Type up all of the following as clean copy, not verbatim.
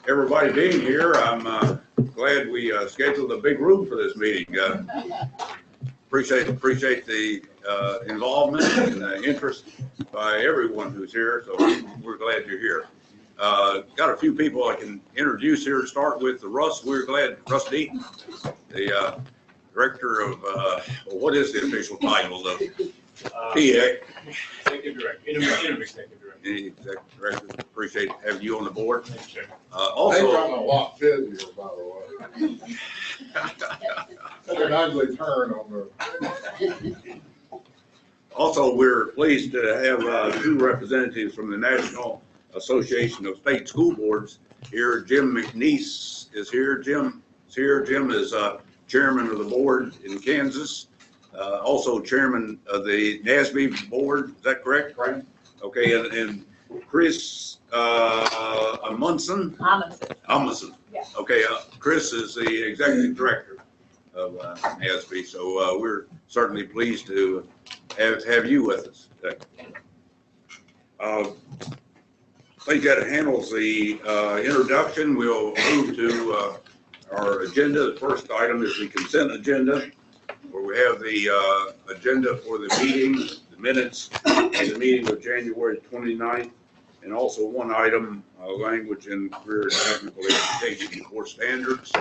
everybody being here. I'm glad we scheduled a big room for this meeting. Appreciate the involvement and interest by everyone who's here. So we're glad you're here. Got a few people I can introduce here to start with. Russ, we're glad. Russ Deaton, the director of what is the official title of PEC? Executive Director, Interim Executive Director. Executive Director. Appreciate having you on the board. Thank you, sir. Also, I'm a lot busier, by the way. Took an ugly turn on the. Also, we're pleased to have two representatives from the National Association of State School Boards here. Jim McNeese is here. Jim is here. Jim is chairman of the board in Kansas. Also chairman of the NASB board. Is that correct? Right. Okay, and Chris Amundsen. Amundsen. Yeah. Okay, Chris is the executive director of NASB. So we're certainly pleased to have you with us today. I think that handles the introduction. We'll move to our agenda. The first item is the consent agenda, where we have the agenda for the meeting, the minutes of the meeting of January 29th, and also one item, language in career and technical education core standards.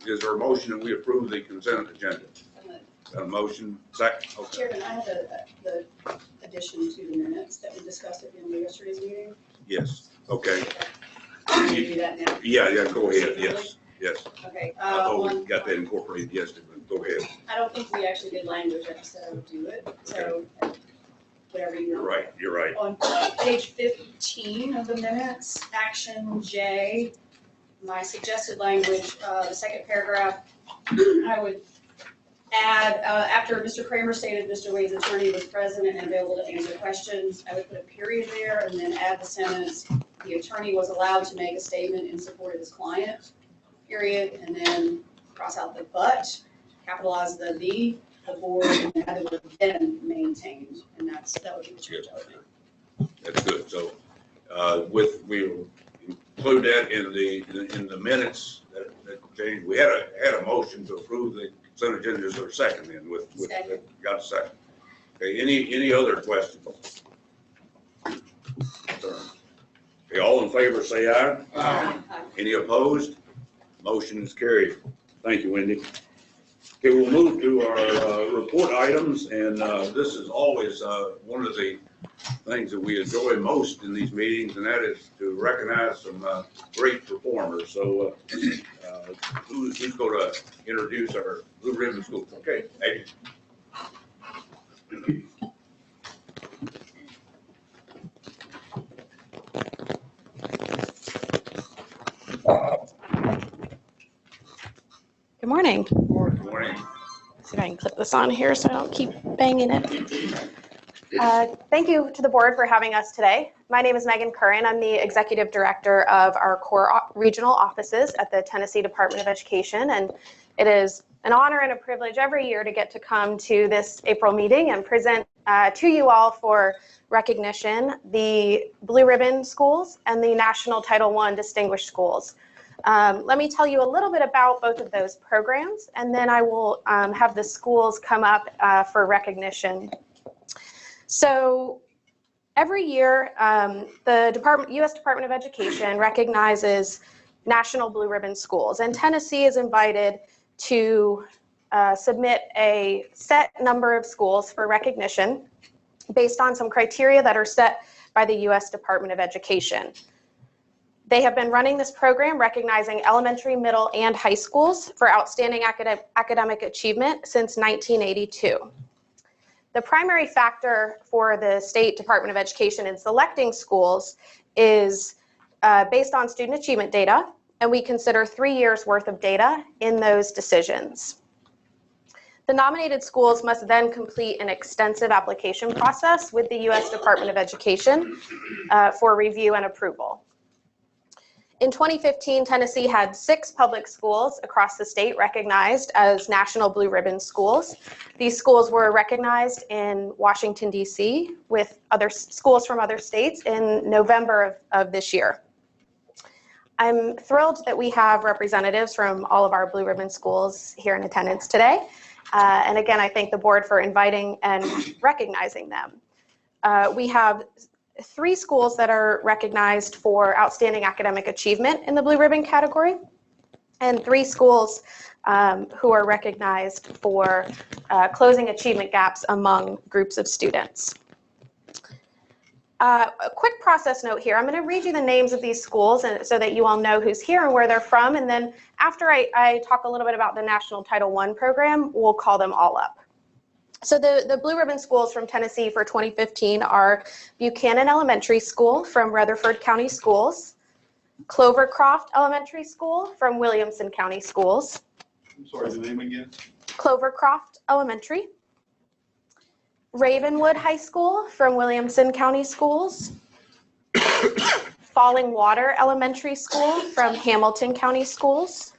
Is there a motion that we approve the consent agenda? Got a motion? Second. Okay. Chairman, I have the addition to the minutes that we discussed at the end of yesterday's meeting. Yes. Okay. Can you do that now? Yeah, go ahead. Yes. Okay. I thought we got that incorporated yesterday, but go ahead. I don't think we actually did language. I just said I would do it. So whatever you know. You're right. On page 15 of the minutes, action J, my suggested language, the second paragraph, I would add, after Mr. Kramer stated Mr. Wade's attorney was present and available to answer questions, I would put a period there and then add the sentence, the attorney was allowed to make a statement in support of his client, period, and then cross out the but, capitalize the board, and add the word then maintained, and that would be the change I would make. That's good. So we'll include that in the minutes that changed. We had a motion to approve the consent agenda. Is there a second then? Second. Got a second. Okay. Any other questions? Okay. All in favor, say aye. Aye. Any opposed? Motion is carried. Thank you, Wendy. Okay, we'll move to our report items, and this is always one of the things that we enjoy most in these meetings, and that is to recognize some great performers. So who's going to introduce our Blue Ribbon School? Okay, Eddie. Good morning. Good morning. See if I can clip this on here so I don't keep banging it. Thank you to the board for having us today. My name is Megan Curran. I'm the executive director of our core regional offices at the Tennessee Department of Education, and it is an honor and a privilege every year to get to come to this April meeting and present to you all for recognition the Blue Ribbon Schools and the National Title I Distinguished Schools. Let me tell you a little bit about both of those programs, and then I will have the schools come up for recognition. So every year, the U.S. Department of Education recognizes National Blue Ribbon Schools, and Tennessee is invited to submit a set number of schools for recognition based on some criteria that are set by the U.S. Department of Education. They have been running this program recognizing elementary, middle, and high schools for outstanding academic achievement since 1982. The primary factor for the State Department of Education in selecting schools is based on student achievement data, and we consider 3 years worth of data in those decisions. The nominated schools must then complete an extensive application process with the U.S. Department of Education for review and approval. In 2015, Tennessee had 6 public schools across the state recognized as National Blue Ribbon Schools. These schools were recognized in Washington, D.C. with other schools from other states in November of this year. I'm thrilled that we have representatives from all of our Blue Ribbon schools here in attendance today. And again, I thank the board for inviting and recognizing them. We have 3 schools that are recognized for outstanding academic achievement in the Blue Ribbon category, and 3 schools who are recognized for closing achievement gaps among groups of students. A quick process note here. I'm going to read you the names of these schools so that you all know who's here and where they're from. And then after I talk a little bit about the National Title I program, we'll call them all up. So the Blue Ribbon schools from Tennessee for 2015 are Buchanan Elementary School from Rutherford County Schools, Clovercroft Elementary School from Williamson County Schools. I'm sorry, the name again? Clovercroft Elementary. Ravenwood High School from Williamson County Schools. Falling Water Elementary School from Hamilton County Schools.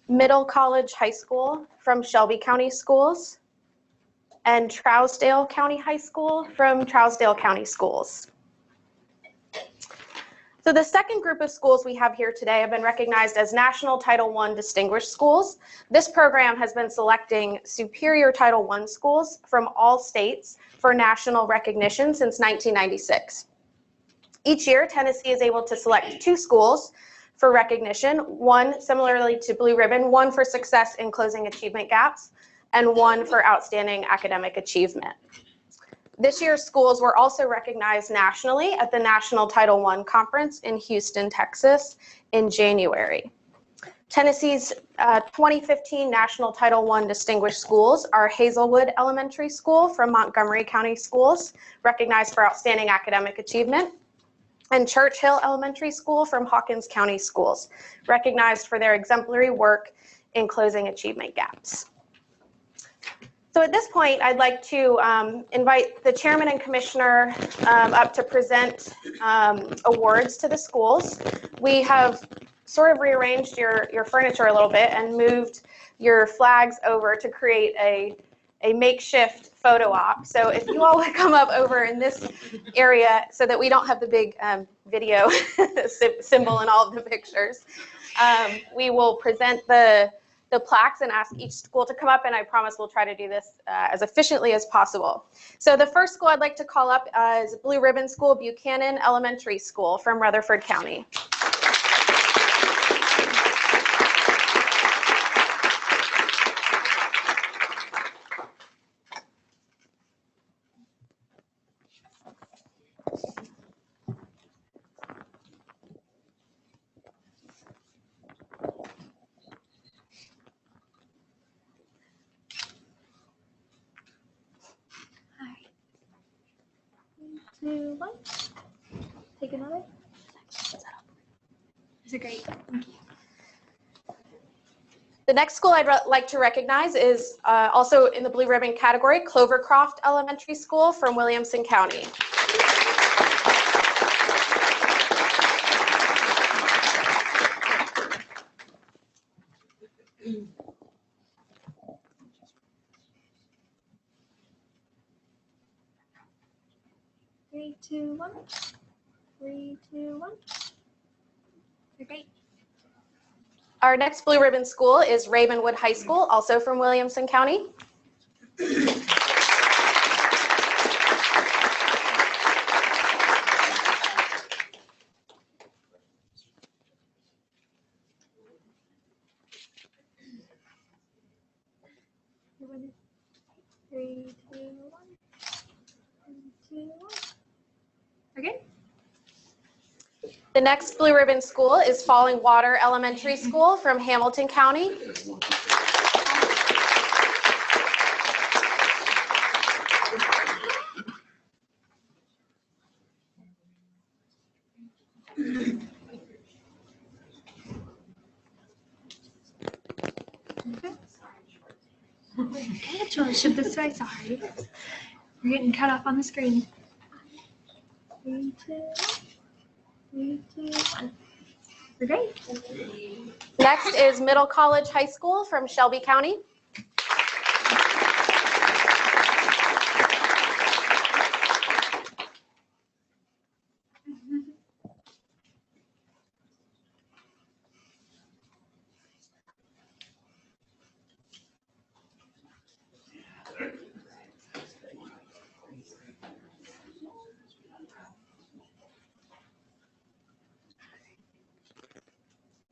Middle College High School from Shelby County Schools. And Trousdale County High School from Trousdale County Schools. So the second group of schools we have here today have been recognized as National Title I Distinguished Schools. This program has been selecting superior Title I schools from all states for national recognition since 1996. Each year, Tennessee is able to select 2 schools for recognition, one similarly to Blue Ribbon, one for success in closing achievement gaps, and one for outstanding academic achievement. This year's schools were also recognized nationally at the National Title I Conference in Houston, Texas in January. Tennessee's 2015 National Title I Distinguished Schools are Hazelwood Elementary School from Montgomery County Schools, recognized for outstanding academic achievement, and Churchill Elementary School from Hawkins County Schools, recognized for their exemplary work in closing achievement gaps. So at this point, I'd like to invite the chairman and commissioner up to present awards to the schools. We have sort of rearranged your furniture a little bit and moved your flags over to create a makeshift photo op. So if you all would come up over in this area so that we don't have the big video symbol in all of the pictures, we will present the plaques and ask each school to come up, and I promise we'll try to do this as efficiently as possible. So the first school I'd like to call up is Blue Ribbon School, Buchanan Elementary School from Rutherford County. Two, one. Take another. Is it great? Thank you. The next school I'd like to recognize is also in the Blue Ribbon category, Clovercroft Elementary School from Williamson County. Three, two, one. 3, 2, 1. You're great. Our next Blue Ribbon school is Ravenwood High School, also from Williamson County. 3, 2, 1. 3, 2, 1. Okay. The next Blue Ribbon school is Falling Water Elementary School from Hamilton County. Okay, do you want to shift this way? Sorry. We're getting cut off on the screen. 3, 2, 3, 2, 1. We're great. Next is Middle College High School from Shelby County.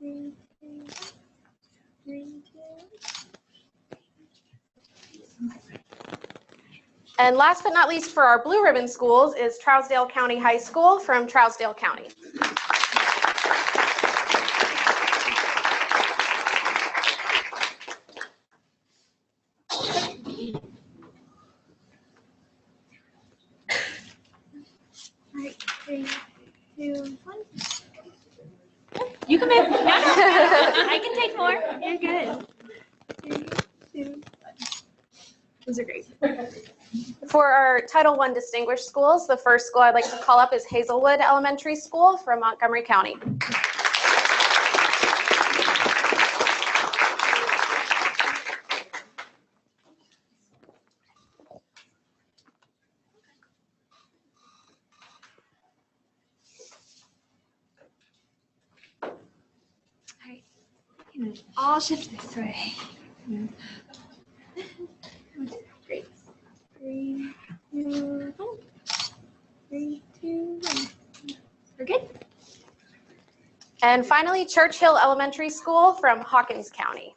3, 2, 3, 2. And last but not least for our blue ribbon schools is Trousdale County High School from Trousdale County. Alright, 3, 2, 1. You come in. No, I can take more. You're good. 3, 2, 1. Those are great. For our Title I distinguished schools, the first school I'd like to call up is Hazelwood Elementary School from Montgomery County. Alright. You can all shift this way. Great. 3, 2, 1. 3, 2, 1. We're good. And finally, Churchill Elementary School from Hawkins County.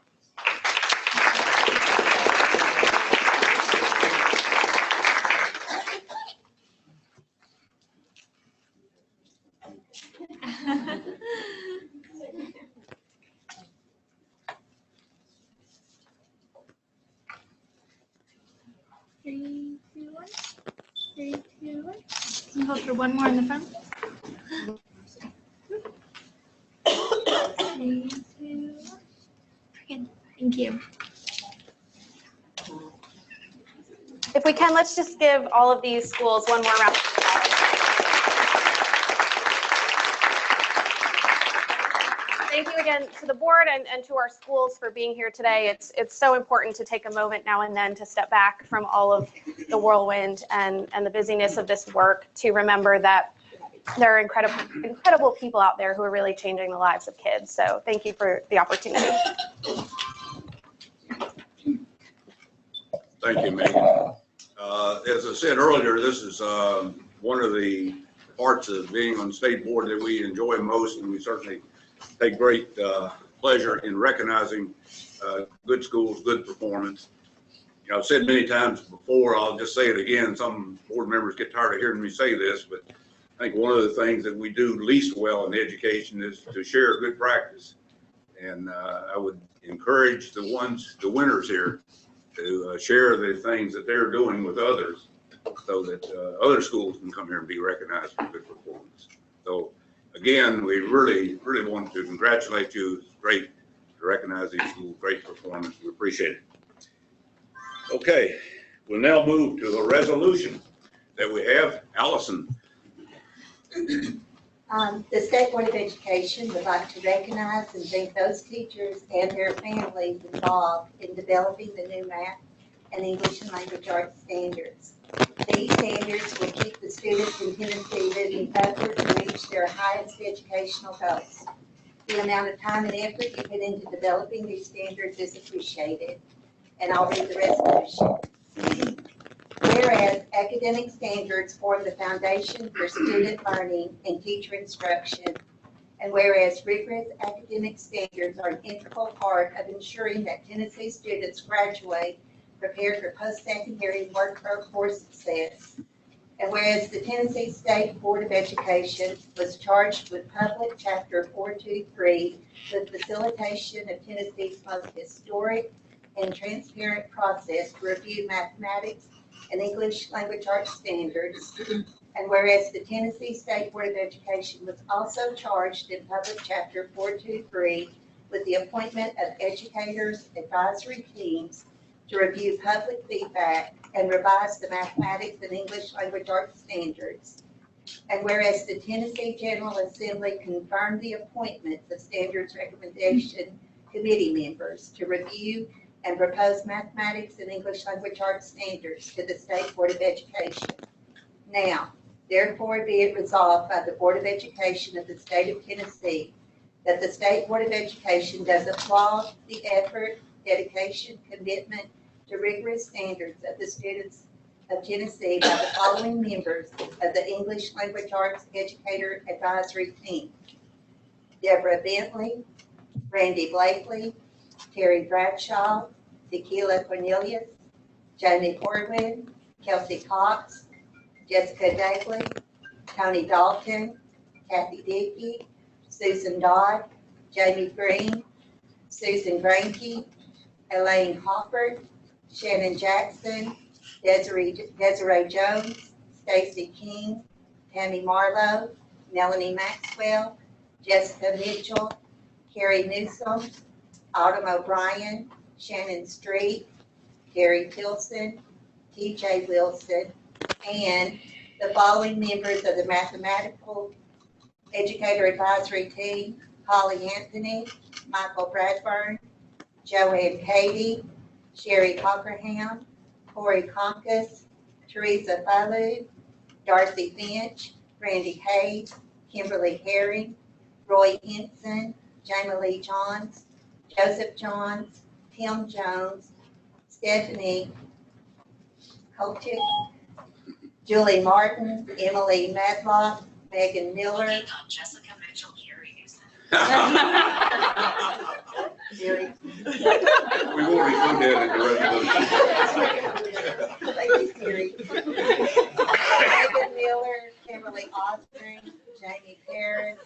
Three, 2, 1. 3, 2, 1. Can you hold for one more in the front? 3, 2, 1. Good. Thank you. If we can, let's just give all of these schools one more round of applause. Thank you again to the board and to our schools for being here today. It's so important to take a moment now and then to step back from all of the whirlwind and the busyness of this work to remember that there are incredible people out there who are really changing the lives of kids. So thank you for the opportunity. Thank you, Megan. As I said earlier, this is one of the parts of being on the state board that we enjoy most, and we certainly take great pleasure in recognizing good schools, good performance. You know, I've said many times before, I'll just say it again, some board members get tired of hearing me say this, but I think one of the things that we do least well in education is to share good practice. And I would encourage the winners here to share the things that they're doing with others so that other schools can come here and be recognized for good performance. So again, we really want to congratulate you. It's great to recognize these schools, great performance. We appreciate it. Okay, we'll now move to a resolution that we have. Allison. The State Board of Education would like to recognize and thank those teachers and their families involved in developing the new math and English and language arts standards. These standards will keep the students in Tennessee moving upward to reach their highest educational goals. The amount of time and effort you put into developing these standards is appreciated. And I'll read the resolution. Whereas academic standards form the foundation for student learning and teacher instruction, and whereas rigorous academic standards are an integral part of ensuring that Tennessee students graduate prepared for post-secondary workforce success, and whereas the Tennessee State Board of Education was charged with Public Chapter 423 with facilitation of Tennessee's most historic and transparent process to review mathematics and English language arts standards, and whereas the Tennessee State Board of Education was also charged in Public Chapter 423 with the appointment of educators' advisory teams to review public feedback and revise the mathematics and English language arts standards, and whereas the Tennessee General Assembly confirmed the appointments of Standards Recommendation Committee members to review and propose mathematics and English language arts standards to the State Board of Education. Now, therefore be it resolved by the Board of Education of the State of Tennessee that the State Board of Education does applaud the effort, dedication, commitment to rigorous standards of the students of Tennessee by the following members of the English Language Arts Educator Advisory Team: Deborah Bentley, Randy Blakely, Terry Bradshaw, Tequila Cornelius, Jamie Corwin, Kelsey Cox, Jessica Dagley, Tony Dalton, Kathy Dickey, Susan Dodd, Jamie Green, Susan Granke, Elaine Hopper, Shannon Jackson, Desiree Jones, Stacy King, Tammy Marlowe, Melanie Maxwell, Jessica Mitchell, Carrie Newsom, Autumn O'Brien, Shannon Street, Gary Tilson, TJ Wilson, and the following members of the Mathematical Educator Advisory Team: Holly Anthony, Michael Bradburn, Joanne Cady, Sherry Cockerham, Corey Conkus, Teresa Falu, Darcy Finch, Randy Hayes, Kimberly Herring, Roy Henson, Jamie Lee Johns, Joseph Johns, Tim Jones, Stephanie Kotick, Julie Martin, Emily Madlock, Megan Miller, Jessica Mitchell, Carrie Newsom. Jerry. We've already put that in the resolution. Thank you, Siri. Megan Miller, Kimberly Austin, Jamie Paris,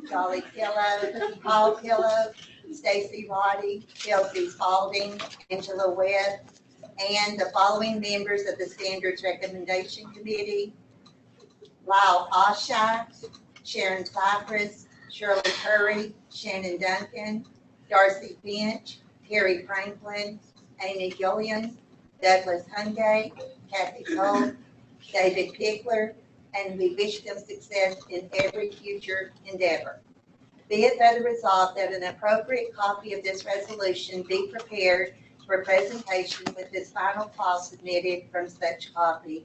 Jolly Pillow, Paul Pillow, Stacy Roddy, Chelsea Spalding, Angela Webb, and the following members of the Standards Recommendation Committee: Lyle Oshai, Sharon Cypress, Shirley Curry, Shannon Duncan, Darcy Finch, Terry Franklin, Amy Gillian, Douglas Hungay, Kathy Cole, David Pickler, and we wish them success in every future endeavor. Be it further resolved that an appropriate copy of this resolution be prepared for presentation with this final clause submitted from such copy.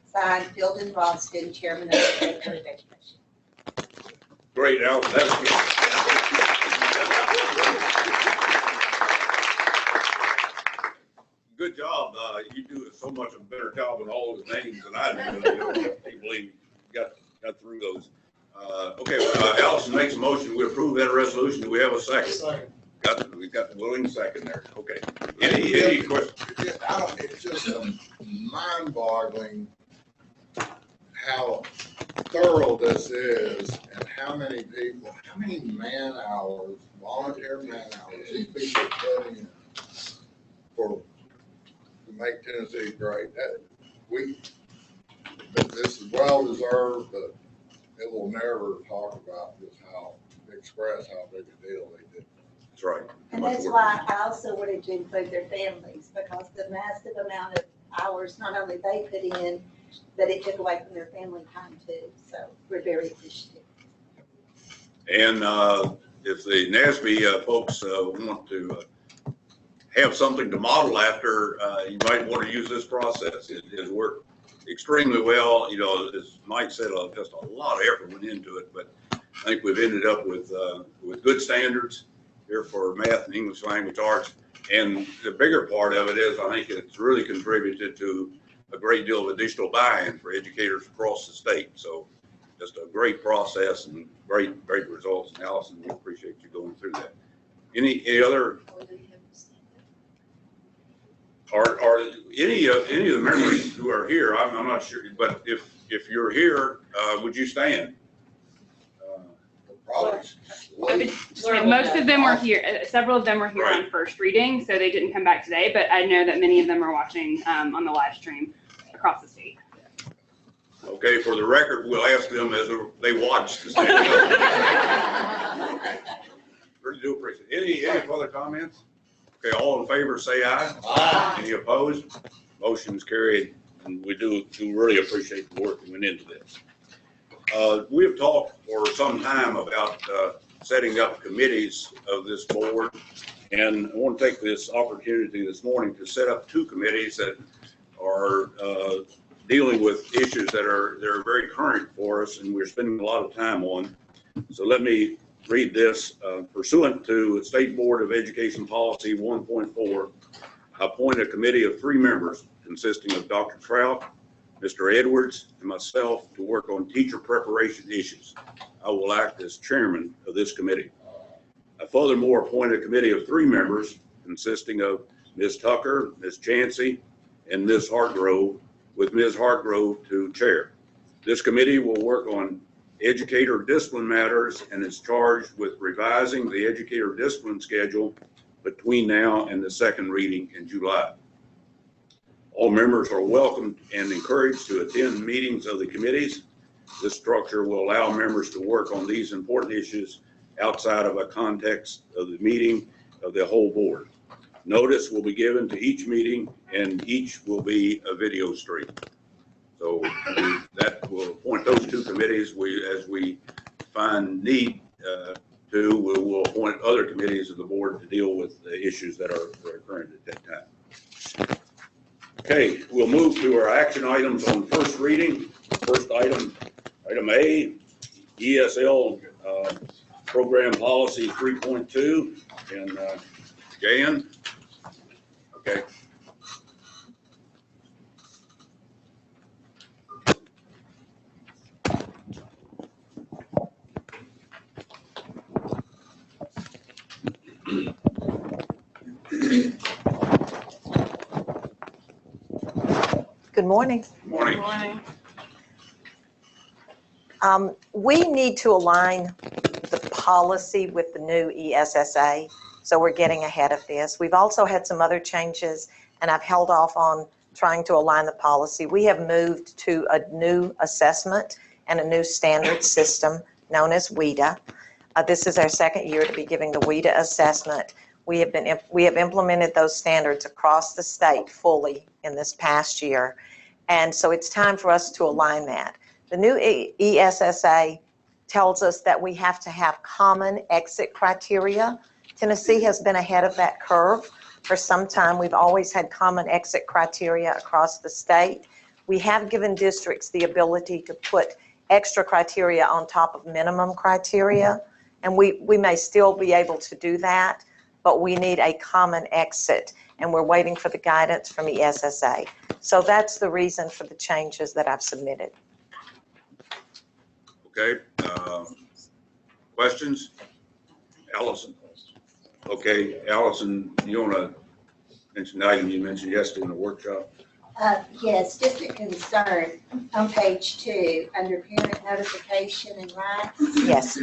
Signed, Fieldon Ralston, Chairman of the State Board of Education. Great, Al, that's good. Good job. You do so much a better job on all those names than I do. I can't believe you got through those. Okay, Allison makes a motion. We approve that resolution. Do we have a second? Second. We've got the willing second there. Okay. Any questions? It's just mind-boggling how thorough this is and how many people, how many man-hours, volunteer man-hours, these people put in to make Tennessee great. This is well-deserved, but it will never talk about just express how big a deal they did. That's right. And that's why I also wanted to include their families, because the massive amount of hours, not only they put in, but it took away from their family time too. So we're very appreciative. And if the NASB folks want to have something to model after, you might want to use this process. It has worked extremely well. You know, as Mike said, just a lot of effort went into it, but I think we've ended up with good standards here for math and English language arts. And the bigger part of it is, I think it's really contributed to a great deal of additional buy-in for educators across the state. So just a great process and great results. And Allison, we appreciate you going through that. Any other? Are any of the members who are here, I'm not sure, but if you're here, would you stand? Probably. Most of them were here, several of them were here on first reading, so they didn't come back today, but I know that many of them are watching on the live stream across the state. Okay, for the record, we'll ask them as they watch the state. Really do appreciate it. Any further comments? Okay, all in favor, say aye. Aye. Any opposed? Motion is carried, and we do really appreciate the work that went into this. We have talked for some time about setting up committees of this board, and I want to take this opportunity this morning to set up two committees that are dealing with issues that are very current for us, and we're spending a lot of time on. So let me read this. Pursuant to State Board of Education Policy 1.4, I appoint a committee of 3 members consisting of Dr. Trout, Mr. Edwards, and myself to work on teacher preparation issues. I will act as chairman of this committee. Furthermore, appoint a committee of 3 members consisting of Ms. Tucker, Ms. Chansey, and Ms. Hartgrove, with Ms. Hartgrove to chair. This committee will work on educator discipline matters and is charged with revising the educator discipline schedule between now and the second reading in July. All members are welcome and encouraged to attend meetings of the committees. This structure will allow members to work on these important issues outside of a context of the meeting of the whole board. Notice will be given to each meeting and each will be a video stream. So that will appoint those 2 committees. As we find need we will appoint other committees of the board to deal with the issues that are occurring at that time. Okay, we'll move to our action items on first reading. First item A, ESL Program Policy 3.2, and Jan. Okay. Good morning. Morning. We need to align the policy with the new ESSA, so we're getting ahead of this. We've also had some other changes, and I've held off on trying to align the policy. We have moved to a new assessment and a new standard system known as WIDA. This is our second year to be giving the WIDA assessment. We have implemented those standards across the state fully in this past year, and so it's time for us to align that. The new ESSA tells us that we have to have common exit criteria. Tennessee has been ahead of that curve for some time. We've always had common exit criteria across the state. We have given districts the ability to put extra criteria on top of minimum criteria, and we may still be able to do that, but we need a common exit, and we're waiting for the guidance from ESSA. So that's the reason for the changes that I've submitted. Okay, questions? Allison? Okay, Allison, you want to mention the item you mentioned yesterday in the workshop? Yes, just a concern on page 2, under parent notification and rights. Yes.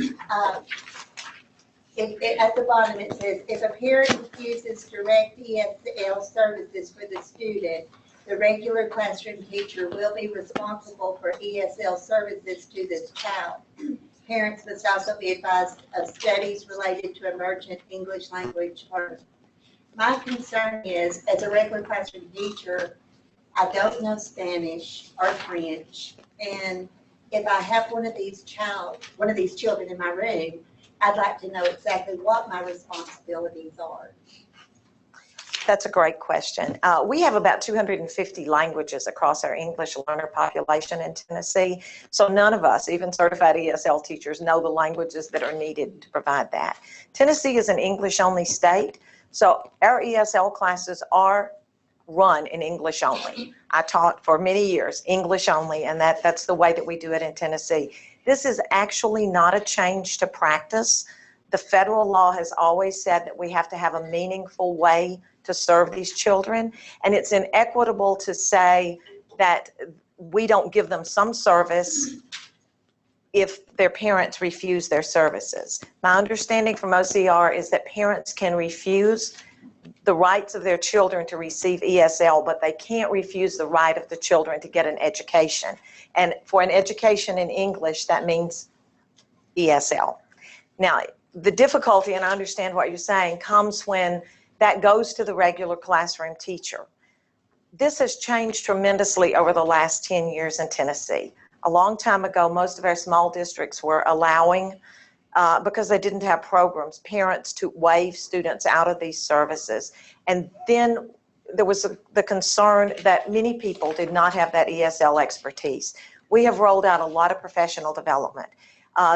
At the bottom, it says, if a parent refuses direct ESL services for the student, the regular classroom teacher will be responsible for ESL services to this child. Parents must also be advised of studies related to emergent English language learning. My concern is, as a regular classroom teacher, I don't know Spanish or French, and if I have one of these children in my room, I'd like to know exactly what my responsibilities are. That's a great question. We have about 250 languages across our English learner population in Tennessee. So none of us, even certified ESL teachers, know the languages that are needed to provide that. Tennessee is an English-only state, so our ESL classes are run in English only. I taught for many years English only, and that's the way that we do it in Tennessee. This is actually not a change to practice. The federal law has always said that we have to have a meaningful way to serve these children, and it's inequitable to say that we don't give them some service if their parents refuse their services. My understanding from OCR is that parents can refuse the rights of their children to receive ESL, but they can't refuse the right of the children to get an education. And for an education in English, that means ESL. Now, the difficulty, and I understand what you're saying, comes when that goes to the regular classroom teacher. This has changed tremendously over the last 10 years in Tennessee. A long time ago, most of our small districts were allowing, because they didn't have programs, parents to waive students out of these services. And then there was the concern that many people did not have that ESL expertise. We have rolled out a lot of professional development.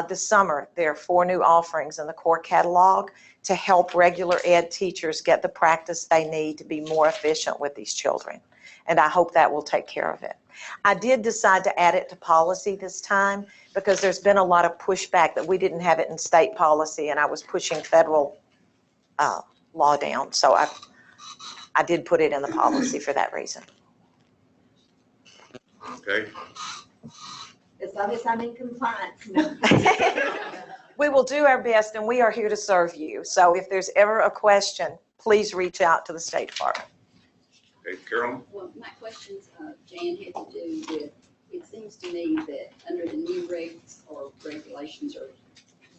This summer, there are 4 new offerings in the core catalog to help regular ed teachers get the practice they need to be more efficient with these children. and I hope that will take care of it. I did decide to add it to policy this time because there's been a lot of pushback that we didn't have it in state policy, and I was pushing federal law down. So I did put it in the policy for that reason. Okay. As long as I'm in compliance. No. We will do our best, and we are here to serve you. So if there's ever a question, please reach out to the State Department. Okay, Carolyn? Well, my questions, Jan, had to do with, it seems to me that under the new regs or regulations,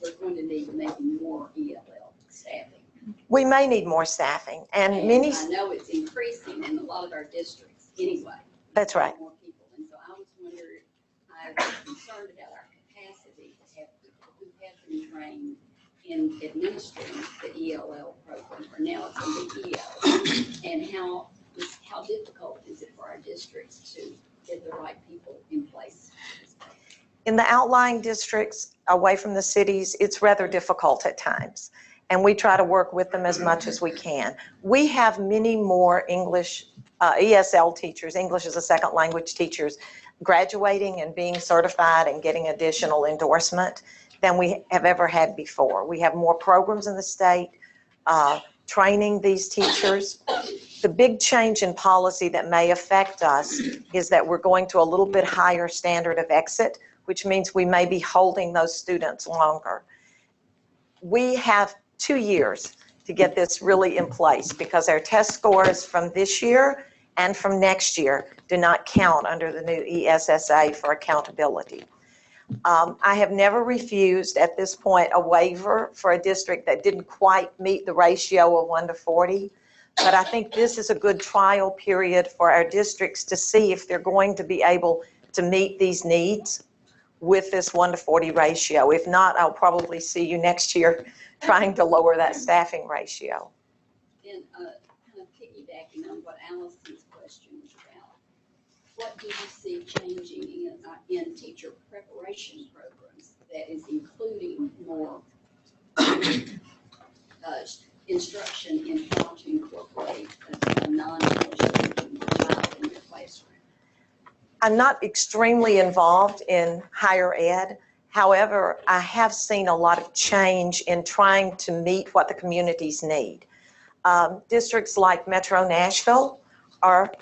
we're going to need maybe more ELL staffing. We may need more staffing, and many, I know it's increasing in a lot of our districts anyway. that's right. More people, and so I was wondering, I was concerned about our capacity to have people who have been trained in administering the ELL program, or now it's in the EL, and how difficult is it for our districts to get the right people in place? In the outlying districts away from the cities, it's rather difficult at times, and we try to work with them as much as we can. We have many more English ESL teachers, English as a second language teachers, graduating and being certified and getting additional endorsement than we have ever had before. We have more programs in the state training these teachers. The big change in policy that may affect us is that we're going to a little bit higher standard of exit, which means we may be holding those students longer. We have 2 years to get this really in place because our test scores from this year and from next year do not count under the new ESSA for accountability. I have never refused at this point a waiver for a district that didn't quite meet the ratio of 1:40. But I think this is a good trial period for our districts to see if they're going to be able to meet these needs with this 1:40 ratio. If not, I'll probably see you next year trying to lower that staffing ratio. And kind of piggybacking on what Allison's question was about, what do you see changing in teacher preparation programs that is including more instruction in how to incorporate a non-English speaking child in your classroom? I'm not extremely involved in higher ed. However, I have seen a lot of change in trying to meet what the communities need. Districts like Metro Nashville are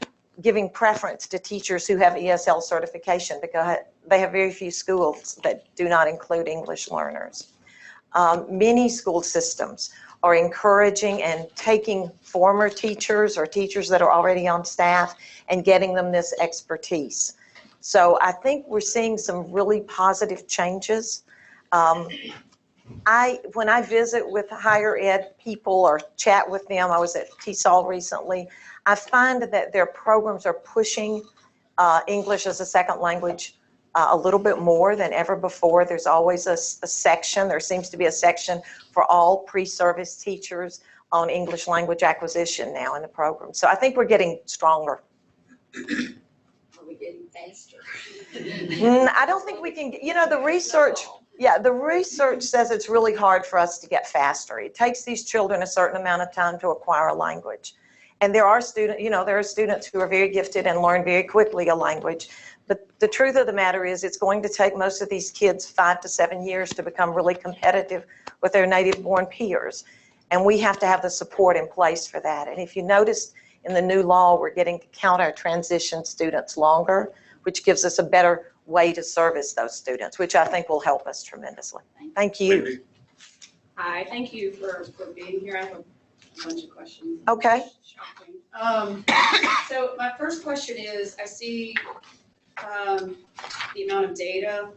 giving preference to teachers who have ESL certification because they have very few schools that do not include English learners. Many school systems are encouraging and taking former teachers or teachers that are already on staff and getting them this expertise. So I think we're seeing some really positive changes. When I visit with higher ed people or chat with them, I was at TESOL recently, I find that their programs are pushing English as a second language a little bit more than ever before. There's always a section, there seems to be a section for all pre-service teachers on English language acquisition now in the program. So I think we're getting stronger. Are we getting faster? I don't think we can, the research says it's really hard for us to get faster. It takes these children a certain amount of time to acquire a language. And there are students who are very gifted and learn very quickly a language. But the truth of the matter is it's going to take most of these kids 5 to 7 years to become really competitive with their native-born peers. And we have to have the support in place for that. And if you notice in the new law, we're getting to count our transition students longer, which gives us a better way to service those students, which I think will help us tremendously. Thank you. Wendy? Hi, thank you for being here. I have a bunch of questions. Okay. Shocking. So my first question is, I see the amount of data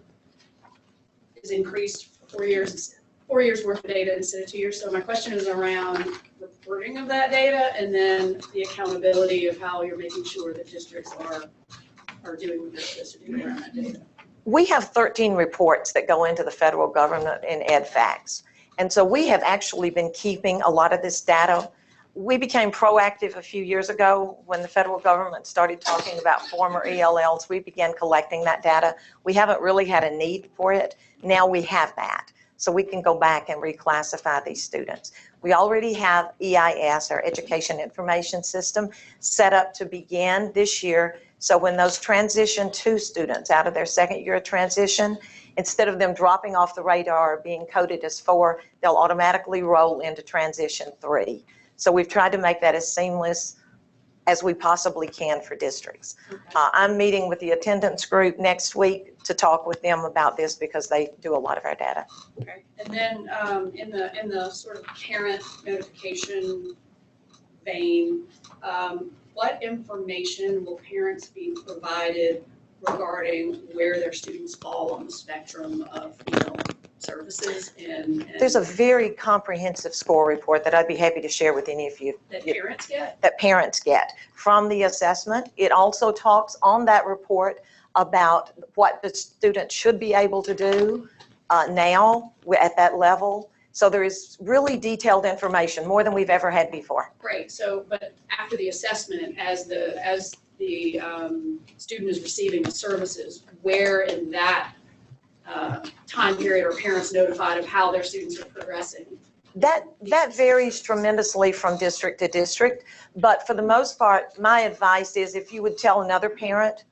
is increased 4 years worth of data instead of 2 years. So my question is around reporting of that data and then the accountability of how you're making sure that districts are doing what they're supposed to do around that data. We have 13 reports that go into the federal government in EdFacts. And so we have actually been keeping a lot of this data. We became proactive a few years ago when the federal government started talking about former ELLs. We began collecting that data. We haven't really had a need for it. Now we have that. so we can go back and reclassify these students. We already have EIS, our Education Information System, set up to begin this year. So when those transition 2 students out of their second year of transition, instead of them dropping off the radar or being coded as 4, they'll automatically roll into transition 3. So we've tried to make that as seamless as we possibly can for districts. I'm meeting with the attendance group next week to talk with them about this because they do a lot of our data. Okay, and then in the sort of parent notification vein, what information will parents be provided regarding where their students fall on the spectrum of, services and There's a very comprehensive score report that I'd be happy to share with any of you. that parents get? That parents get from the assessment. It also talks on that report about what the student should be able to do now at that level. So there is really detailed information, more than we've ever had before. Great, so, but after the assessment, and as the student is receiving the services, where in that time period are parents notified of how their students are progressing? That varies tremendously from district to district, but for the most part, my advice is if you would tell another parent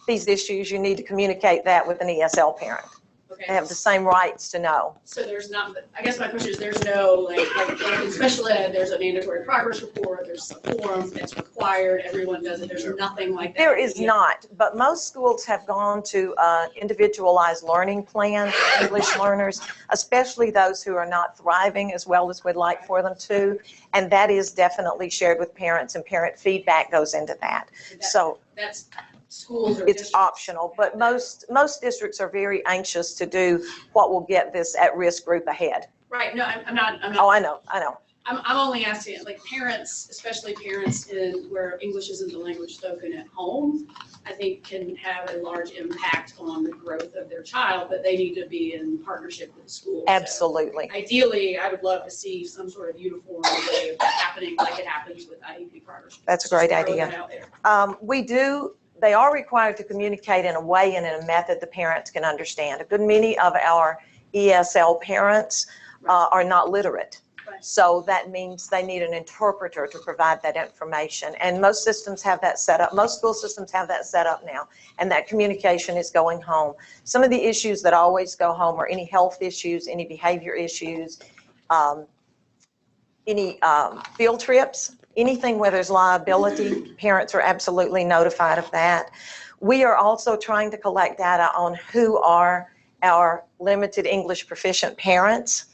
these issues, you need to communicate that with an ESL parent. Okay. They have the same rights to know. So there's not, I guess my question is, there's no, like in special ed, there's a mandatory progress report, there's a forum that's required, everyone does it, there's nothing like that? There is not, but most schools have gone to individualized learning plans for English learners, especially those who are not thriving as well as we'd like for them to, and that is definitely shared with parents, and parent feedback goes into that. So That's schools or it's districts? optional, but most districts are very anxious to do what will get this at-risk group ahead. Right, no, I'm not. Oh, I know. I'm only asking, like, parents, especially parents in where English isn't the language spoken at home, I think can have a large impact on the growth of their child, but they need to be in partnership with the school. So Absolutely. ideally, I would love to see some sort of uniform way of happening like it happens with IEP progress. That's a great Just throwing idea. that out there. They are required to communicate in a way and in a method the parents can understand. A good many of our ESL parents are not literate. Right. So that means they need an interpreter to provide that information. And most systems have that set up. Most school systems have that set up now. And that communication is going home. Some of the issues that always go home are any health issues, any behavior issues, any field trips, anything where there's liability. Parents are absolutely notified of that. We are also trying to collect data on who are our limited English proficient parents,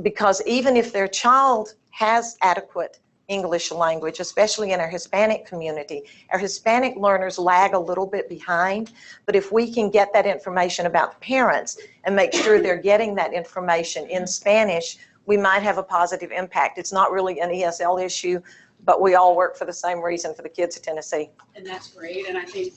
because even if their child has adequate English language, especially in our Hispanic community, our Hispanic learners lag a little bit behind. But if we can get that information about the parents and make sure they're getting that information in Spanish, we might have a positive impact. It's not really an ESL issue, but we all work for the same reason for the kids of Tennessee. And that's great, and I think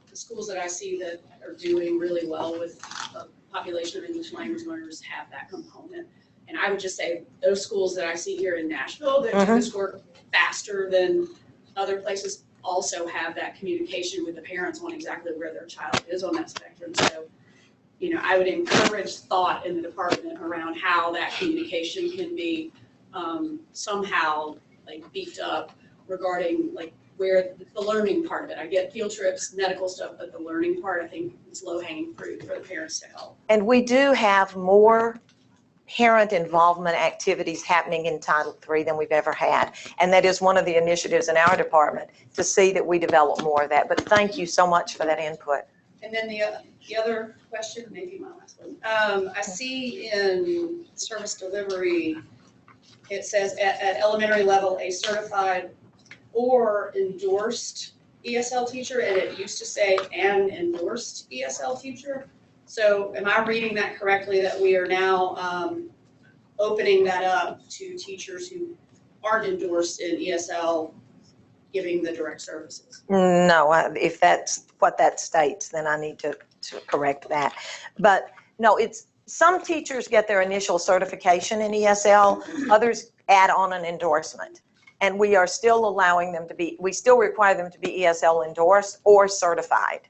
the schools that I see that are doing really well with a population of English language learners have that component. And I would just say those schools that I see here in Nashville that do this work faster than other places also have that communication with the parents on exactly where their child is on that spectrum. So, I would encourage thought in the department around how that communication can be somehow like beefed up regarding like where the learning part of it. I get field trips, medical stuff, but the learning part I think is low hanging fruit for the parents to help. And we do have more parent involvement activities happening in Title III than we've ever had. And that is one of the initiatives in our department to see that we develop more of that. But thank you so much for that input. And then the other question, maybe my last one. I see in service delivery, it says at elementary level, a certified or endorsed ESL teacher, and it used to say an endorsed ESL teacher. So am I reading that correctly, that we are now opening that up to teachers who aren't endorsed in ESL giving the direct services? No, if that's what that states, then I need to correct that. But no, some teachers get their initial certification in ESL, others add on an endorsement. And we are still allowing them to be, we still require them to be ESL endorsed or certified.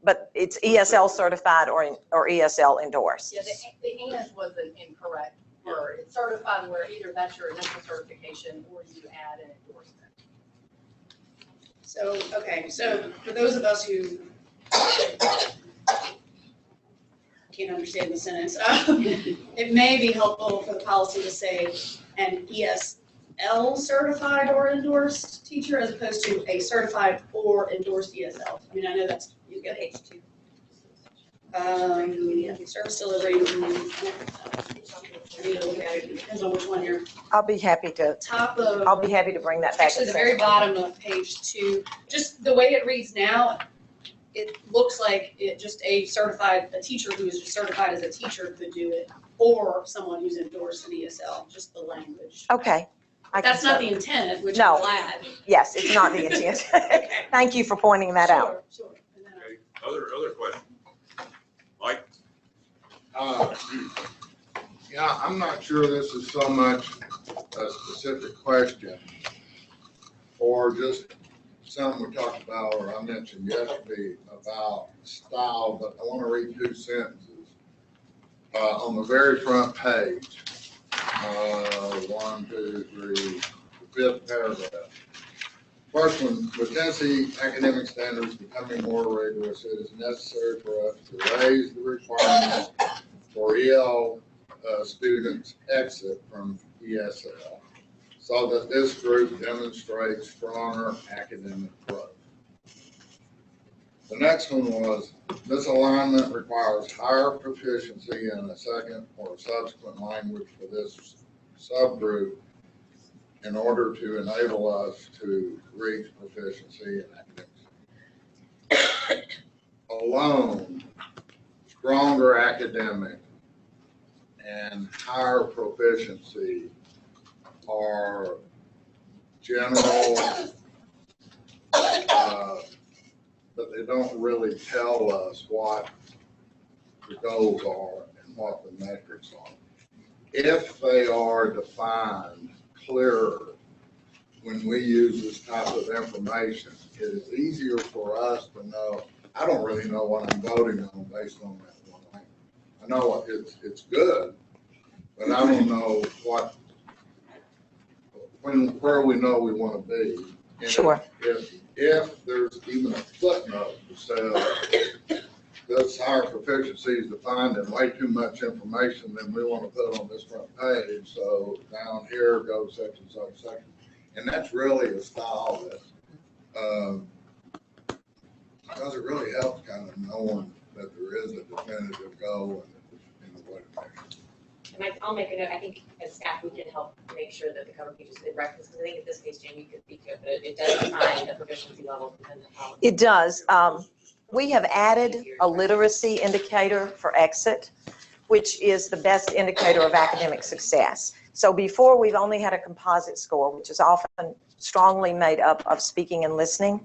but it's ESL certified or ESL endorsed. Yeah, the AS wasn't incorrect word. It's certified where either that's your initial certification or you add an endorsement. So, okay, so for those of us who can't understand the sentence, it may be helpful for the policy to say an ESL certified or endorsed teacher as opposed to a certified or endorsed ESL. I mean, I know that's, you get H2. Service delivery. I need to look at it. It depends on which one you're. I'll be happy to bring that back. Actually, the very bottom of page 2, just the way it reads now, it looks like it just a teacher who is just certified as a teacher could do it, or someone who's endorsed in ESL, just the language. Okay. That's not the intent, which No. I'm glad. Yes, it's not the intent. Thank you for pointing that out. Sure. And then Okay, other questions? Mike? Yeah, I'm not sure this is so much a specific question or just something we talked about or I mentioned yesterday about style, but I want to read 2 sentences. On the very front page, 1, 2, 3, the 5th paragraph. First one, with Tennessee academic standards becoming more rigorous, it is necessary for us to raise the requirements for EL students exit from ESL so that this group demonstrates stronger academic growth. The next one was, this alignment requires higher proficiency in a second or subsequent language for this subgroup in order to enable us to reach proficiency in academics. Alone, stronger academic and higher proficiency are general, but they don't really tell us what the goals are and what the metrics are. If they are defined clearer when we use this type of information, it is easier for us to know. I don't really know what I'm voting on based on that one line. I know it's good, but I don't know where we know we want to be. And Sure. If there's even a footnote that says this higher proficiency is defined in way too much information than we want to put on this front page, so down here goes such and such section. And that's really a style that, because it really helps kind of knowing that there is a definitive goal and the way to measure. And I'll make a note, I think as staff, we can help make sure that the cover pages are referenced, because I think at this case, Jamie, you could speak to it, but it does define the proficiency level within the policy. It does. We have added a literacy indicator for exit, which is the best indicator of academic success. So before, we've only had a composite score, which is often strongly made up of speaking and listening.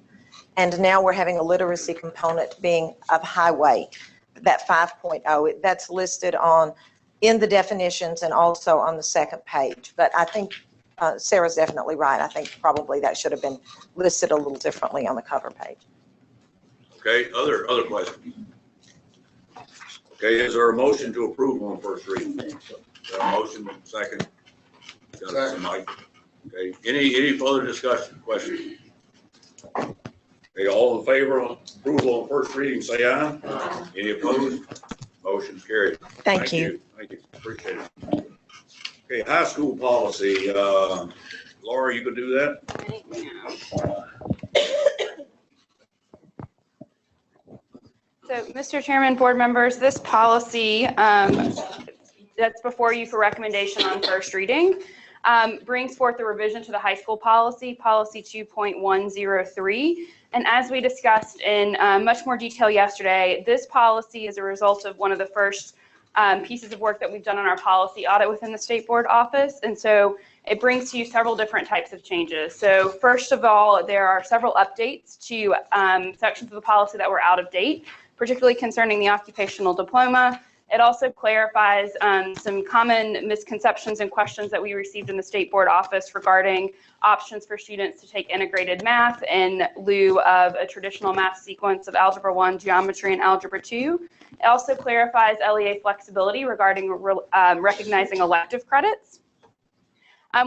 And now we're having a literacy component being of high weight, that 5.0. That's listed in the definitions and also on the second page. But I think Sarah's definitely right. I think probably that should have been listed a little differently on the cover page. Okay, other questions? Okay, is there a motion to approve on first reading? Got a motion, second? Got it from Mike. Okay, any further discussion, question? Okay, all in favor of approval on first reading, say aye. Any opposed? Motion carried. Thank you. Thank you, appreciate it. Okay, high school policy, Laura, you can do that? So, Mr. Chairman, board members, this policy that's before you for recommendation on first reading brings forth a revision to the high school policy, policy 2.103. And as we discussed in much more detail yesterday, this policy is a result of one of the first pieces of work that we've done on our policy audit within the State Board office. And so it brings to you several different types of changes. So first of all, there are several updates to sections of the policy that were out of date, particularly concerning the occupational diploma, It also clarifies some common misconceptions and questions that we received in the State Board office regarding options for students to take integrated math in lieu of a traditional math sequence of Algebra 1, Geometry, and Algebra 2. It also clarifies LEA flexibility regarding recognizing elective credits.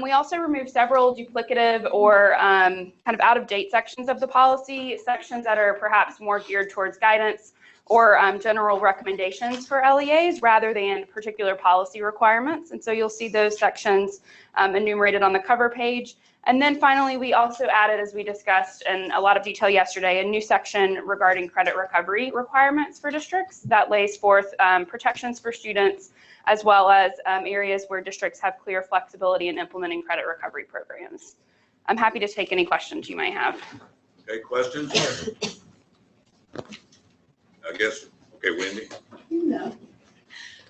We also removed several duplicative or kind of out-of-date sections of the policy, sections that are perhaps more geared towards guidance or general recommendations for LEAs rather than particular policy requirements. And so you'll see those sections enumerated on the cover page. And then finally, we also added, as we discussed in a lot of detail yesterday, a new section regarding credit recovery requirements for districts that lays forth protections for students, as well as areas where districts have clear flexibility in implementing credit recovery programs. I'm happy to take any questions you might have. Okay, questions? I guess, okay, Wendy. No.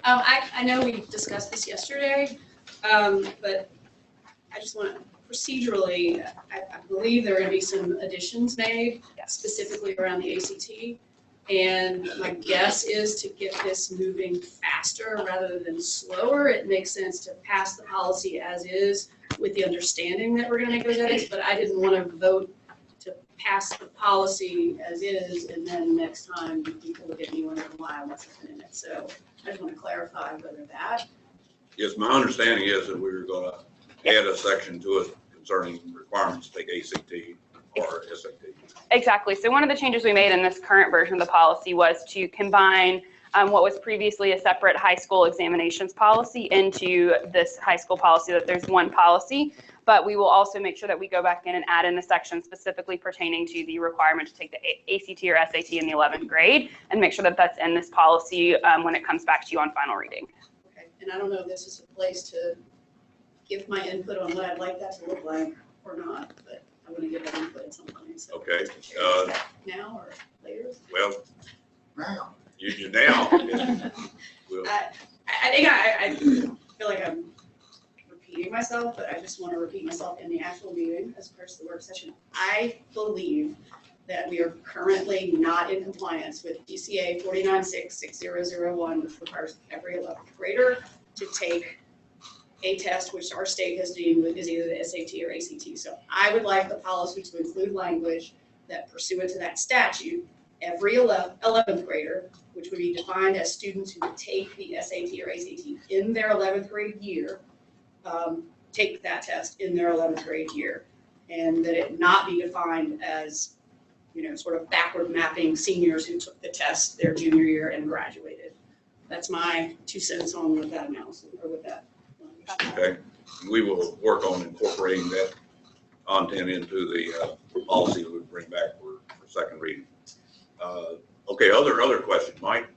I know we discussed this yesterday, but I just want to procedurally, I believe there are going to be some additions made specifically around the ACT. And my guess is to get this moving faster rather than slower, it makes sense to pass the policy as is with the understanding that we're going to make those edits, but I didn't want to vote to pass the policy as is, and then next time people look at me wondering why I wasn't in it. So I just want to clarify whether that. Yes, my understanding is that we were going to add a section to it concerning requirements to take ACT or SAT. Exactly. So one of the changes we made in this current version of the policy was to combine what was previously a separate high school examinations policy into this high school policy, that there's one policy. But we will also make sure that we go back in and add in a section specifically pertaining to the requirement to take the ACT or SAT in the 11th grade and make sure that that's in this policy when it comes back to you on final reading. Okay, and I don't know if this is a place to give my input on what I'd like that to look like or not, but I want to give that input at some point. So Okay. now or later? Well, Now. you now. We'll- I think I feel like I'm repeating myself, but I just want to repeat myself in the actual meeting as part of the work session. I believe that we are currently not in compliance with DCA 49.6.6001, which requires every 11th grader to take a test which our state has deemed is either the SAT or ACT. So I would like the policy to include language that pursuant to that statute, every 11th grader, which would be defined as students who would take the SAT or ACT in their 11th grade year, take that test in their 11th grade year, and that it not be defined as, you know, sort of backward mapping seniors who took the test their junior year and graduated. That's my 2 cents on with that analysis, or with that. Okay, we will work on incorporating that content into the policy that we bring back for second reading. Okay, other questions, Mike?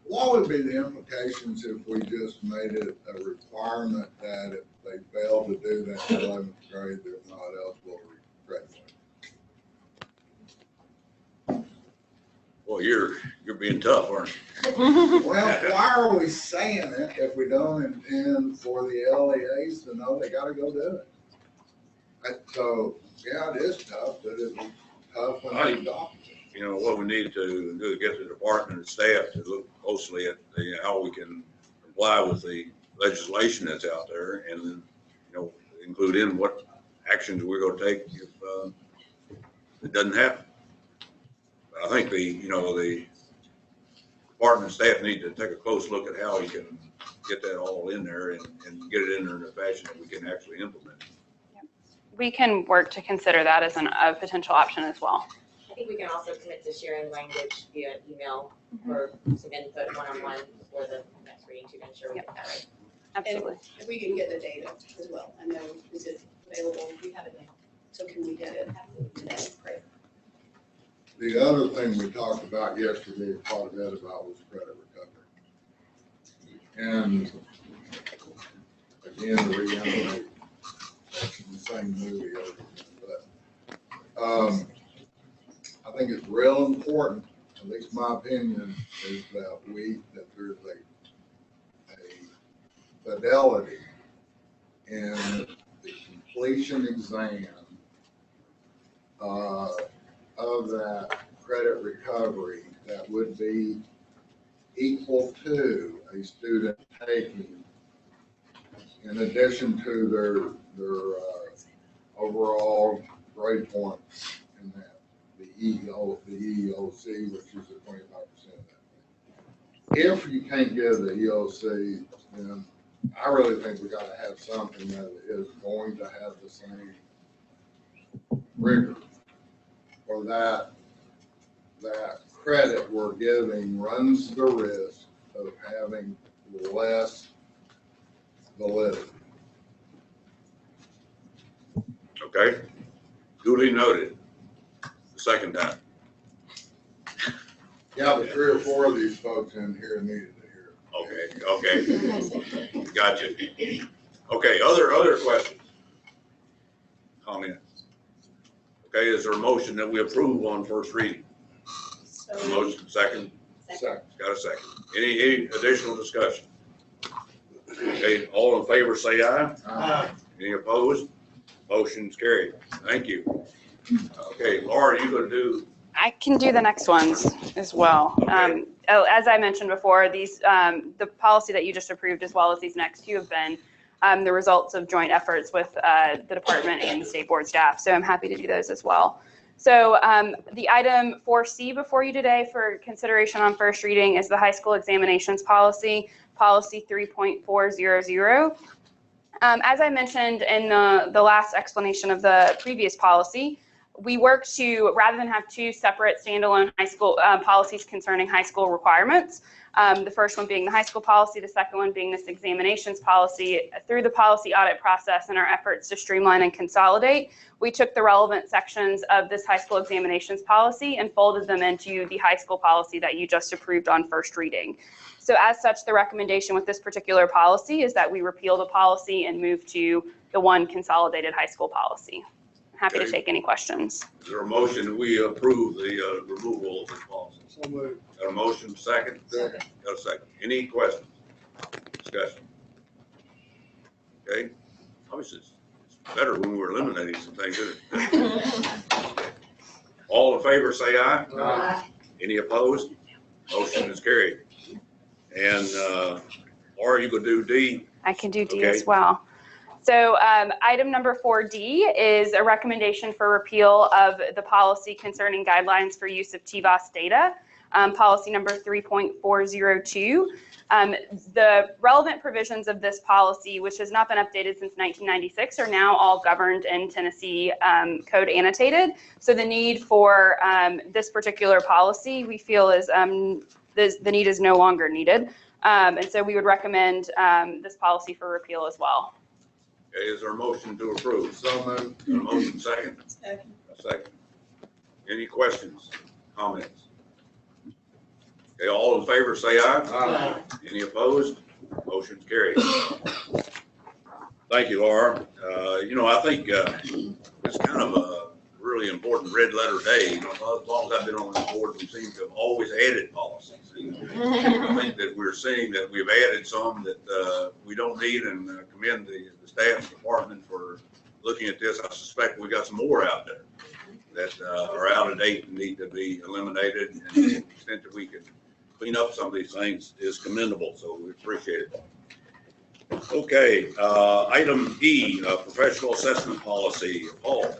What would be the implications if we just made it a requirement that if they fail to do that in 11th grade, they're not eligible to graduate? Well, you're being tough, aren't you? Well, why are we saying it if we don't intend for the LEAs to know they gotta go do it? So, yeah, it is tough, but it's tough when they adopt it. You know, what we need to do is get the department and staff to look closely at how we can comply with the legislation that's out there, and then, you know, include in what actions we're gonna take if it doesn't happen. I think the department staff need to take a close look at how we can get that all in there and get it in there in a fashion that we can actually implement. We can work to consider that as a potential option as well. I think we can also commit to sharing language via email or some input one-on-one before the next reading to ensure we get that right. Absolutely. And if we can get the data as well, I know, is it available? We have it now. So can we get it today? Great. The other thing we talked about yesterday, quite a bit about, was credit recovery. And again, to reiterate, the same movie over again, but I think it's real important, at least my opinion, is that there's a fidelity in the completion exam of that credit recovery that would be equal to a student taking, in addition to their overall grade point in that, the EEOC, which is a 25% of that. If you can't get the EOC, then I really think we gotta have something that is going to have the same rigor, or that credit we're giving runs the risk of having less validity. Okay, duly noted. The second time. Yeah, but 3 or 4 of these folks in here needed to hear it. Okay, gotcha. Okay, other questions? Comments? Okay, is there a motion that we approve on first reading? So Motion, second? Second. Got a second. Any additional discussion? Okay, all in favor, say aye. Aye. Any opposed? Motion's carried. Thank you. Okay, Laura, you gonna do, I can do the next ones as well. Okay. As I mentioned before, these, the policy that you just approved, as well as these next two, have been the results of joint efforts with the department and the state board staff. So I'm happy to do those as well. So the item 4C before you today for consideration on first reading is the high school examinations policy, policy 3.400. As I mentioned in the last explanation of the previous policy, we worked to, rather than have two separate standalone high school policies concerning high school requirements, the first one being the high school policy, the second one being this examinations policy, through the policy audit process and our efforts to streamline and consolidate, we took the relevant sections of this high school examinations policy and folded them into the high school policy that you just approved on first reading. So as such, the recommendation with this particular policy is that we repeal the policy and move to the one consolidated high school policy. I'm happy to take any questions. is there a motion that we approve the removal of this policy? So moved. Got a motion, second? Second. Got a second. Any questions? Discussion? Okay, obviously it's better when we're eliminating some things, isn't it? All in favor, say aye. Aye. Any opposed? Motion is carried. And, Laura, you gonna do D? I can do D Okay. as well. So item number 4D is a recommendation for repeal of the policy concerning guidelines for use of TVOS data, policy number 3.402. The relevant provisions of this policy, which has not been updated since 1996, are now all governed in Tennessee code annotated. So the need for this particular policy, we feel, is the need is no longer needed. And so we would recommend this policy for repeal as well. Okay, is there a motion to approve? So moved. Got a motion, second? second. A second. Any questions, comments? Okay, all in favor, say aye. Aye. Any opposed? Motion's carried. Thank you, Laura. I think it's kind of a really important red letter day. As long as I've been on this board, we seem to have always added policies. I think that we're seeing that we've added some that we don't need, and commend the staff and department for looking at this. I suspect we got some more out there that are out of date and need to be eliminated, and the extent that we can clean up some of these things is commendable, so we appreciate it. Okay, item E, professional assessment policy. Paul.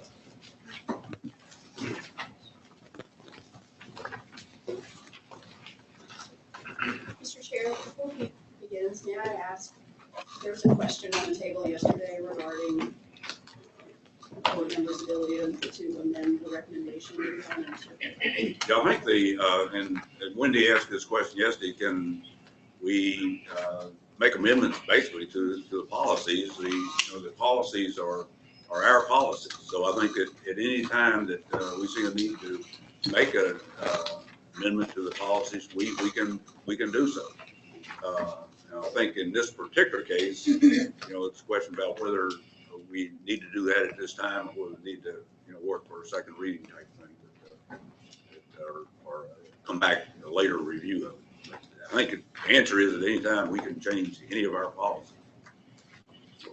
Mr. Chair, before we begin, may I ask, there was a question on the table yesterday regarding board members' ability to amend the recommendation. Yeah, I think and Wendy asked this question yesterday, can we make amendments basically to the policies? The policies are our policies. So I think that at any time that we see a need to make a amendment to the policies, we can do so. I think in this particular case, it's a question about whether we need to do that at this time, or whether we need to, work for a second reading type thing, or come back a later review of it. I think the answer is at any time we can change any of our policies.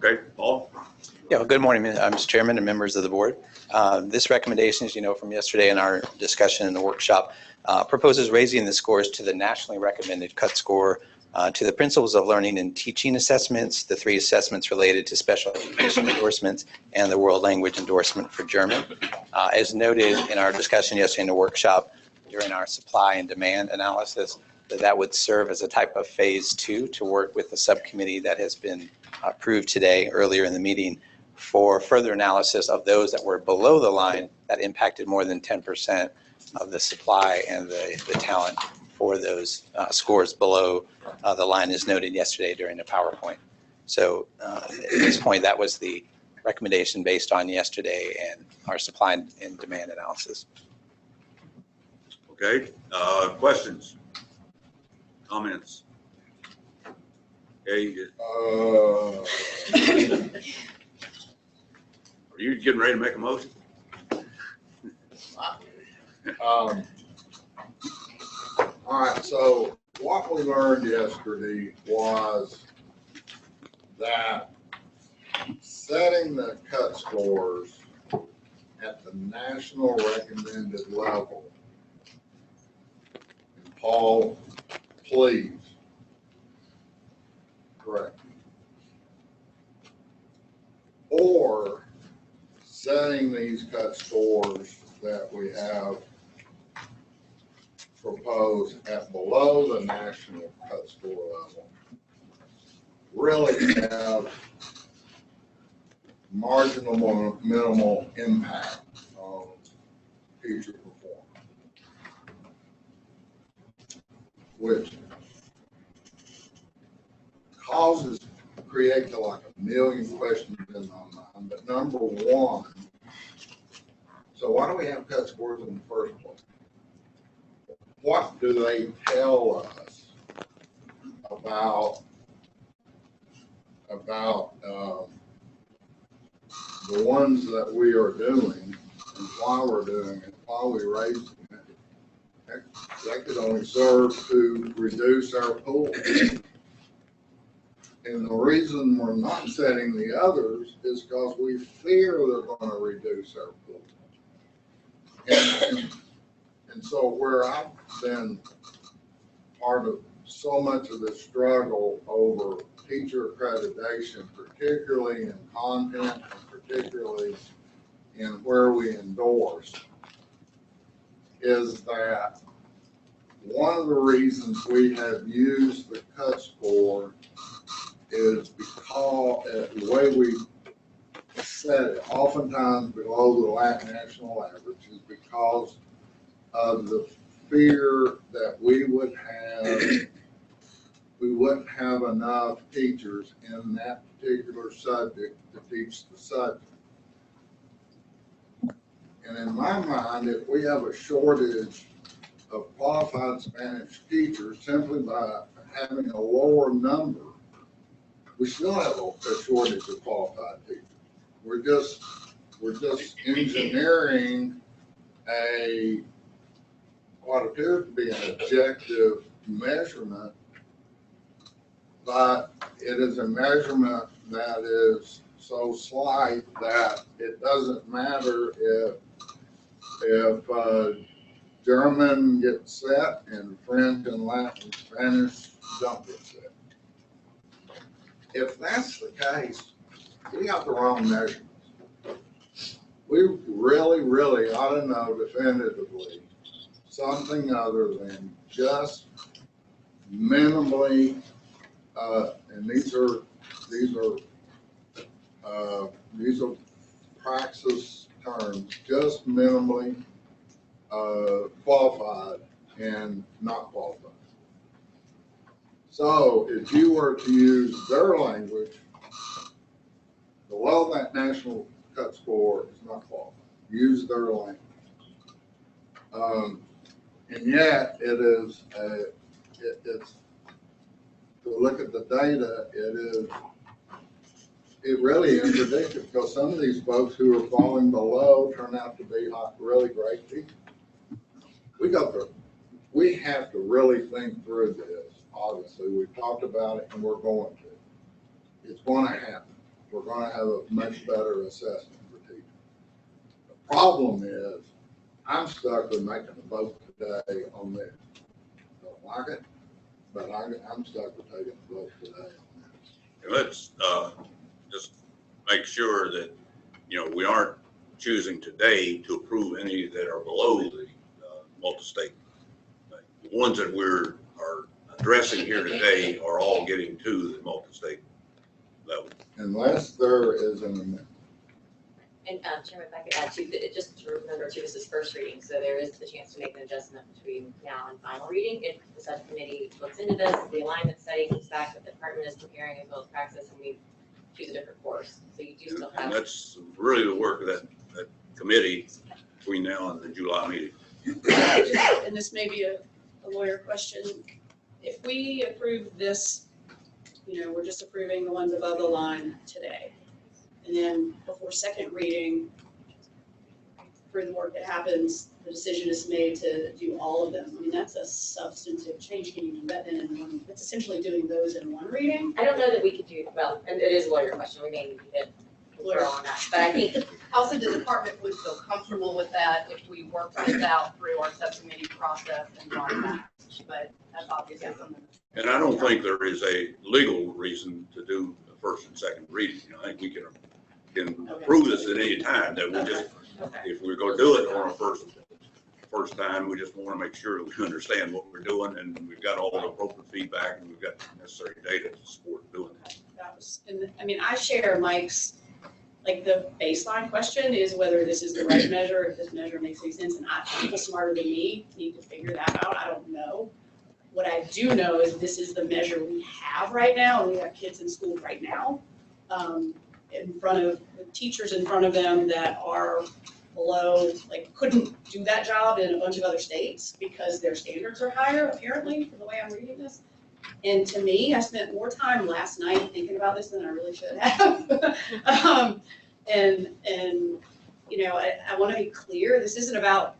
Okay, Paul? Yeah, well, good morning, Mr. Chairman and members of the board. This recommendation, as you know from yesterday in our discussion in the workshop, proposes raising the scores to the nationally recommended cut score to the principles of learning and teaching assessments, the 3 assessments related to special education endorsements, and the world language endorsement for German. As noted in our discussion yesterday in the workshop during our supply and demand analysis, that would serve as a type of phase 2 to work with the subcommittee that has been approved today earlier in the meeting for further analysis of those that were below the line that impacted more than 10% of the supply and the talent for those scores below the line as noted yesterday during the PowerPoint. So at this point, that was the recommendation based on yesterday and our supply and demand analysis. Okay, questions? Comments? Okay, are you getting ready to make a motion? All right, so what we learned yesterday was that setting the cut scores at the national recommended level, and Paul, please, correct me, or setting these cut scores that we have proposed at below the national cut score level really have marginal minimal impact on teacher performance, which creates like a million questions in my mind. But number one, so why do we have cut scores in the first place? What do they tell us about the ones that we are doing and why we're doing it, why we raising it? That could only serve to reduce our pool. And the reason we're not setting the others is because we fear they're going to reduce our pool. And so where I've been part of so much of the struggle over teacher accreditation, particularly in content and particularly in where we endorse, is that one of the reasons we have used the cut score is because the way we set it, oftentimes below the national average, is because of the fear that we wouldn't have enough teachers in that particular subject to teach the subject. And in my mind, if we have a shortage of qualified Spanish teachers simply by having a lower number, we still have a shortage of qualified teachers. We're just engineering what appears to be an objective measurement, but it is a measurement that is so slight that it doesn't matter if German gets set and French and Latin and Spanish don't get set. If that's the case, we got the wrong measurements. We really, really ought to know definitively something other than just minimally, and these are praxis terms, just minimally qualified and not qualified. So if you were to use their language, below that national cut score is not qualified. Use their language. And yet it is, it's, to look at the data, it really is ridiculous because some of these folks who are falling below turn out to be really great people. We have to really think through this. Obviously, we've talked about it and we're going to. It's going to happen. we're gonna have a much better assessment for teachers. The problem is, I'm stuck with making a vote today on this. Don't like it, but I'm stuck with taking a vote today on this. And let's just make sure that, we aren't choosing today to approve any that are below the multi-state. The ones that are addressing here today are all getting to the multi-state level. Unless there is an amendment. And Chairman, if I could add too, that just to remember too, this is first reading, so there is the chance to make an adjustment between now and final reading. If the subcommittee looks into this, the alignment study comes back, that the department is preparing as well as praxis, and we choose a different course. So you do still have. And that's really the work of that committee between now and the July meeting. And this may be a lawyer question. If we approve this, we're just approving the ones above the line today. And then before second reading, for the work that happens, the decision is made to do all of them. I mean, that's a substantive change. Can you do that then in one? It's essentially doing those in one reading. I don't know that we could do, well, and it is a lawyer question, we may need to get lawyer on that, but I think. Also, the department would feel comfortable with that if we work this out through our subcommittee process and brought it back. But that's obviously something. And I don't think there is a legal reason to do the first and second reading. I think we can approve this at any time. That we just, if we're going to do it on our first time, we just want to make sure that we understand what we're doing and we've got all the appropriate feedback and we've got necessary data to support doing that. That was, and I mean, I share Mike's, like the baseline question is whether this is the right measure, if this measure makes any sense. And people smarter than me need to figure that out. I don't know. What I do know is this is the measure we have right now, and we have kids in school right now, in front of the teachers in front of them that are below, like couldn't do that job in a bunch of other states because their standards are higher, apparently, from the way I'm reading this. And to me, I spent more time last night thinking about this than I really should have. I want to be clear, this isn't about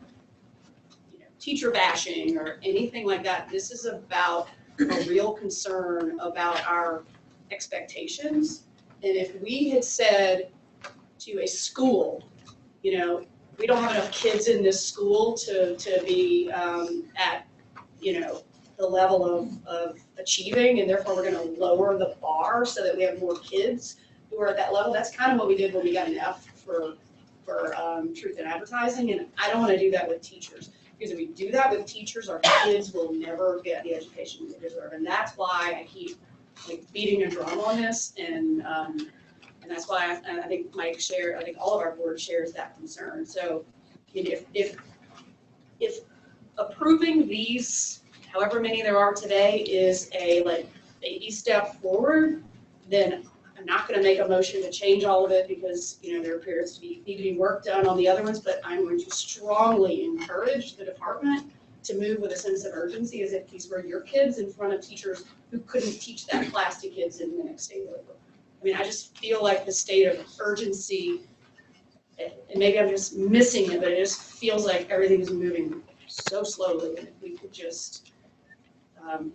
teacher bashing or anything like that. This is about a real concern about our expectations. And if we had said to a school, we don't have enough kids in this school to be at, the level of achieving, and therefore we're going to lower the bar so that we have more kids who are at that level. That's kind of what we did when we got an F for truth in advertising, and I don't want to do that with teachers. Because if we do that with teachers, our kids will never get the education they deserve. And that's why I keep beating a drum on this. And that's why I think Mike shared, I think all of our board shares that concern. So if approving these, however many there are today, is a baby step forward, then I'm not going to make a motion to change all of it because, there appears to need to be work done on the other ones, but I'm going to strongly encourage the department to move with a sense of urgency as if these were your kids in front of teachers who couldn't teach that class to kids in the next state over. I mean, I just feel like the state of urgency, and maybe I'm just missing it, but it just feels like everything is moving so slowly. And if we could just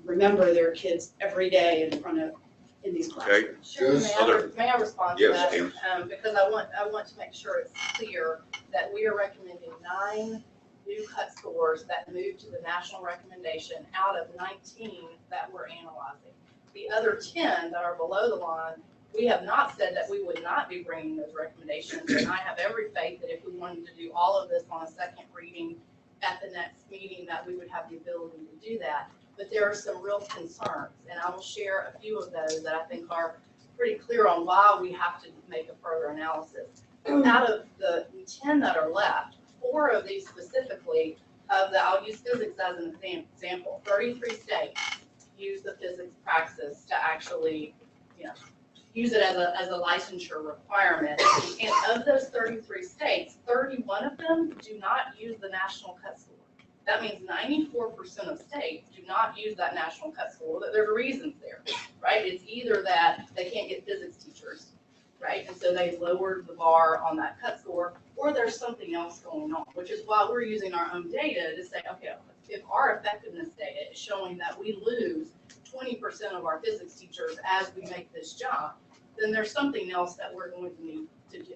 remember there are kids every day in these classes. Okay. Sure, may I respond to Yes, that? Because I want to make sure it's clear that we are recommending 9 new cut scores that move to the national recommendation out of 19 that we're analyzing. The other 10 that are below the line, we have not said that we would not be bringing those recommendations, and I have every faith that if we wanted to do all of this on a second reading at the next meeting, that we would have the ability to do that. But there are some real concerns, and I will share a few of those that I think are pretty clear on why we have to make a further analysis. Out of the 10 that are left, 4 of these specifically, I'll use physics as an example. 33 states use the physics praxis to actually, use it as a licensure requirement. And of those 33 states, 31 of them do not use the national cut score. That means 94% of states do not use that national cut score. There's reasons there, right? It's either that they can't get physics teachers, right? And so they've lowered the bar on that cut score, or there's something else going on, which is why we're using our own data to say, okay, if our effectiveness data is showing that we lose 20% of our physics teachers as we make this jump, then there's something else that we're going to need to do.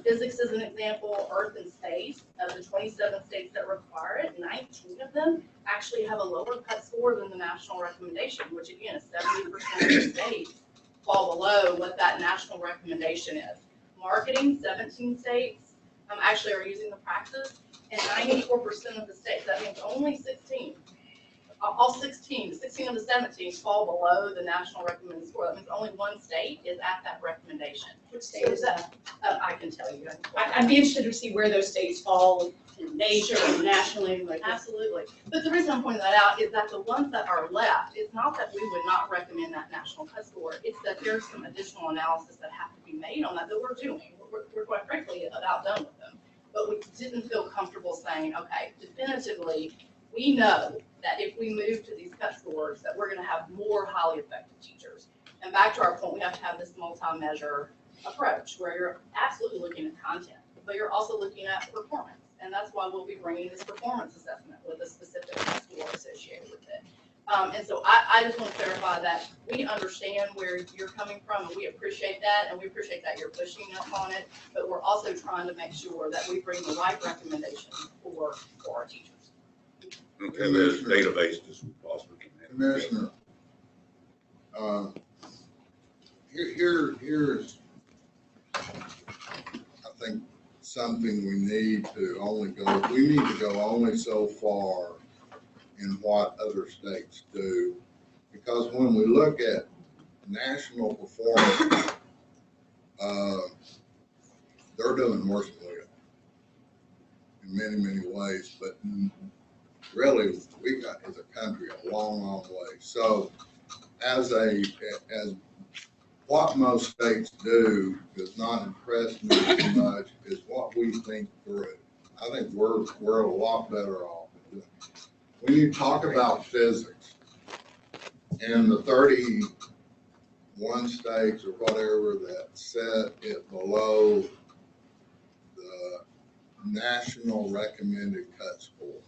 Physics is an example, earth and space, of the 27 states that require it, 19 of them actually have a lower cut score than the national recommendation, which again is 70% of the states fall below what that national recommendation is. Marketing, 17 states actually are using the praxis, and 94% of the states, that means only 16 of the 17 fall below the national recommended score. That means only one state is at that recommendation. Which state is that? I can tell you. I'd be interested to see where those states fall in nature and nationally, like. Absolutely. But the reason I'm pointing that out is that the ones that are left, it's not that we would not recommend that national cut score. It's that there's some additional analysis that have to be made on that we're doing. We're quite frankly about done with them. But we didn't feel comfortable saying, okay, definitively, we know that if we move to these cut scores, that we're going to have more highly effective teachers. And back to our point, we have to have this multi-measure approach where you're absolutely looking at content, but you're also looking at performance. And that's why we'll be bringing this performance assessment with a specific cut score associated with it. And so I just want to clarify that we understand where you're coming from, and we appreciate that, and we appreciate that you're pushing us on it, but we're also trying to make sure that we bring the right recommendations for our teachers. Okay, as database as we possibly can. Commissioner, here's, I think, something we need to go only so far in what other states do. Because when we look at national performance, they're doing worse than we are in many, many ways, but really, we got as a country a long, long way. So as what most states do does not impress me too much is what we think through. I think we're a lot better off. When you talk about physics and the 31 states or whatever that set it below the national recommended cut score,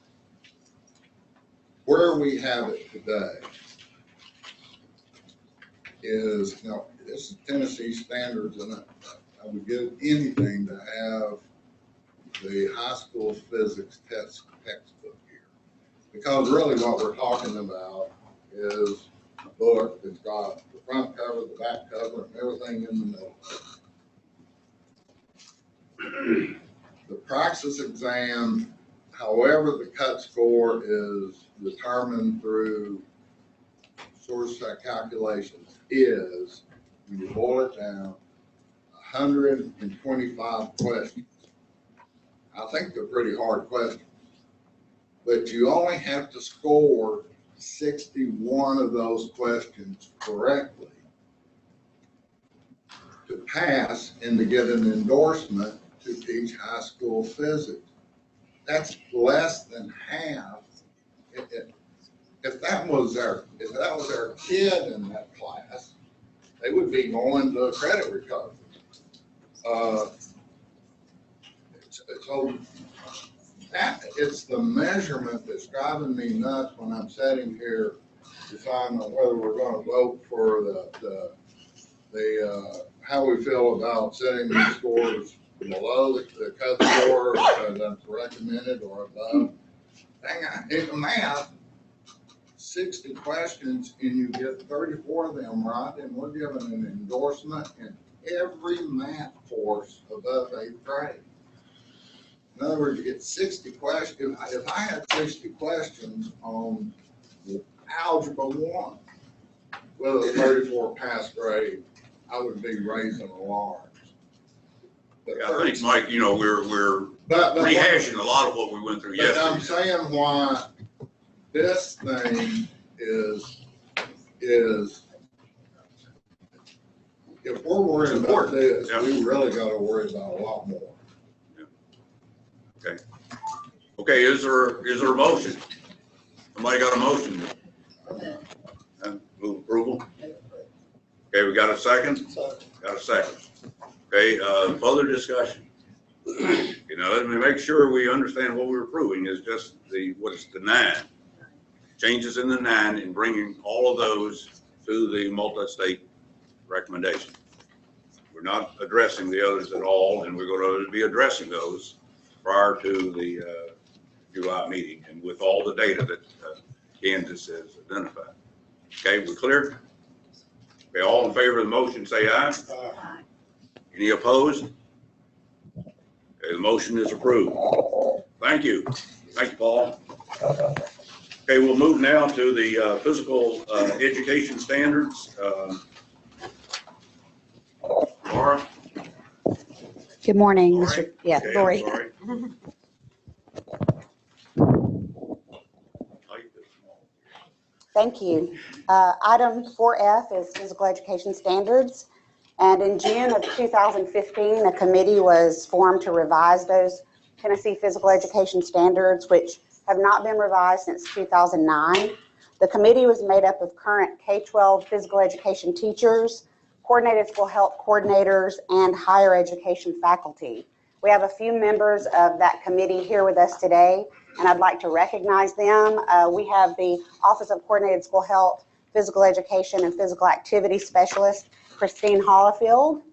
where we have it today is, you know, this is Tennessee standards, and I would give anything to have the high school physics textbook here. Because really what we're talking about is a book that's got the front cover, the back cover, and everything in the middle. The praxis exam, however the cut score is determined through source calculations, is, when you boil it down, 125 questions. I think they're pretty hard questions, but you only have to score 61 of those questions correctly to pass and to get an endorsement to teach high school physics. That's less than half. If that was our kid in that class, they would be going to credit recovery. So that it's the measurement that's driving me nuts when I'm sitting here deciding on whether we're going to vote for the how we feel about setting these scores below the cut score that's recommended or above. In the math, 60 questions and you get 34 of them right, and we're given an endorsement in every math course above 8th grade. In other words, you get 60 questions. If I had 60 questions on Algebra 1 with a 34 pass grade, I would be raising alarms. Yeah, I think, Mike, you know, we're rehashing a lot of what we went through yesterday. I'm saying why this thing is if we're worried about this, we really got to worry about a lot more. Okay. Okay, is there a motion? Somebody got a motion? Move approval? Okay, we got a second? Got a second. Okay, further discussion. You know, let me make sure we understand what we're approving is just the 9. Changes in the 9 and bringing all of those to the multi-state recommendation. We're not addressing the others at all, and we're going to be addressing those prior to the July meeting and with all the data that Kansas has identified. Okay, we're clear? Okay, all in favor of the motion, say aye. Aye. Any opposed? Okay, the motion is approved. Thank you. Thank you, Paul. Okay, we'll move now to the physical education standards. Laura? Good morning, Lori? Mr. Yeah, Okay, I'm Lori. sorry. Thank you. Item 4F is physical education standards. And in June of 2015, a committee was formed to revise those Tennessee physical education standards, which have not been revised since 2009. The committee was made up of current K-12 physical education teachers, coordinated school health coordinators, and higher education faculty. We have a few members of that committee here with us today, and I'd like to recognize them. We have the Office of Coordinated School Health, Physical Education, and Physical Activity Specialist, Christine Hollifield.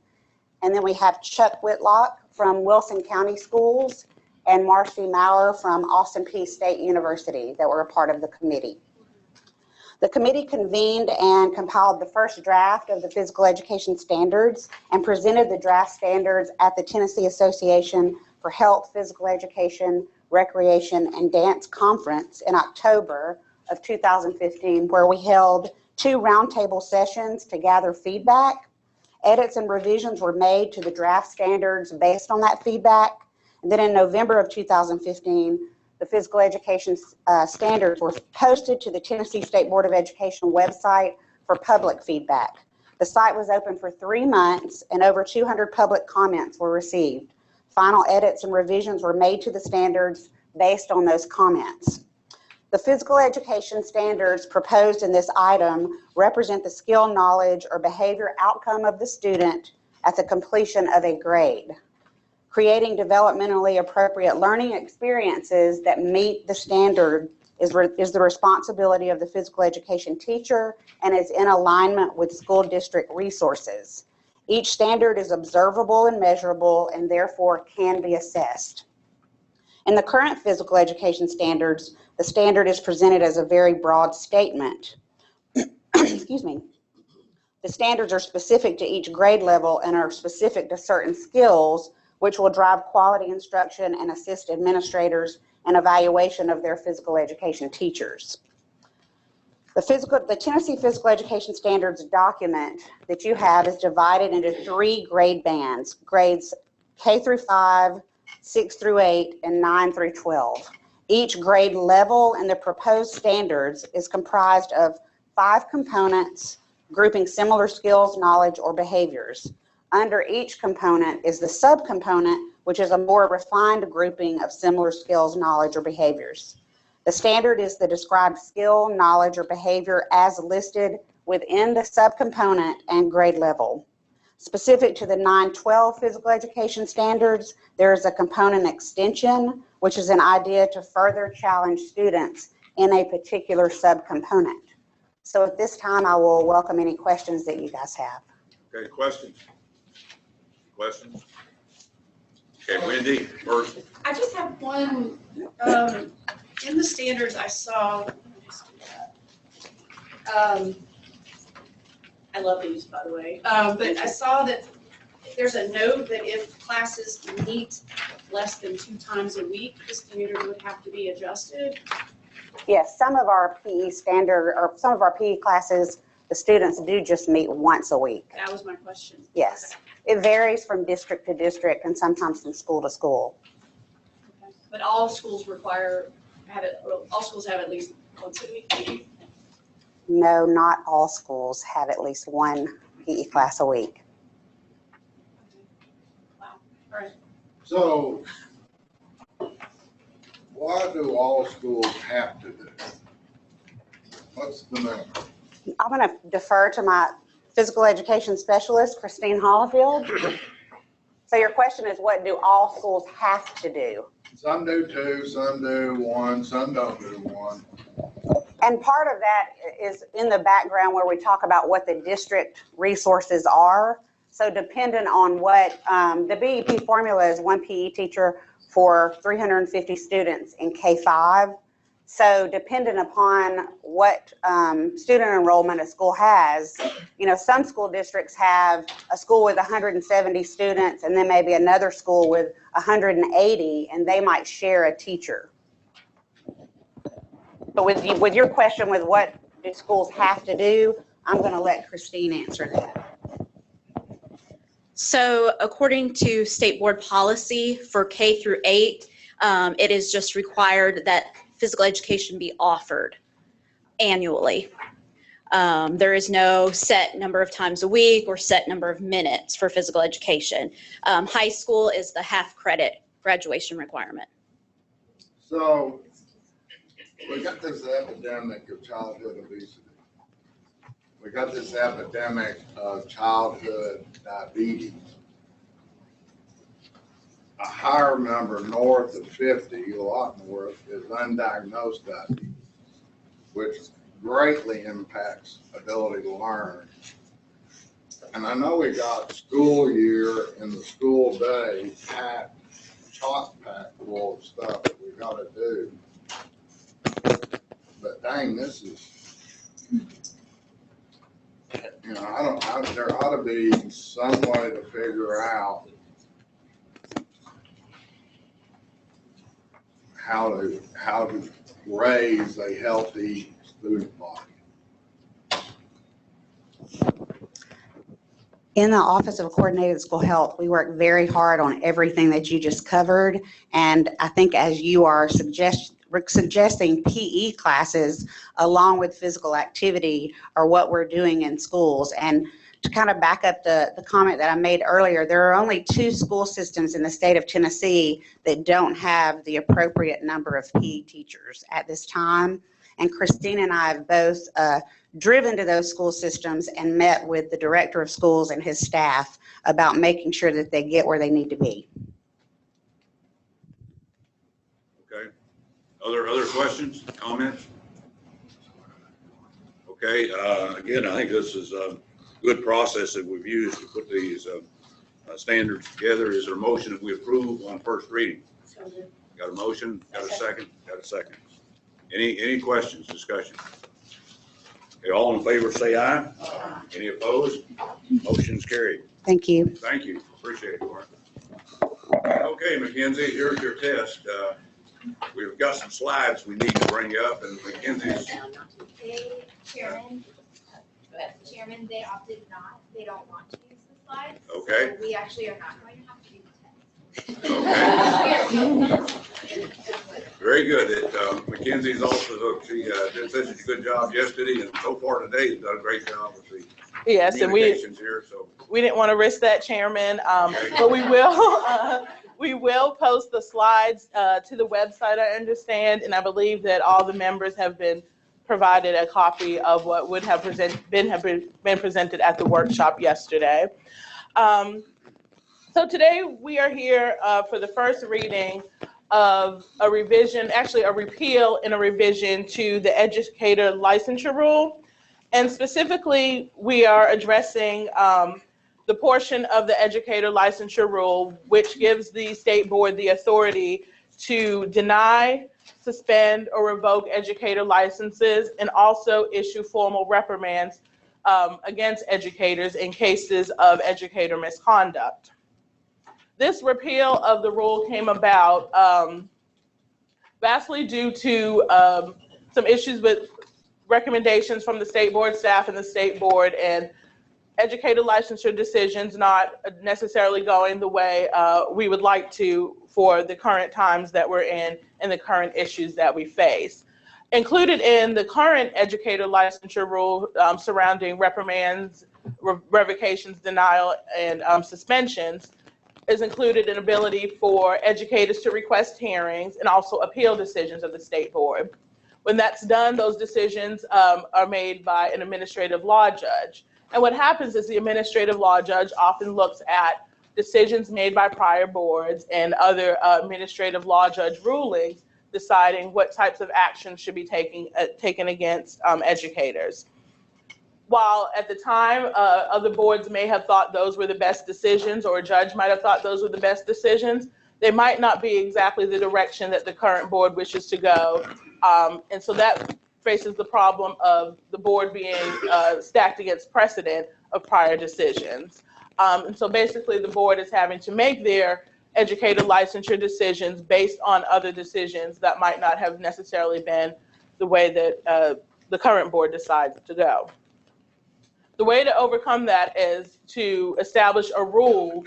And then we have Chuck Whitlock from Wilson County Schools and Marcy Maurer from Austin Peay State University that were a part of the committee. The committee convened and compiled the first draft of the physical education standards and presented the draft standards at the Tennessee Association for Health, Physical Education, Recreation, and Dance Conference in October of 2015, where we held 2 roundtable sessions to gather feedback. Edits and revisions were made to the draft standards based on that feedback. And then in November of 2015, the physical education standards were posted to the Tennessee State Board of Education website for public feedback. The site was open for 3 months and over 200 public comments were received. Final edits and revisions were made to the standards based on those comments. The physical education standards proposed in this item represent the skill, knowledge, or behavior outcome of the student at the completion of a grade. Creating developmentally appropriate learning experiences that meet the standard is the responsibility of the physical education teacher and is in alignment with school district resources. Each standard is observable and measurable and therefore can be assessed. In the current physical education standards, the standard is presented as a very broad statement. Excuse me. The standards are specific to each grade level and are specific to certain skills, which will drive quality instruction and assist administrators in evaluation of their physical education teachers. The Tennessee Physical Education Standards document that you have is divided into 3 grade bands, grades K through 5, 6 through 8, and 9 through 12. Each grade level in the proposed standards is comprised of 5 components grouping similar skills, knowledge, or behaviors. Under each component is the subcomponent, which is a more refined grouping of similar skills, knowledge, or behaviors. The standard is the described skill, knowledge, or behavior as listed within the subcomponent and grade level. Specific to the 9-12 physical education standards, there is a component extension, which is an idea to further challenge students in a particular subcomponent. So at this time, I will welcome any questions that you guys have. Okay, questions? Questions? Okay, Wendy, first. I just have one, in the standards I saw, let me just do that. I love these, by the way, but I saw that there's a note that if classes meet less than 2 times a week, the standard would have to be adjusted. Yes, some of our PE standard, or some of our PE classes, the students do just meet once a week. That was my question. Yes. It varies from district to district and sometimes from school to school. Okay. But all schools all schools have at least once a week? No, not all schools have at least 1 PE class a week. Wow, all right. So why do all schools have to do? What's the number? I'm going to defer to my physical education specialist, Christine Hollifield. So your question is, what do all schools have to do? Some do 2, some do 1, some don't do 1. And part of that is in the background where we talk about what the district resources are. So dependent on what, the BEP formula is one PE teacher for 350 students in K-5. So dependent upon what student enrollment a school has, some school districts have a school with 170 students and then maybe another school with 180, and they might share a teacher. But with your question with what do schools have to do, I'm going to let Christine answer that. So according to state board policy for K through 8, it is just required that physical education be offered annually. There is no set number of times a week or set number of minutes for physical education. High school is the half-credit graduation requirement. So we got this epidemic of childhood obesity. We got this epidemic of childhood diabetes. A higher number north of 50, a lot north, is undiagnosed diabetes, which greatly impacts ability to learn. And I know we got school year and the school day packed, chock-packed full of stuff that we gotta do. But dang, this is, there ought to be some way to figure out how to raise a healthy student body. In the Office of Coordinated School Health, we work very hard on everything that you just covered. And I think as you are suggesting PE classes along with physical activity are what we're doing in schools. And to kind of back up the comment that I made earlier, there are only 2 school systems in the state of Tennessee that don't have the appropriate number of PE teachers at this time. And Christine and I have both driven to those school systems and met with the director of schools and his staff about making sure that they get where they need to be. Okay. Other questions, comments? Okay, again, I think this is a good process that we've used to put these standards together. Is there a motion that we approve on first reading? Got a motion? Got a second? Got a second. Any questions, discussion? Okay, all in favor say aye. Aye. Any opposed? Motion's carried. Thank you. Thank you. Appreciate it, Lauren. Okay, Mackenzie, here's your test. We've got some slides we need to bring up, and Mackenzie's. Chairman, they opted not. They don't want to use the slides. Okay. So we actually are not going to have to do the test. Okay. Very good. Mackenzie's also, she did such a good job yesterday, and so far today has done a great job with the communications here. So we didn't want to risk that, Chairman, but we will post the slides to the website, I understand, and I believe that all the members have been provided a copy of what would have been presented at the workshop yesterday. So today we are here for the first reading of a revision, actually a repeal and a revision to the educator licensure rule. And specifically, we are addressing the portion of the educator licensure rule which gives the state board the authority to deny, suspend, or revoke educator licenses, and also issue formal reprimands against educators in cases of educator misconduct. This repeal of the rule came about vastly due to some issues with recommendations from the state board staff and the state board, and educator licensure decisions not necessarily going the way we would like to for the current times that we're in and the current issues that we face. Included in the current educator licensure rule surrounding reprimands, revocations, denial, and suspensions is included an ability for educators to request hearings and also appeal decisions of the state board. When that's done, those decisions are made by an administrative law judge. And what happens is the administrative law judge often looks at decisions made by prior boards and other administrative law judge rulings, deciding what types of action should be taken against educators. while at the time other boards may have thought those were the best decisions, or a judge might have thought those were the best decisions, they might not be exactly the direction that the current board wishes to go. And so that faces the problem of the board being stacked against precedent of prior decisions. And so basically the board is having to make their educator licensure decisions based on other decisions that might not have necessarily been the way that the current board decides to go. The way to overcome that is to establish a rule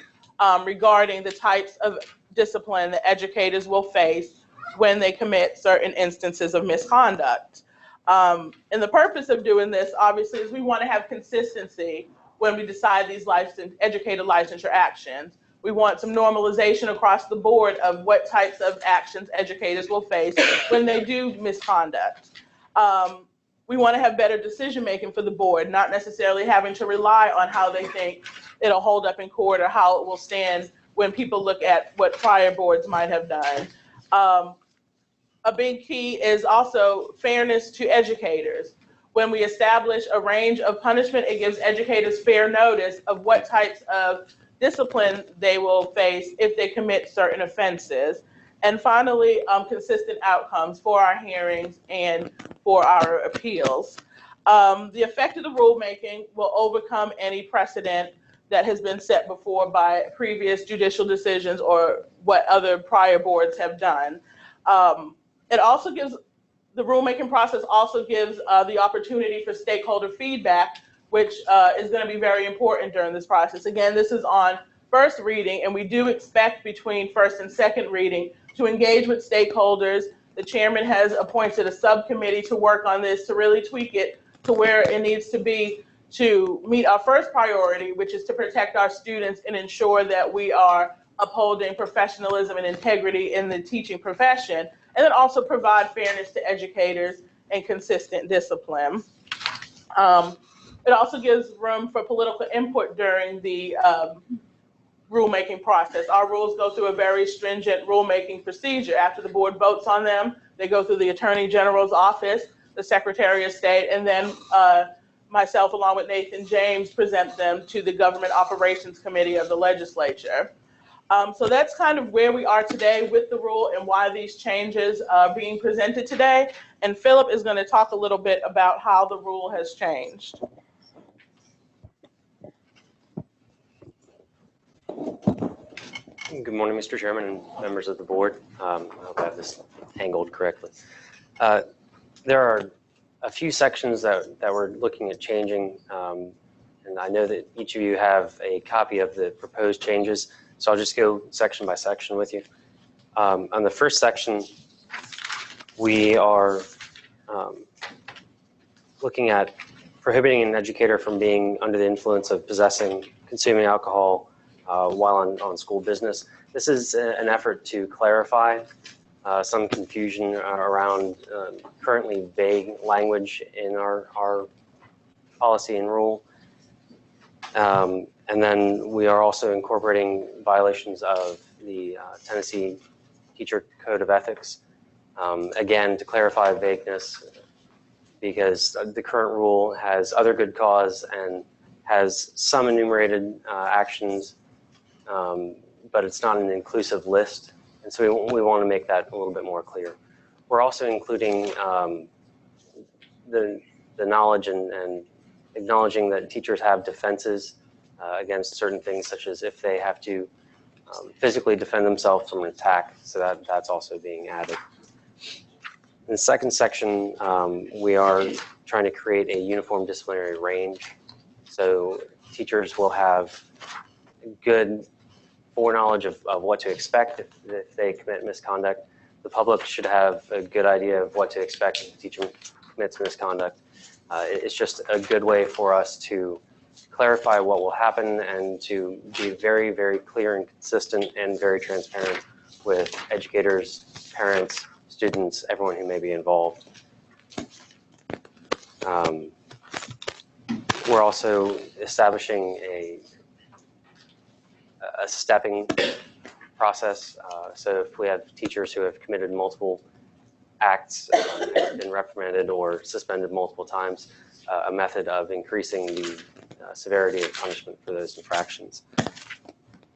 regarding the types of discipline that educators will face when they commit certain instances of misconduct. And the purpose of doing this, obviously, is we want to have consistency when we decide these educator licensure actions. We want some normalization across the board of what types of actions educators will face when they do misconduct. We want to have better decision-making for the board, not necessarily having to rely on how they think it'll hold up in court or how it will stand when people look at what prior boards might have done. A big key is also fairness to educators. When we establish a range of punishment, it gives educators fair notice of what types of discipline they will face if they commit certain offenses. And finally, consistent outcomes for our hearings and for our appeals. The effect of the rulemaking will overcome any precedent that has been set before by previous judicial decisions or what other prior boards have done. It also gives, the rulemaking process also gives the opportunity for stakeholder feedback, which is going to be very important during this process. Again, this is on first reading, and we do expect between first and second reading to engage with stakeholders. The chairman has appointed a subcommittee to work on this, to really tweak it to where it needs to be to meet our first priority, which is to protect our students and ensure that we are upholding professionalism and integrity in the teaching profession, and then also provide fairness to educators and consistent discipline. It also gives room for political input during the rulemaking process. Our rules go through a very stringent rulemaking procedure. After the board votes on them, they go through the Attorney General's office, the Secretary of State, and then myself, along with Nathan James, present them to the Government Operations Committee of the legislature. So that's kind of where we are today with the rule and why these changes are being presented today. And Philip is going to talk a little bit about how the rule has changed. Good morning, Mr. Chairman and members of the board. I hope I have this angled correctly. There are a few sections that we're looking at changing, and I know that each of you have a copy of the proposed changes, so I'll just go section by section with you. On the first section, we are looking at prohibiting an educator from being under the influence of possessing, consuming alcohol while on school business. This is an effort to clarify some confusion around currently vague language in our policy and rule. And then we are also incorporating violations of the Tennessee Teacher Code of Ethics, again, to clarify vagueness, because the current rule has other good cause and has some enumerated actions, but it's not an inclusive list. And so we want to make that a little bit more clear. We're also including the knowledge and acknowledging that teachers have defenses against certain things, such as if they have to physically defend themselves from an attack. So that's also being added. In the second section, we are trying to create a uniform disciplinary range. So teachers will have good foreknowledge of what to expect if they commit misconduct. The public should have a good idea of what to expect if a teacher commits misconduct. It's just a good way for us to clarify what will happen and to be very, very clear and consistent and very transparent with educators, parents, students, everyone who may be involved. We're also establishing a stepping process. So if we have teachers who have committed multiple acts and been reprimanded or suspended multiple times, a method of increasing the severity of punishment for those infractions.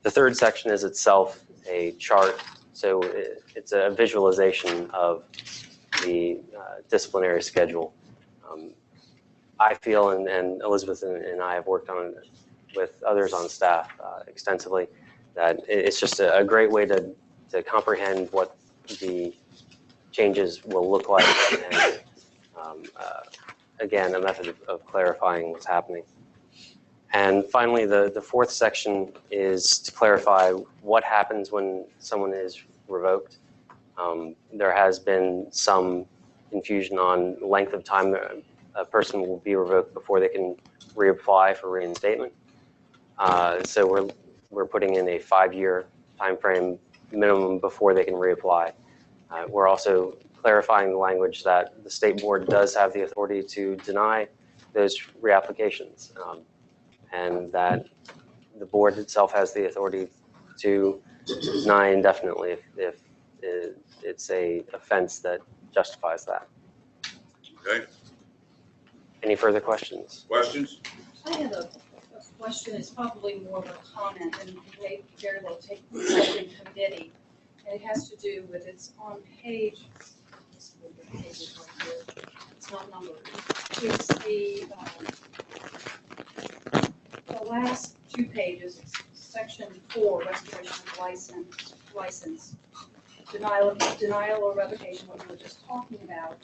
The third section is itself a chart, so it's a visualization of the disciplinary schedule. I feel, and Elizabeth and I have worked on it with others on staff extensively, that it's just a great way to comprehend what the changes will look like, and again, a method of clarifying what's happening. And finally, the fourth section is to clarify what happens when someone is revoked. There has been some confusion on length of time a person will be revoked before they can reapply for reinstatement. So we're putting in a 5-year time frame minimum before they can reapply. We're also clarifying the language that the state board does have the authority to deny those reapplications, and that the board itself has the authority to deny indefinitely if it's a offense that justifies that. Okay. Any further questions? Questions? I have a question, it's probably more of a comment, and may very well take place in committee. And it has to do with, it's on page, it's not numbered. It's the last 2 pages, it's section 4, restoration of license. Denial or revocation, what we were just talking about.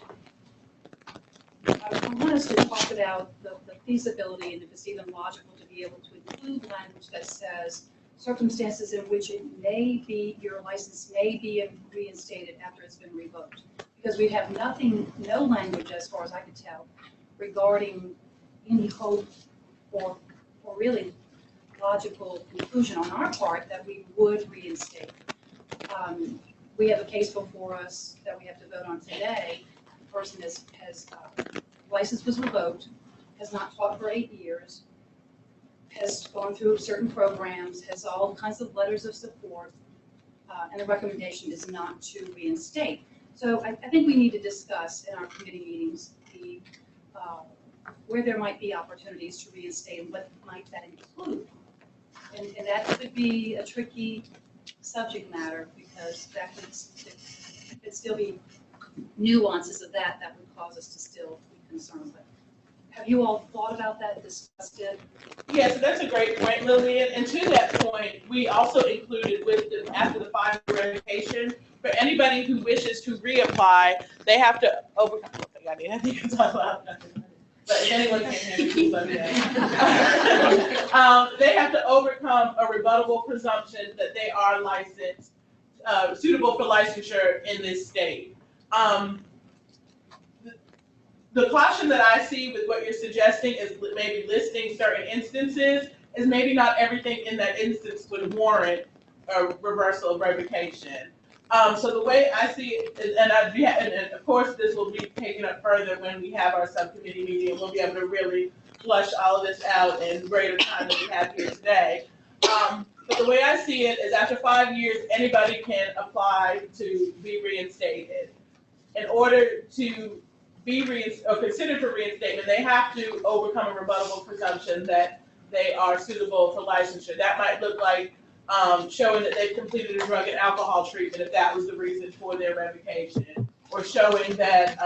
I want us to talk about the feasibility and if it's even logical to be able to include language that says circumstances in which it may be, your license may be reinstated after it's been revoked. Because we have no language as far as I can tell regarding any hope or really logical conclusion on our part that we would reinstate. We have a case before us that we have to vote on today. The person has license was revoked, has not taught for 8 years, has gone through certain programs, has all kinds of letters of support, and the recommendation is not to reinstate. So I think we need to discuss in our committee meetings where there might be opportunities to reinstate and what might that include. And that could be a tricky subject matter because that could still be nuances of that would cause us to still be concerned. But have you all thought about that, discussed it? Yes, that's a great point, Lillian. And to that point, we also included with the, after the 5-year revocation, for anybody who wishes to reapply, they have to overcome. I think it's all loud. But if anyone can't hear me, please let me know. They have to overcome a rebuttable presumption that they are licensed, suitable for licensure in this state. The caution that I see with what you're suggesting is maybe listing certain instances is maybe not everything in that instance would warrant a reversal of revocation. So the way I see it is, and of course this will be taken up further when we have our subcommittee meeting, and we'll be able to really flush all of this out in greater time than we have here today. But the way I see it is after 5 years, anybody can apply to be reinstated. In order to be considered for reinstatement, they have to overcome a rebuttable presumption that they are suitable for licensure. That might look like showing that they've completed a drug and alcohol treatment if that was the reason for their revocation, or showing that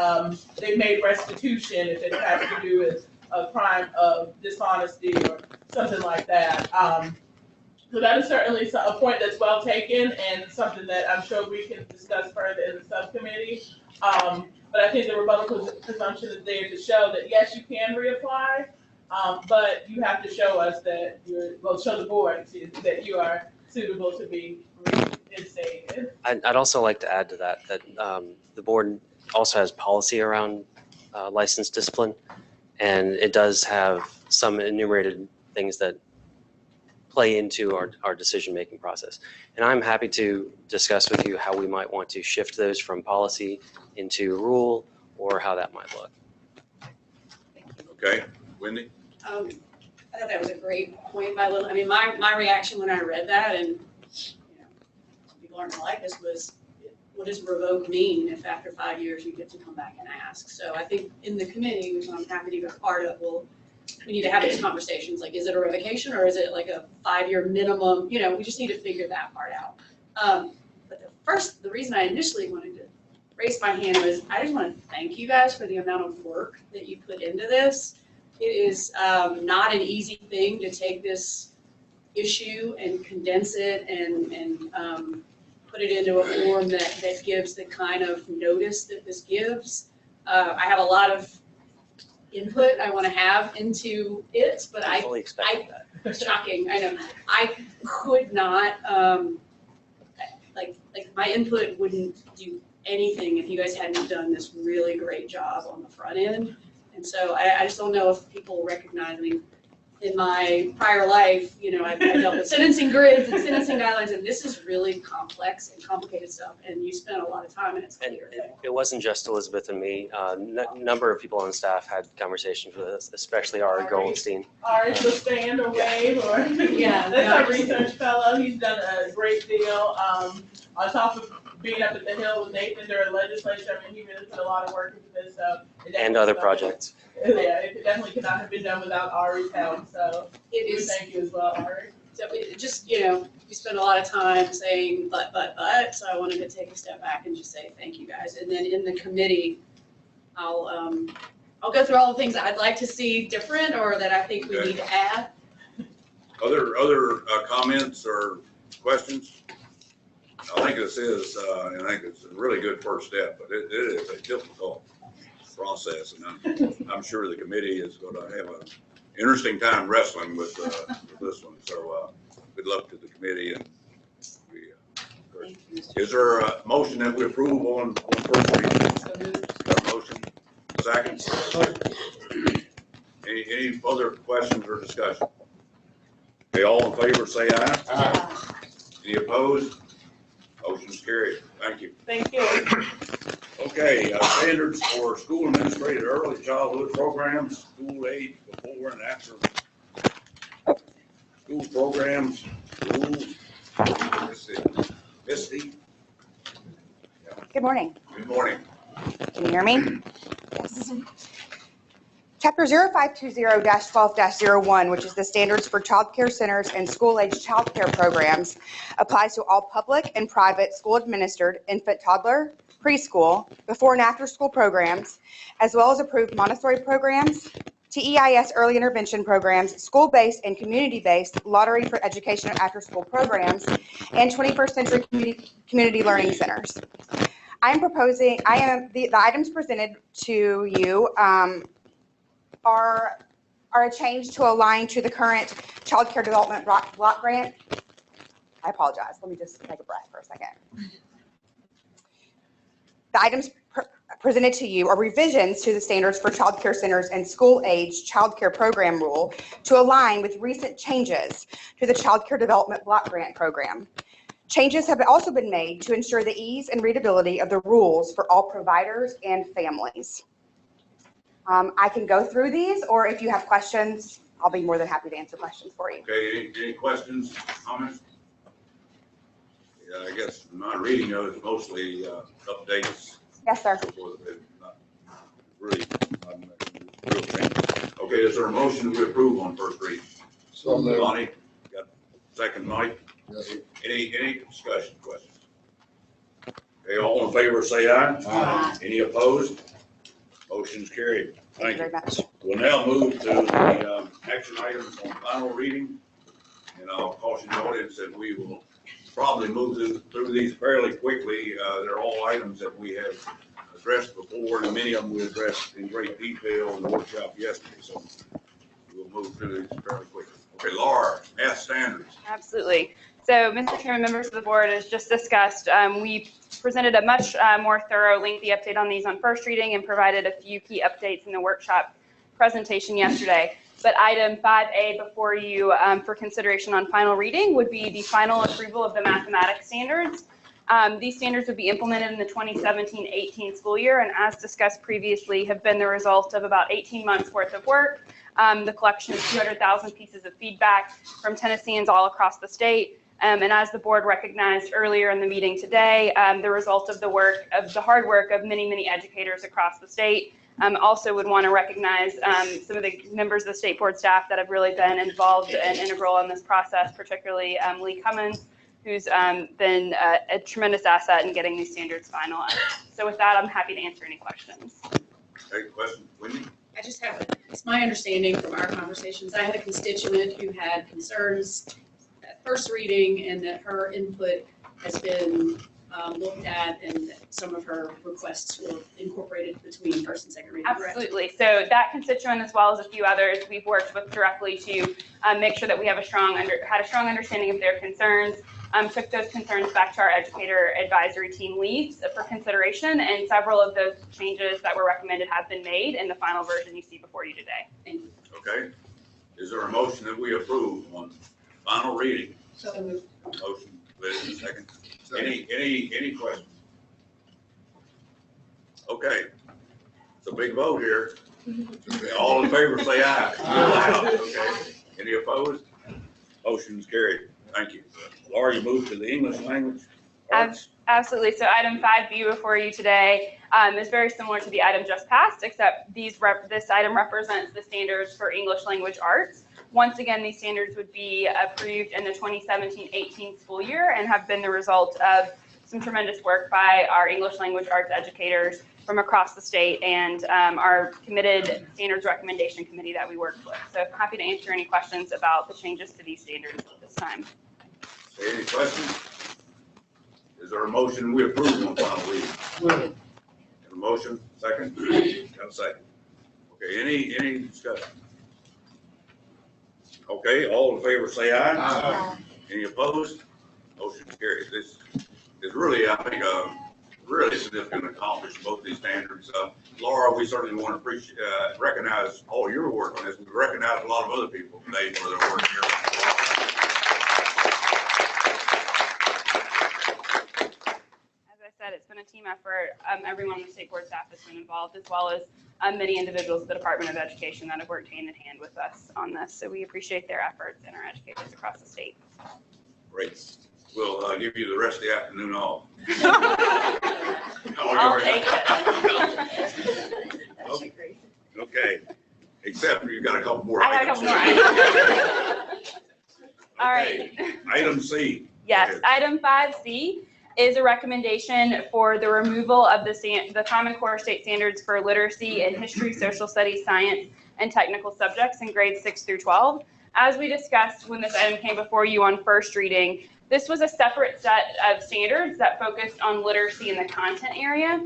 they've made restitution if it has to do with a crime of dishonesty or something like that. So that is certainly a point that's well taken and something that I'm sure we can discuss further in the subcommittee. But I think the rebuttable presumption is there to show that yes, you can reapply, but you have to show us that show the board that you are suitable to be reinstated. I'd also like to add to that the board also has policy around license discipline, and it does have some enumerated things that play into our decision-making process. And I'm happy to discuss with you how we might want to shift those from policy into rule, or how that might look. Okay, Wendy? I thought that was a great point by Lil. I mean, my reaction when I read that, and people aren't gonna like this, was what does revoke mean if after 5 years you get to come back and ask? So I think in the committee, which I'm happy to be a part of, we need to have these conversations, like, is it a revocation or is it like a 5-year minimum? You know, we just need to figure that part out. But the reason I initially wanted to raise my hand was I just want to thank you guys for the amount of work that you put into this. It is not an easy thing to take this issue and condense it and put it into a form that gives the kind of notice that this gives. I have a lot of input I want to have into it, but I fully expected that. Shocking, I know. I could not, like my input wouldn't do anything if you guys hadn't done this really great job on the front end. And so I just don't know if people recognize, I mean, in my prior life, you know, I dealt with sentencing grids and sentencing guidelines, and this is really complex and complicated stuff, and you spent a lot of time, and it's clear. It wasn't just Elizabeth and me. Number of people on staff had conversations with us, especially Ari Goldstein. Ari will stand or wave or, Yeah. that's our research fellow. He's done a great deal. On top of being up at the Hill with Nathan during legislature, I mean, he really put a lot of work into this stuff. And other projects. Yeah, it definitely could not have been done without Ari's help, so we thank you as well, Ari. So it just, you know, we spend a lot of time saying but, so I wanted to take a step back and just say thank you guys. And then in the committee, I'll go through all the things I'd like to see different or that I think we need to add. Other comments or questions? I think this is, and I think it's a really good first step, but it is a difficult process, and I'm sure the committee is going to have an interesting time wrestling with this one. So good luck to the committee. And is there a motion that we approve on first reading? Got a motion? Second? Any further questions or discussion? Okay, all in favor say aye. Aye. Any opposed? Motion's carried. Thank you. Thank you. Okay, standards for school administrated early childhood programs, school age before and after school programs, rules. Misty. Good morning. Good morning. Can you hear me? Yes. Chapter 0520-12-01, which is the standards for child care centers and school-age child care programs, applies to all public and private school-administered infant, toddler, preschool, before and after school programs, as well as approved Montessori programs, TEIS early intervention programs, school-based and community-based lottery for education and after-school programs, and 21st century community learning centers. The items presented to you are a change to align to the current child care development block grant. I apologize. Let me just take a breath for a second. The items presented to you are revisions to the standards for child care centers and school-age child care program rule to align with recent changes to the child care development block grant program. Changes have also been made to ensure the ease and readability of the rules for all providers and families. I can go through these, or if you have questions, I'll be more than happy to answer questions for you. Okay, any questions, comments? Yeah, I guess my reading of it mostly updates. Yes, sir. Not really, real thing. Okay, is there a motion to approve on first reading? So moved. Bonnie, got second, Mike? Yes, sir. Any discussion, questions? Okay, all in favor say aye. Aye. Any opposed? Motion's carried. Thank you very much. We'll now move to the action items on final reading. And I'll caution the audience that we will probably move through these fairly quickly. They're all items that we have addressed before, and many of them we addressed in great detail in the workshop yesterday. So we'll move through these fairly quickly. Okay, Laura, math standards. Absolutely. So, Mr. Chairman, members of the board, as just discussed, we presented a much more thorough, lengthy update on these on first reading and provided a few key updates in the workshop presentation yesterday. But item 5A before you for consideration on final reading would be the final approval of the mathematics standards. These standards would be implemented in the 2017-18 school year, and as discussed previously, have been the result of about 18 months worth of work, the collection of 200,000 pieces of feedback from Tennesseans all across the state, And as the board recognized earlier in the meeting today, the result of the hard work of many, many educators across the state. Also would want to recognize some of the members of the state board staff that have really been involved and integral in this process, particularly Lee Cummins, who's been a tremendous asset in getting these standards finalized. So with that, I'm happy to answer any questions. Okay, question, Wendy? I just have, it's my understanding from our conversations, I had a constituent who had concerns at first reading and that her input has been looked at and that some of her requests were incorporated between first and second reading. Correct? Absolutely. So that constituent, as well as a few others, we've worked with directly to make sure that we have had a strong understanding of their concerns. Took those concerns back to our educator advisory team leads for consideration, and several of those changes that were recommended have been made in the final version you see before you today. Thank you. Okay. Is there a motion that we approve on final reading? So moved. Motion, Liz, a second. Any questions? Okay. It's a big vote here. All in favor, say aye. Aye. Okay. Any opposed? Motion's carried. Thank you. Laura, you move to the English language arts. Absolutely. So item 5B before you today is very similar to the item just passed, except this item represents the standards for English language arts. Once again, these standards would be approved in the 2017-18 school year and have been the result of some tremendous work by our English language arts educators from across the state and our committed standards recommendation committee that we worked with. So happy to answer any questions about the changes to these standards at this time. Any questions? Is there a motion we approve on final reading? A motion, second? Got a second. Okay, any discussion? Okay, all in favor say aye. Aye. Any opposed? Motion carries. This is really, I think, a really significant accomplishment, both these standards. Laura, we certainly want to appreciate, recognize all your work on this. We recognize a lot of other people today for their work here. It's been a team effort. Everyone on the state board staff has been involved, as well as many individuals at the Department of Education that have worked hand in hand with us on this. So we appreciate their efforts and our educators across the state. Great. We'll give you the rest of the afternoon off. I'll take it. Okay. Except you've got a couple more. I got a couple more. All right. Item C. Yes, item 5C is a recommendation for the removal of the Common Core state standards for literacy in history, social studies, science, and technical subjects in grades 6 through 12. As we discussed when this item came before you on first reading, this was a separate set of standards that focused on literacy in the content area.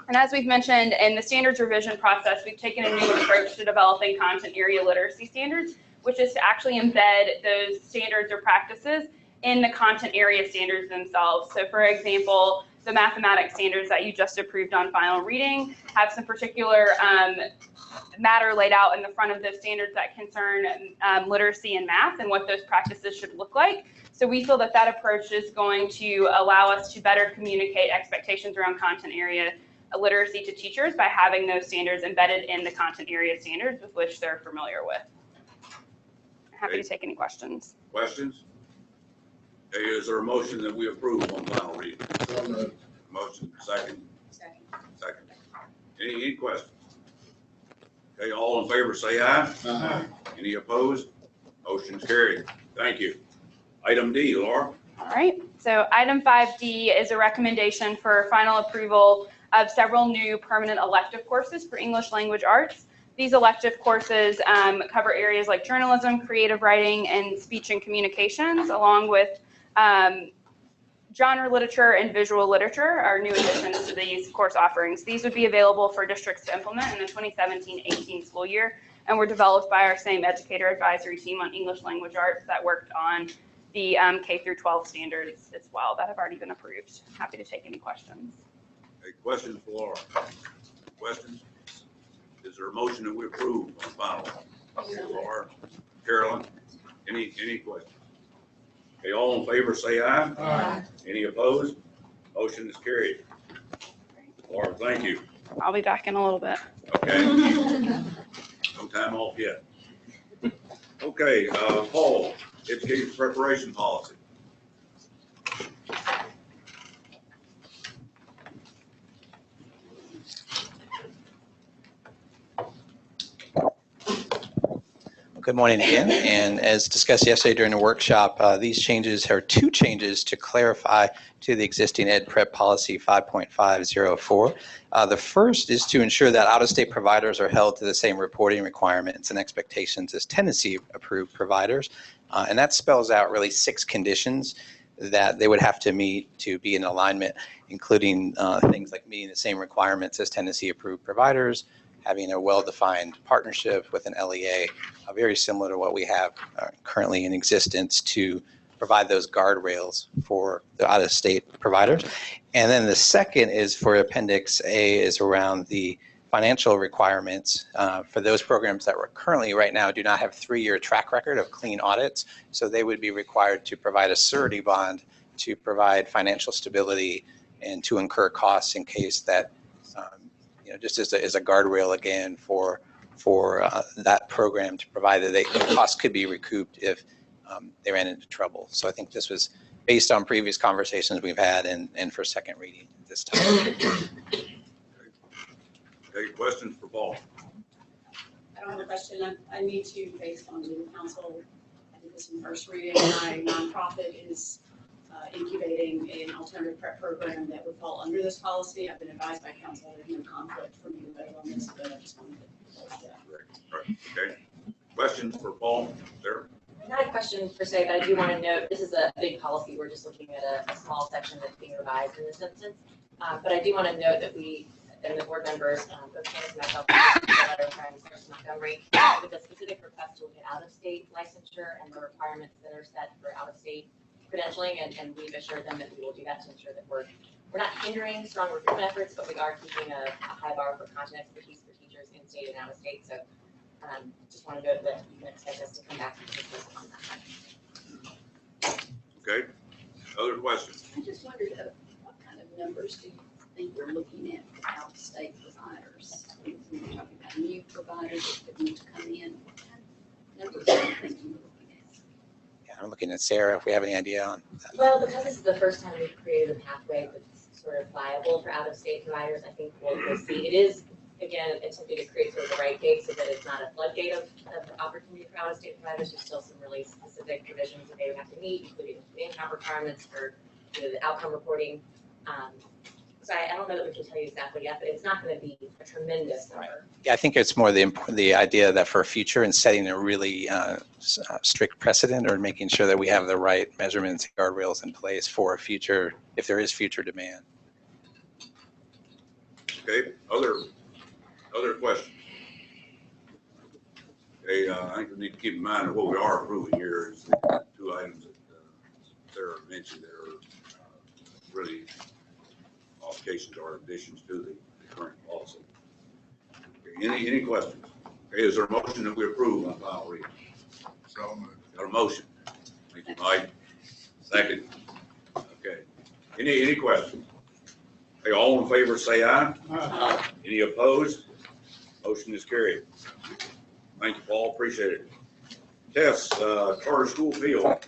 And as we've mentioned, in the standards revision process, we've taken a new approach to developing content area literacy standards, which is to actually embed those standards or practices in the content area standards themselves. So for example, the mathematics standards that you just approved on final reading have some particular matter laid out in the front of those standards that concern literacy and math and what those practices should look like. So we feel that that approach is going to allow us to better communicate expectations around content area literacy to teachers by having those standards embedded in the content area standards with which they're familiar with. Happy to take any questions. Questions? Okay, is there a motion that we approve on final reading? Motion, second. Second. Any questions? Okay, all in favor say aye. Aye. Any opposed? Motion's carried. Thank you. Item D, Laura. All right, so item 5D is a recommendation for final approval of several new permanent elective courses for English language arts. These elective courses cover areas like journalism, creative writing, and speech and communications, along with genre literature and visual literature are new additions to these course offerings. These would be available for districts to implement in the 2017-18 school year and were developed by our same educator advisory team on English language arts that worked on the K through 12 standards as well that have already been approved. Happy to take any questions. Hey, questions for Laura? Questions? Is there a motion that we approve on final? Laura, Carolyn, any questions? Okay, all in favor say aye. Aye. Any opposed? Motion is carried. Laura, thank you. I'll be back in a little bit. Okay. No time off yet. Okay, Paul, education preparation policy. Good morning again. And as discussed yesterday during the workshop, these changes are two changes to clarify to the existing Ed Prep Policy 5.504. The first is to ensure that out-of-state providers are held to the same reporting requirements and expectations as Tennessee-approved providers. And that spells out really 6 conditions that they would have to meet to be in alignment, including things like meeting the same requirements as Tennessee-approved providers, having a well-defined partnership with an LEA, very similar to what we have currently in existence to provide those guardrails for the out-of-state providers. And then the second is for Appendix A is around the financial requirements for those programs that were currently right now do not have 3-year track record of clean audits. So they would be required to provide a surety bond to provide financial stability and to incur costs in case that just as a guardrail again for that program to provide that the costs could be recouped if they ran into trouble. So I think this was based on previous conversations we've had and for second reading this time. Okay, questions for Paul? I don't have a question. I need to, based on the council, I did this in first reading. My nonprofit is incubating an alternative prep program that would fall under this policy. I've been advised by council there's no conflict for me to vote on this, but I just wanted to vote that. Right. Okay. Questions for Paul? There. Not a question per se, but I do want to note, this is a big policy. We're just looking at a small section that's being revised in this instance. But I do want to note that we, and the board members, both Candace and myself, letter from Chris Montgomery, with a specific request to look at out-of-state licensure and the requirements that are set for out-of-state credentialing, and we've assured them that we will do that to ensure that we're not hindering strong recruitment efforts, but we are keeping a high bar for content expertise for teachers in state and out of state. So just want to note that you can expect us to come back and discuss on that. Okay. Other questions? I just wondered, what kind of numbers do you think we're looking at for out-of-state providers? When we're talking about new providers that need to come in, what kind of numbers are you thinking we're looking at? Yeah, I'm looking at Sarah if we have any idea on that. Well, because this is the first time we've created a pathway that's sort of viable for out-of-state providers, I think we'll see. It is, again, attempting to create sort of the right gate so that it's not a floodgate of opportunity for out-of-state providers. There's still some really specific provisions that they would have to meet, including the income requirements for the outcome reporting. So I don't know that we can tell you exactly yet, but it's not going to be a tremendous number. Yeah, I think it's more the idea that for future and setting a really strict precedent or making sure that we have the right measurements and guardrails in place for future, if there is future demand. Okay. Other questions? Okay, I think we need to keep in mind that what we are approving here is the 2 items that Sarah mentioned that are really modifications or additions to the current policy. Okay, any questions? Okay, is there a motion that we approve on final reading? So moved. Got a motion. Thank you, Mike. Second. Okay. Any questions? Hey, all in favor say aye. Aye. Any opposed? Motion is carried. Thank you, Paul. Appreciate it. Tess, charter school field.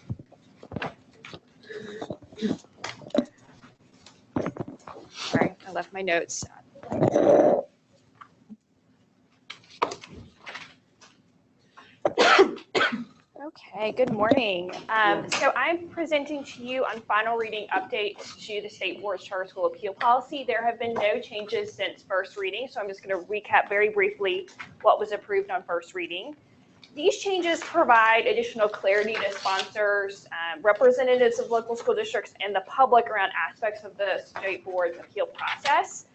Sorry, I left my notes. Okay, good morning. So I'm presenting to you on final reading updates to the State Board's Charter School Appeal Policy. There have been no changes since first reading, so I'm just going to recap very briefly what was approved on first reading. These changes provide additional clarity to sponsors, representatives of local school districts, and the public around aspects of the State Board's appeal process.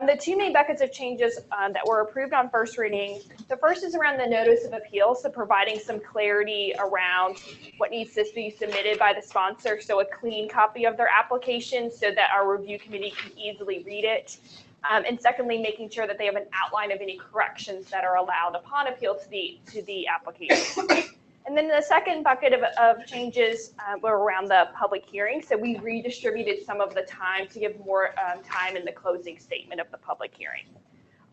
The 2 main buckets of changes that were approved on first reading, the first is around the notice of appeal, so providing some clarity around what needs to be submitted by the sponsor, so a clean copy of their application so that our review committee can easily read it. And secondly, making sure that they have an outline of any corrections that are allowed upon appeal to the application. And then the second bucket of changes were around the public hearing. So we redistributed some of the time to give more time in the closing statement of the public hearing.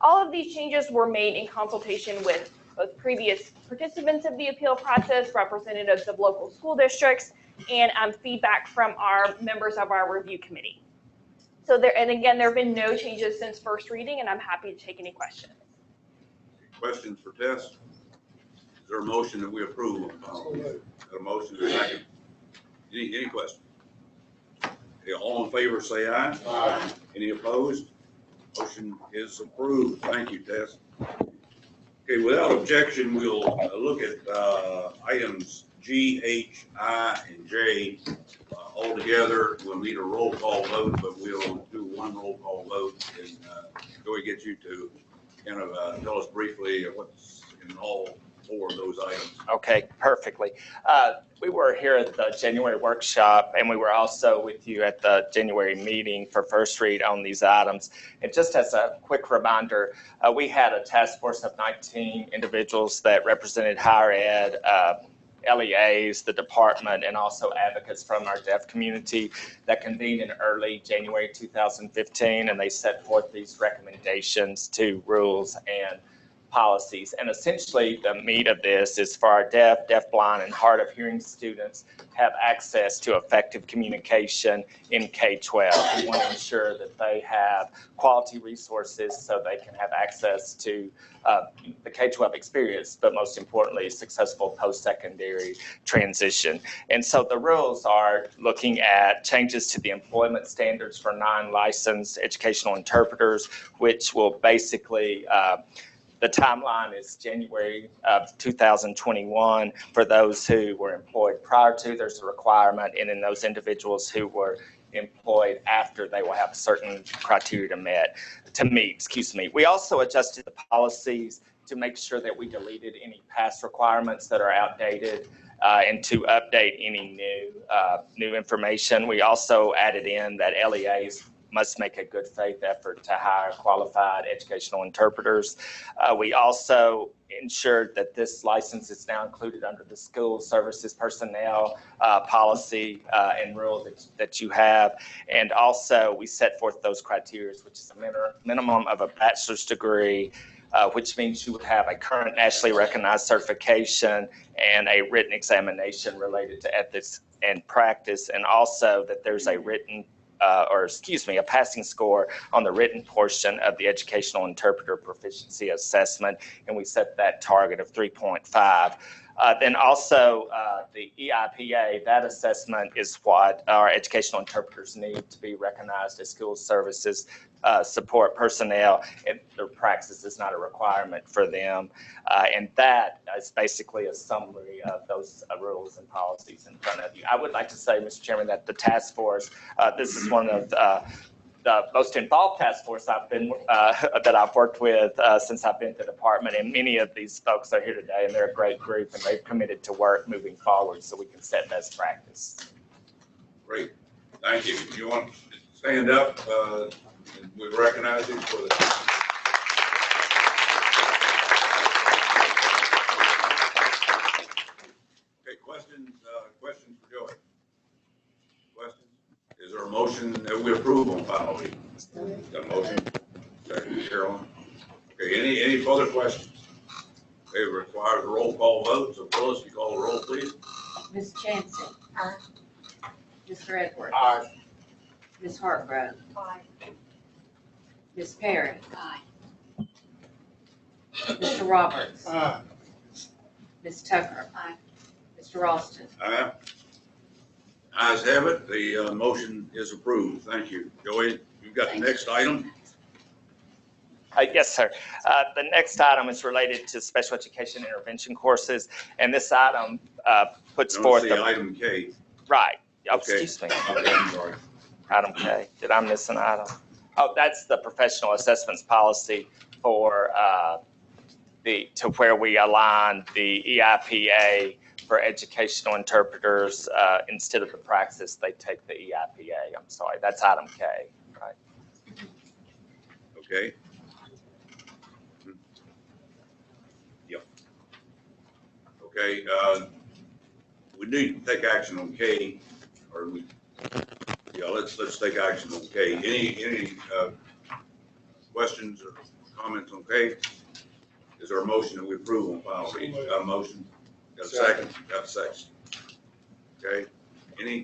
All of these changes were made in consultation with both previous participants of the appeal process, representatives of local school districts, and feedback from our members of our review committee. So there have been no changes since first reading, and I'm happy to take any questions. Questions for Tess? Is there a motion that we approve on final reading? Got a motion, and a second. Any questions? Okay, all in favor, say aye. Aye. Any opposed? Motion is approved. Thank you, Tess. Okay, without objection, we'll look at items G, H, I, and J all together. We'll need a roll call vote, but we'll do one roll call vote. And Joey, get you to kind of tell us briefly what's in all four of those items. Okay, perfectly. We were here at the January workshop, and we were also with you at the January meeting for first read on these items. And just as a quick reminder, we had a task force of 19 individuals that represented higher ed, LEAs, the department, and also advocates from our deaf community that convened in early January 2015, and they set forth these recommendations to rules and policies. And essentially the meat of this is for our deaf, deafblind, and hard of hearing students to have access to effective communication in K-12. We want to ensure that they have quality resources so they can have access to the K-12 experience, but most importantly, successful post-secondary transition. And so the rules are looking at changes to the employment standards for non-licensed educational interpreters, which will basically the timeline is January of 2021 for those who were employed prior to. There's a requirement, and then those individuals who were employed after, they will have certain criteria to meet. We also adjusted the policies to make sure that we deleted any past requirements that are outdated and to update any new information. We also added in that LEAs must make a good faith effort to hire qualified educational interpreters. We also ensured that this license is now included under the school services personnel policy and rule that you have. And also we set forth those criteria, which is a minimum of a bachelor's degree, which means you would have a current nationally recognized certification and a written examination related to ethics and practice, and also that there's a a passing score on the written portion of the educational interpreter proficiency assessment, and we set that target of 3.5. Then also the EIPA, that assessment is what our educational interpreters need to be recognized as school services support personnel, and their praxis is not a requirement for them. And that is basically a summary of those rules and policies in front of you. I would like to say, Mr. Chairman, that the task force, this is one of the most involved task force I've been that I've worked with since I've been to the department, and many of these folks are here today, and they're a great group, and they've committed to work moving forward so we can set best practice. Great, thank you. You want to stand up? And we recognize you for the. Okay, questions for Joey? Questions? Is there a motion that we approve on final reading? Got a motion? Second, Carolyn. Okay, any further questions? Okay, it requires a roll call vote, so Phyllis, you call the roll, please. Ms. Chancellor. Aye. Mr. Edwards. Aye. Ms. Hartgrove. Aye. Ms. Perry. Aye. Mr. Roberts. Aye. Ms. Tucker. Aye. Mr. Ralston. Aye. Ayes have it. The motion is approved. Thank you. Joey, you've got the next item. Yes, sir. The next item is related to special education intervention courses, and this item puts forth the item K. Right. Oh, Okay. excuse me. Okay, I'm sorry. Item K. Did I miss an item? Oh, that's the professional assessments policy for to where we align the EIPA for educational interpreters. Instead of the praxis, they take the EIPA. I'm sorry. That's item K. Right. Okay. Yep. Okay, we need to take action on K, or let's take action on K. Any questions or comments on K? Is there a motion that we approve on final reading? Got a motion? Got a second? Got a second. Okay, any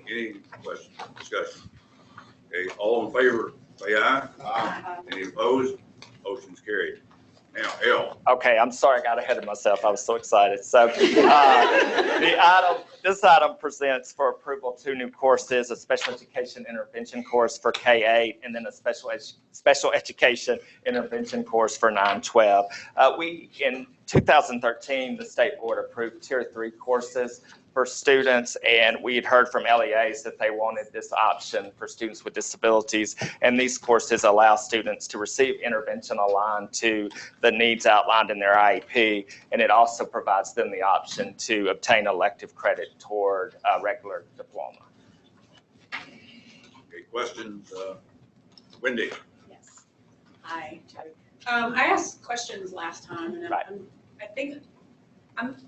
questions, discussion? Okay, all in favor, say aye. Aye. Any opposed? Motion's carried. Now, L. Okay, I'm sorry, I got ahead of myself. I was so excited. So this item presents for approval 2 new courses, a special education intervention course for K-8, and then a special education intervention course for 9-12. In 2013, the state board approved Tier 3 courses for students, and we had heard from LEAs that they wanted this option for students with disabilities, and these courses allow students to receive intervention aligned to the needs outlined in their IEP, and it also provides them the option to obtain elective credit toward a regular diploma. Okay, questions? Wendy? Yes. Hi, Terry. I asked questions last time, and I think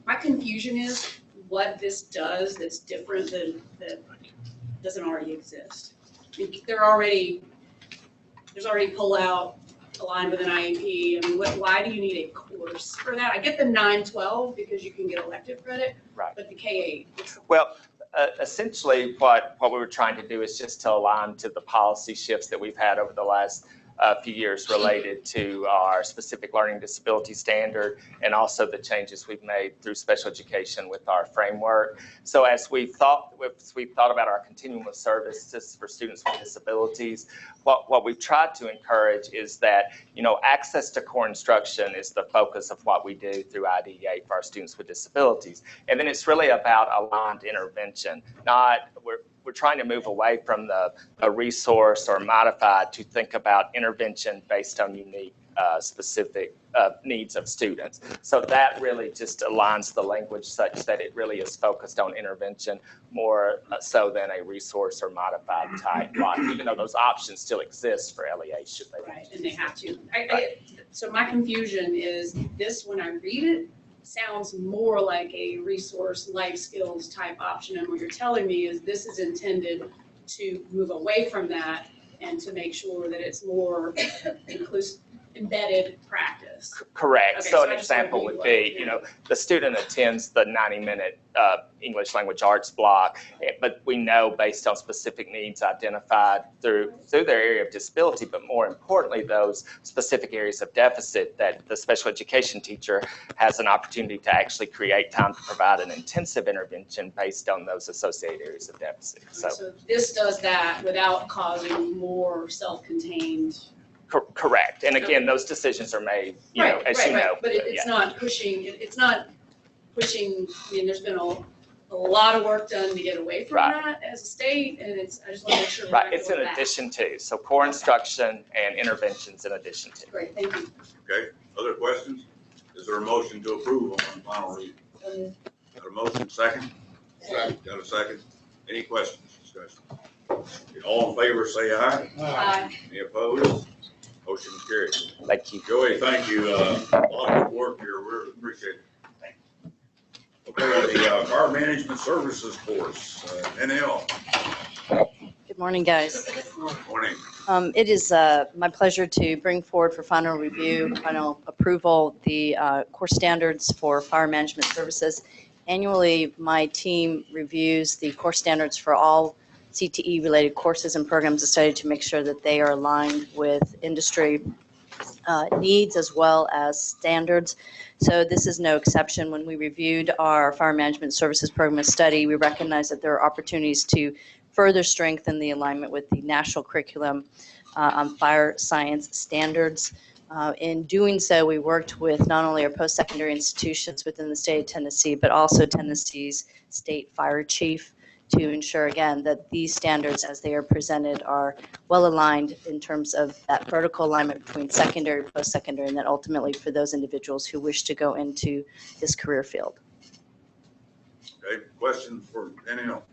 my confusion is what this does that's different than that doesn't already exist. I mean, there's already pull-out aligned with an IEP. I mean, why do you need a course for that? I get the 9-12 because you can get elective credit, right? But the K-8. Well, essentially, what we were trying to do is just to align to the policy shifts that we've had over the last few years related to our specific learning disability standard, and also the changes we've made through special education with our framework. So as we've thought about our continuum of services for students with disabilities, what we've tried to encourage is that, access to core instruction is the focus of what we do through IDEA for our students with disabilities. And then it's really about aligned intervention, we're trying to move away from a resource or modified to think about intervention based on unique specific needs of students. So that really just aligns the language such that it really is focused on intervention more so than a resource or modified type block, even though those options still exist for LEA should they. Right, and they have to. So my confusion is this, when I read it, sounds more like a resource life skills type option, and what you're telling me is this is intended to move away from that and to make sure that it's more inclusive, embedded practice. Correct. Okay, so an I just example wanted would to be, the student attends the 90-minute English language arts block, but we know based on specific needs identified through their area of disability, but more importantly, those specific areas of deficit, that the special education teacher has an opportunity to actually create time to provide an intensive intervention based on those associated areas of deficit. So this does that without causing more self-contained. Correct. And again, those decisions are made, as you know. But it's not pushing, I mean, there's been a lot of work done to get away from that as a state, and I just want to make sure. Right, it's in addition to, so core instruction and interventions in addition to. Great, thank you. Okay, other questions? Is there a motion to approve on final reading? Got a motion, second? Second. Got a second? Any questions, discussion? All in favor, say aye. Aye. Any opposed? Motion carried. Thank you. Joey, thank you. A lot of good work here. We appreciate it. Okay, the Fire Management Services course, NL. Good morning, guys. Morning. It is my pleasure to bring forward for final review, final approval, the course standards for fire management services. Annually, my team reviews the course standards for all CTE-related courses and programs of study to make sure that they are aligned with industry needs as well as standards. So this is no exception. When we reviewed our fire management services program of study, we recognized that there are opportunities to further strengthen the alignment with the national curriculum on fire science standards. In doing so, we worked with not only our post-secondary institutions within the state of Tennessee, but also Tennessee's state fire chief to ensure, again, that these standards as they are presented are well aligned in terms of that vertical alignment between secondary, post-secondary, and then ultimately for those individuals who wish to go into this career field. Okay, questions for NL?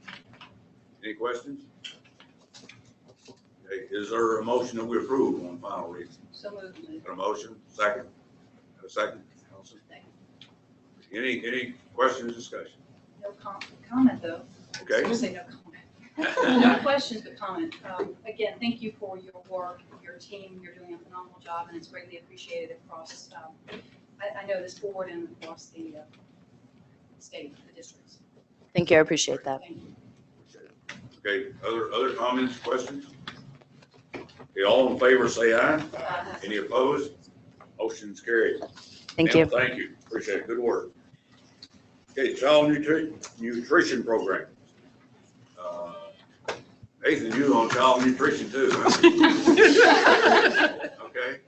Any questions? Okay, is there a motion that we approve on final reading? So moved. Got a motion, second? Got a second? Allison? Any questions, discussion? No comment though. Okay. I was gonna say no comment. No questions, but comment. Again, thank you for your work, your team. You're doing a phenomenal job, and it's greatly appreciated across, I know this board and across the state, the districts. Thank you. I appreciate that. Thank you. Okay, other comments, questions? Okay, all in favor say aye. Any opposed? Motion's carried. Thank Ma'am, you. Thank you. Appreciate it. Good work. Okay, child nutrition program. Nathan, you on child nutrition too, huh? Okay.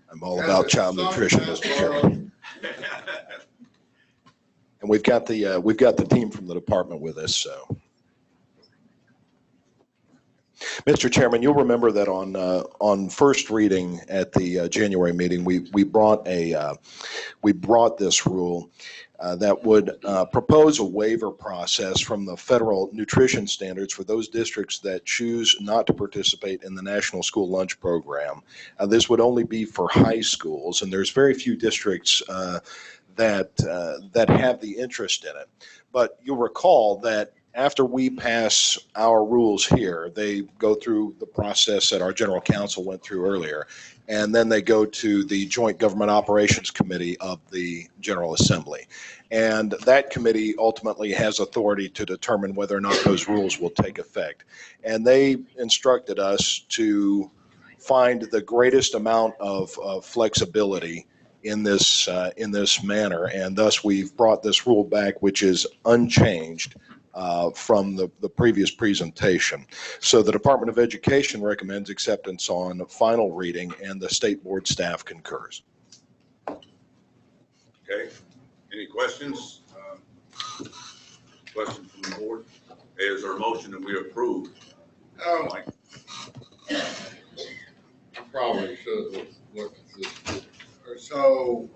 I'm all about child nutrition, Mr. Chairman. And we've got the team from the department with us, so. Mr. Chairman, you'll remember that on first reading at the January meeting, we brought this rule that would propose a waiver process from the federal nutrition standards for those districts that choose not to participate in the National School Lunch Program. This would only be for high schools, and there's very few districts that have the interest in it. But you'll recall that after we pass our rules here, they go through the process that our general counsel went through earlier, and then they go to the Joint Government Operations Committee of the General Assembly. And that committee ultimately has authority to determine whether or not those rules will take effect. And they instructed us to find the greatest amount of flexibility in this manner, and thus we've brought this rule back, which is unchanged from the previous presentation. So the Department of Education recommends acceptance on final reading, and the State Board staff concurs. Okay, any questions? Questions from the board? Is there a motion that we approve? Mike? I probably should have looked at this. So,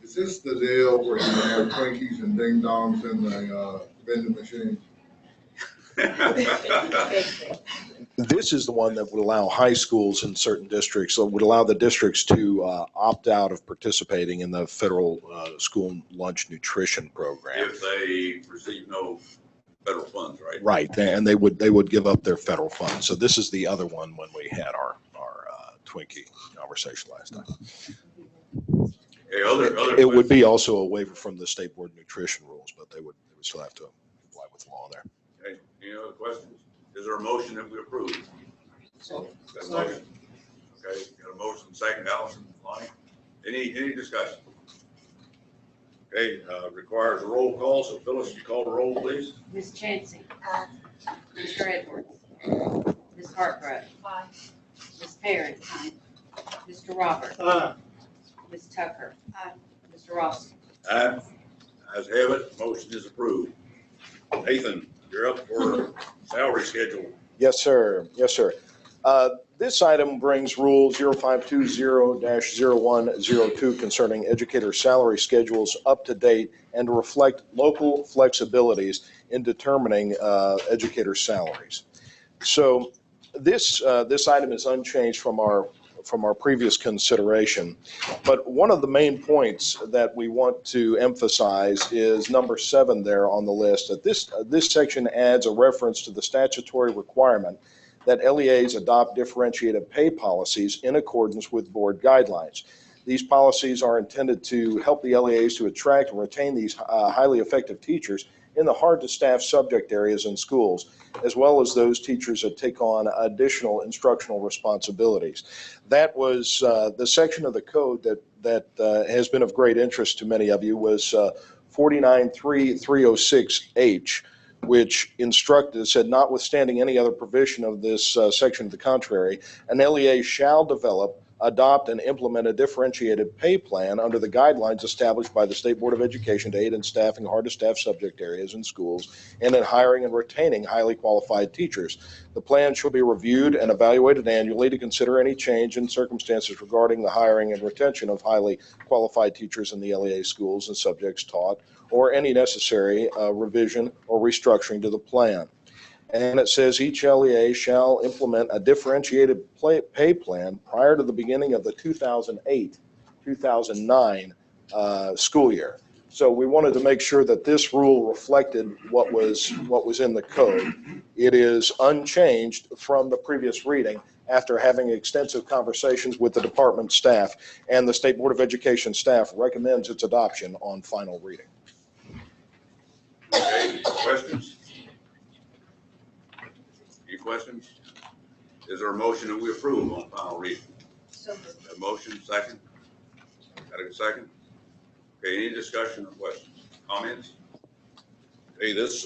is this the deal where you have Twinkies and Ding Dongs in the vending machine? This is the one that would allow high schools in certain districts, so it would allow the districts to opt out of participating in the federal school lunch nutrition program. If they receive no federal funds, right? Right, and they would give up their federal funds. So this is the other one when we had our Twinkie conversation last time. Okay, it would be also a waiver from the State Board nutrition rules, but they would still have to comply with the law there. Okay, any other questions? Is there a motion that we approve? Got a motion. Okay, got a motion, second, Allison, Lonnie. Any discussion? Okay, requires a roll call, so Phyllis, you call the roll, please. Ms. Chancey. Mr. Edwards. Ms. Hartbrook. Ms. Perry. Mr. Roberts. Ms. Tucker. Mr. Ross. Aye. Ayes have it, motion is approved. Nathan, you're up for salary schedule. Yes, sir. Yes, sir. This item brings Rule 0520-0102 concerning educator salary schedules up to date and to reflect local flexibilities in determining educator salaries. So this item is unchanged from our previous consideration, but one of the main points that we want to emphasize is number 7 there on the list. That this section adds a reference to the statutory requirement that LEAs adopt differentiated pay policies in accordance with board guidelines. These policies are intended to help the LEAs to attract and retain these highly effective teachers in the hard-to-staff subject areas in schools, as well as those teachers that take on additional instructional responsibilities. That was the section of the code that has been of great interest to many of you was 49.306H, which said, notwithstanding any other provision of this section to the contrary, an LEA shall develop, adopt, and implement a differentiated pay plan under the guidelines established by the State Board of Education to aid in staffing hard-to-staff subject areas in schools and in hiring and retaining highly qualified teachers. The plan shall be reviewed and evaluated annually to consider any change in circumstances regarding the hiring and retention of highly qualified teachers in the LEA schools and subjects taught, or any necessary revision or restructuring to the plan. And it says each LEA shall implement a differentiated pay plan prior to the beginning of the 2008-2009 school year. So we wanted to make sure that this rule reflected what was in the code. It is unchanged from the previous reading after having extensive conversations with the department staff, and the State Board of Education staff recommends its adoption on final reading. Okay, questions? Any questions? Is there a motion that we approve on final reading? So moved. A motion, second? Got a second? Okay, any discussion or questions, comments? Okay, this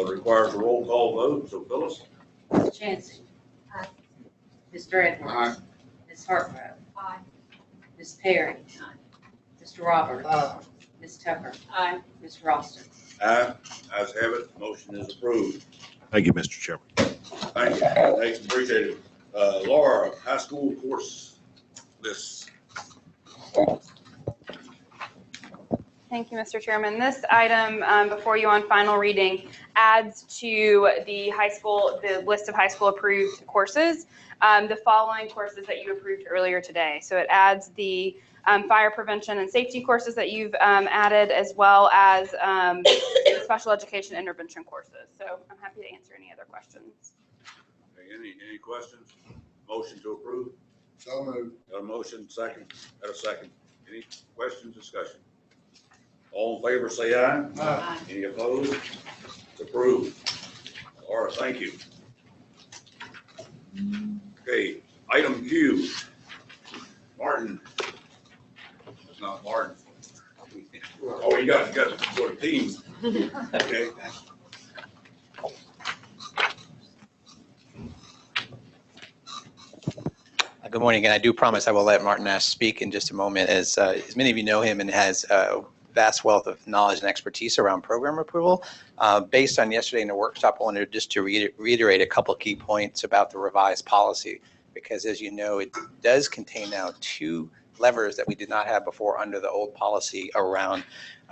requires a roll call vote, so Phyllis? Ms. Chancey. Aye. Mr. Edwards. Aye. Ms. Hartgrove. Aye. Ms. Perry. Mr. Roberts. Aye. Ms. Tucker. Aye. Ms. Ralston. Aye. Ayes have it, motion is approved. Thank you, Mr. Chairman. Thank you, thanks, appreciate it. Laura, high school course list. Thank you, Mr. Chairman. This item before you on final reading adds to the list of high school approved courses, the following courses that you approved earlier today. So it adds the fire prevention and safety courses that you've added, as well as the special education intervention courses. So I'm happy to answer any other questions. Okay, any questions? Motion to approve? So moved. Got a motion, second? Got a second? Any questions, discussion? All in favor, say aye. Aye. Any opposed? It's approved. Laura, thank you. Okay, item Q. Martin. It's not Martin. Oh, you got for the team. Okay. Good morning, and I do promise I will let Martin Ash speak in just a moment, as many of you know him and has a vast wealth of knowledge and expertise around program approval. Based on yesterday in the workshop, I wanted just to reiterate a couple key points about the revised policy, because as you know, it does contain now 2 levers that we did not have before under the old policy around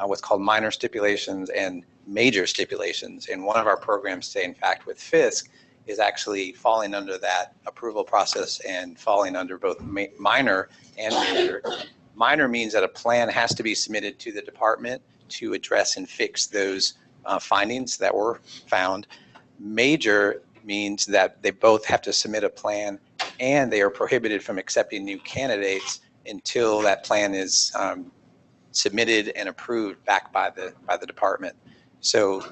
what's called minor stipulations and major stipulations. And one of our programs today, in fact, with Fisk, is actually falling under that approval process and falling under both minor and major. Minor means that a plan has to be submitted to the department to address and fix those findings that were found. Major means that they both have to submit a plan and they are prohibited from accepting new candidates until that plan is submitted and approved back by the department. So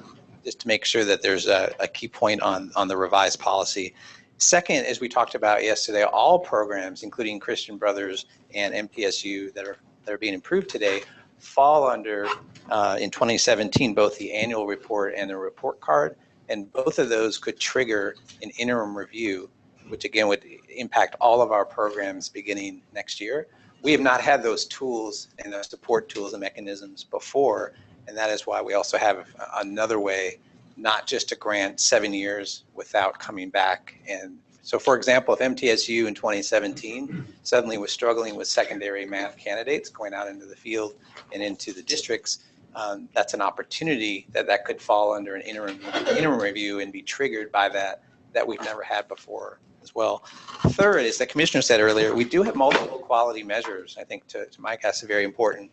just to make sure that there's a key point on the revised policy. Second, as we talked about yesterday, all programs, including Christian Brothers and MTSU that are being approved today, fall under, in 2017, both the annual report and the report card. And both of those could trigger an interim review, which again would impact all of our programs beginning next year. We have not had those tools and those support tools and mechanisms before. And that is why we also have another way, not just to grant 7 years without coming back. And so, for example, if MTSU in 2017 suddenly was struggling with secondary math candidates going out into the field and into the districts, that's an opportunity that could fall under an interim review and be triggered by that we've never had before as well. Third, as the commissioner said earlier, we do have multiple quality measures. I think to Mike asked a very important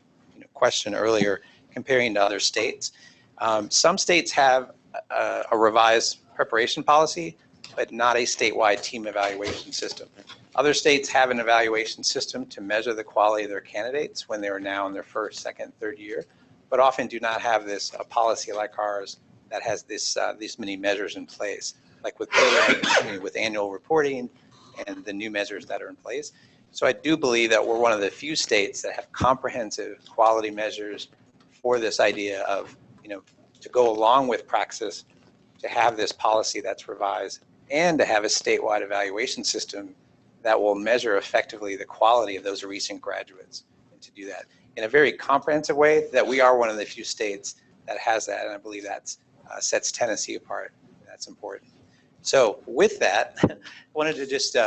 question earlier, comparing to other states. Some states have a revised preparation policy, but not a statewide team evaluation system. Other states have an evaluation system to measure the quality of their candidates when they are now in their first, second, third year, but often do not have a policy like ours that has these many measures in place, like with with annual reporting and the new measures that are in place. So I do believe that we're one of the few states that have comprehensive quality measures for this idea of, to go along with Praxis, to have this policy that's revised and to have a statewide evaluation system that will measure effectively the quality of those recent graduates, and to do that in a very comprehensive way, that we are one of the few states that has that. And I believe that sets Tennessee apart. That's important. So with that, I wanted to just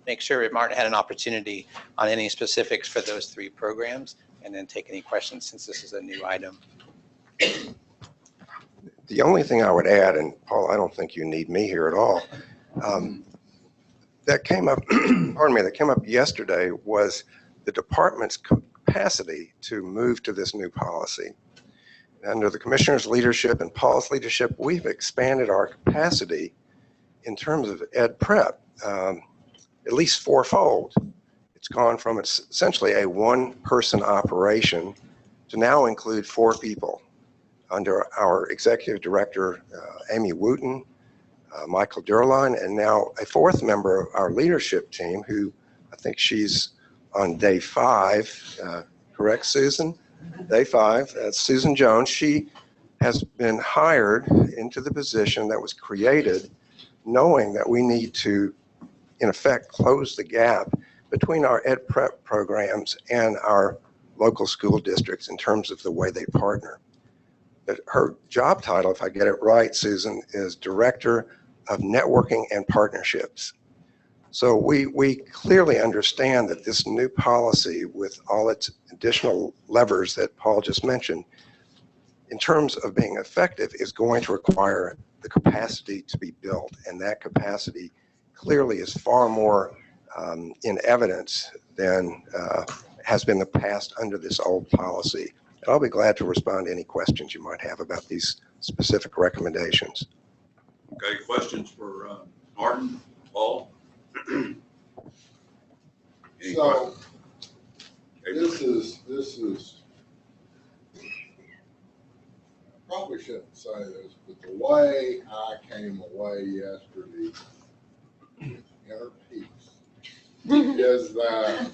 make sure that Martin had an opportunity on any specifics for those 3 programs, and then take any questions since this is a new item. The only thing I would add, and Paul, I don't think you need me here at all, that came up, pardon me, that came up yesterday was the department's capacity to move to this new policy. Under the commissioner's leadership and Paul's leadership, we've expanded our capacity in terms of ed prep, at least fourfold. It's gone from essentially a 1-person operation to now include 4 people under our executive director, Amy Wooten, Michael Durline, and now a 4th member of our leadership team who I think she's on day 5, correct, Susan? Day 5, that's Susan Jones. She has been hired into the position that was created knowing that we need to, in effect, close the gap between our ed prep programs and our local school districts in terms of the way they partner. But her job title, if I get it right, Susan, is Director of Networking and Partnerships. So we clearly understand that this new policy, with all its additional levers that Paul just mentioned, in terms of being effective, is going to require the capacity to be built. And that capacity clearly is far more in evidence than has been the past under this old policy. And I'll be glad to respond to any questions you might have about these specific recommendations. Okay, questions for Martin, Paul? Any So, questions? this is, probably shouldn't say this, but the way I came away yesterday, inner peace, is that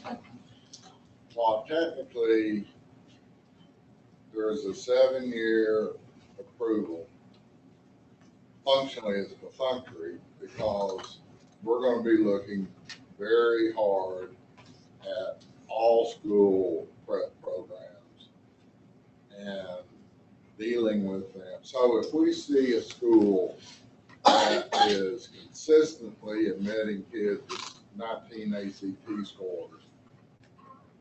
while technically there is a 7-year approval, functionally it's perfunctory because we're going to be looking very hard at all school prep programs and dealing with them. So if we see a school that is consistently admitting kids with 19 ACT scores,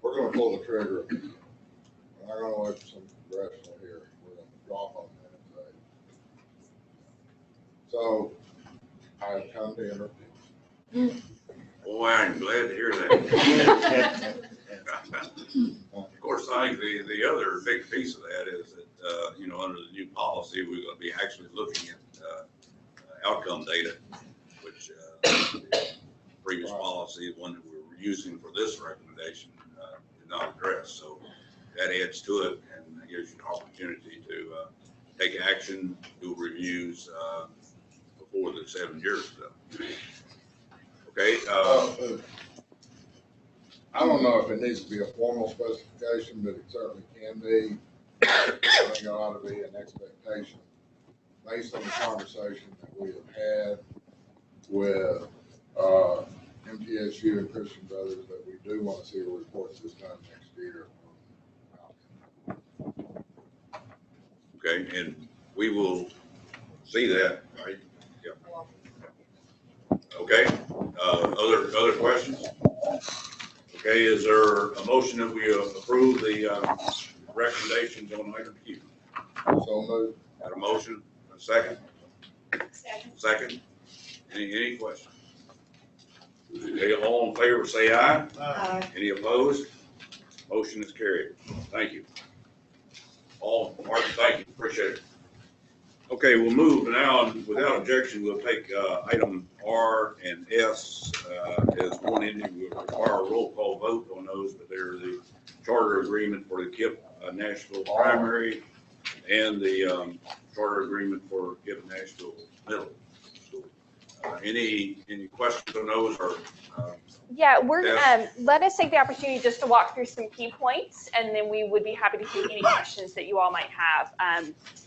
we're going to pull the trigger. We're not going to wait for some congressional hearing. We're going to drop on that and say. So I've come to intervene. Boy, I'm glad to hear that. Of course, I think the other big piece of that is that, under the new policy, we're going to be actually looking at outcome data, which the previous policy, the one that we were using for this recommendation, did not address. So that adds to it and gives you an opportunity to take action, do reviews before the 7 years is up. Okay. I don't know if it needs to be a formal specification, but it certainly can be. I think it ought to be an expectation based on the conversation that we have had with MTSU and Christian Brothers that we do want to see a report this time next year. Okay, and we will see that, right? Yeah. Okay, other questions? Okay, is there a motion that we approve the recommendations on item Q? So moved. Got a motion, a second? Second. Any questions? Okay, all in favor, say aye. Aye. Any opposed? Motion is carried. Thank you. All, Martin, thank you, appreciate it. Okay, we'll move now, and without objection, we'll take item R and S as one ending. We'll require a roll call vote on those, but they're the charter agreement for the KIPP Nashville primary and the charter agreement for KIPP Nashville middle school. Any questions on those or? Yeah, Yes. let us take the opportunity just to walk through some key points, and then we would be happy to take any questions that you all might have.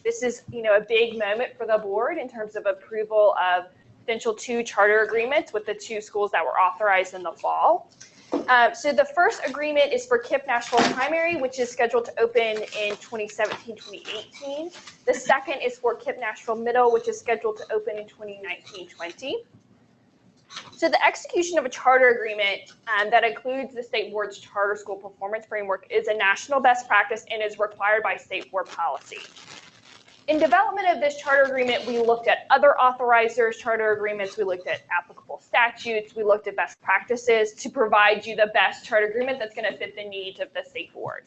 This is, a big moment for the board in terms of approval of potential 2 charter agreements with the 2 schools that were authorized in the fall. So the first agreement is for KIPP Nashville Primary, which is scheduled to open in 2017-2018. The second is for KIPP Nashville Middle, which is scheduled to open in 2019-20. So the execution of a charter agreement that includes the state board's charter school performance framework is a national best practice and is required by state board policy. In development of this charter agreement, we looked at other authorizers' charter agreements, we looked at applicable statutes, we looked at best practices to provide you the best charter agreement that's going to fit the needs of the state board.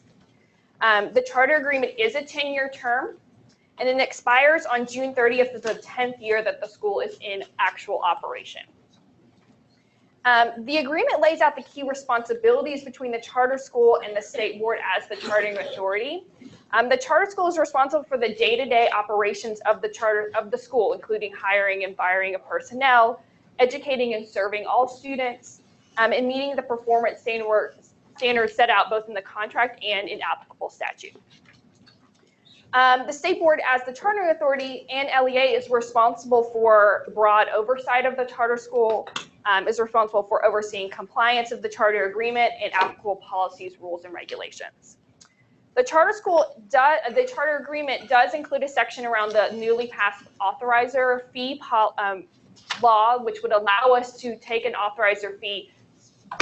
The charter agreement is a 10-year term, and it expires on June 30th of the 10th year that the school is in actual operation. The agreement lays out the key responsibilities between the charter school and the state board as the chartering authority. The charter school is responsible for the day-to-day operations of the school, including hiring and firing of personnel, educating and serving all students, and meeting the performance standards set out both in the contract and in applicable statute. The state board, as the chartering authority and LEA, is responsible for broad oversight of the charter school, is responsible for overseeing compliance of the charter agreement and applicable policies, rules, and regulations. The charter agreement does include a section around the newly passed authorizer fee law, which would allow us to take an authorizer fee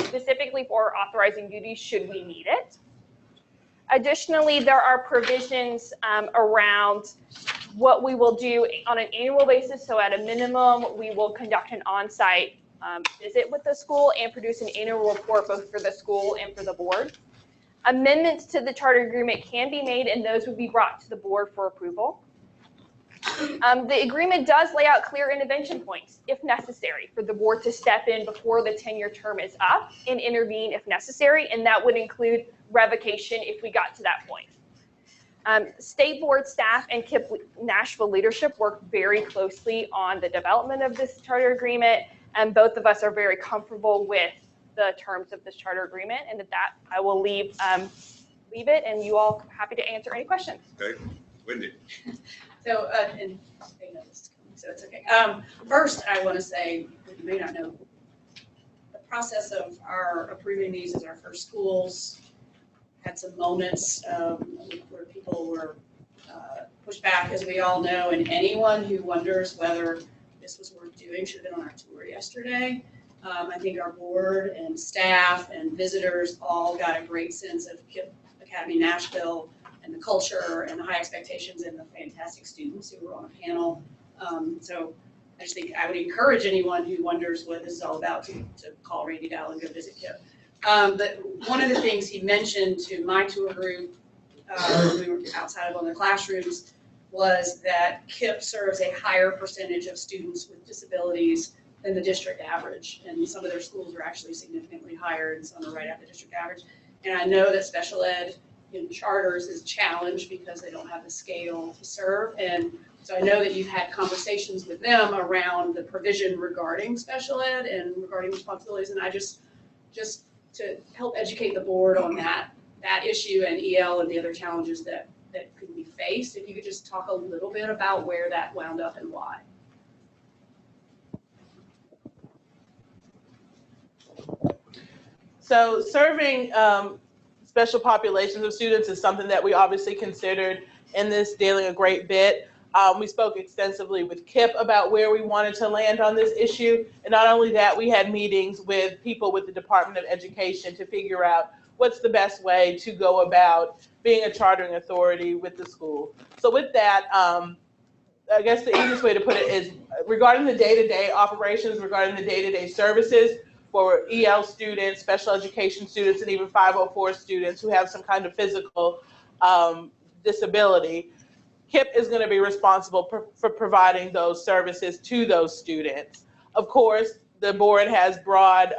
specifically for authorizing duties should we need it. Additionally, there are provisions around what we will do on an annual basis. So at a minimum, we will conduct an on-site visit with the school and produce an annual report both for the school and for the board. Amendments to the charter agreement can be made, and those would be brought to the board for approval. The agreement does lay out clear intervention points, if necessary, for the board to step in before the 10-year term is up and intervene if necessary, and that would include revocation if we got to that point. State board staff and KIPP Nashville leadership work very closely on the development of this charter agreement, and both of us are very comfortable with the terms of this charter agreement. And at that, I will leave it, and you all happy to answer any questions. Okay, Wendy. So, and they know this is coming, so it's okay. First, I want to say, you may not know, the process of our approving these as our first schools had some moments where people were pushed back, as we all know, and anyone who wonders whether this was worth doing should have been on our tour yesterday. I think our board and staff and visitors all got a great sense of KIPP Academy Nashville and the culture and the high expectations and the fantastic students who were on a panel. So I just think I would encourage anyone who wonders what this is all about to call Randy Dowell and go visit KIPP. But one of the things he mentioned to my tour group when we were outside of one of the classrooms was that KIPP serves a higher percentage of students with disabilities than the district average. And some of their schools are actually significantly higher and some are right at the district average. And I know that special ed in charters is challenged because they don't have the scale to serve. And so I know that you've had conversations with them around the provision regarding special ed and regarding responsibilities. And I just to help educate the board on that issue and EL and the other challenges that could be faced, if you could just talk a little bit about where that wound up and why. So serving special populations of students is something that we obviously considered in this, dealing a great bit. We spoke extensively with KIPP about where we wanted to land on this issue. And not only that, we had meetings with people with the Department of Education to figure out what's the best way to go about being a chartering authority with the school. So with that, I guess the easiest way to put it is regarding the day-to-day operations, regarding the day-to-day services for EL students, special education students, and even 504 students who have some kind of physical disability, KIPP is going to be responsible for providing those services to those students. Of course, the board has broad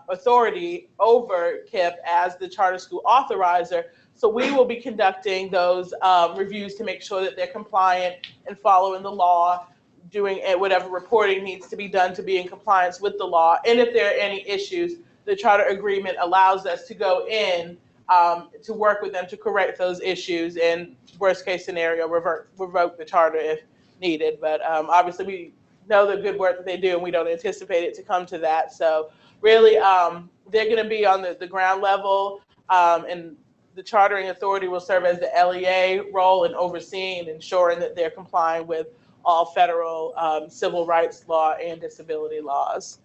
authority over KIPP as the charter school authorizer, so we will be conducting those reviews to make sure that they're compliant and following the law, doing whatever reporting needs to be done to be in compliance with the law. And if there are any issues, the charter agreement allows us to go in to work with them to correct those issues, and worst case scenario, revoke the charter if needed. But obviously we know the good work that they do and we don't anticipate it to come to that. So really they're going to be on the ground level, and the chartering authority will serve as the LEA role in overseeing and ensuring that they're complying with all federal civil rights law and disability laws.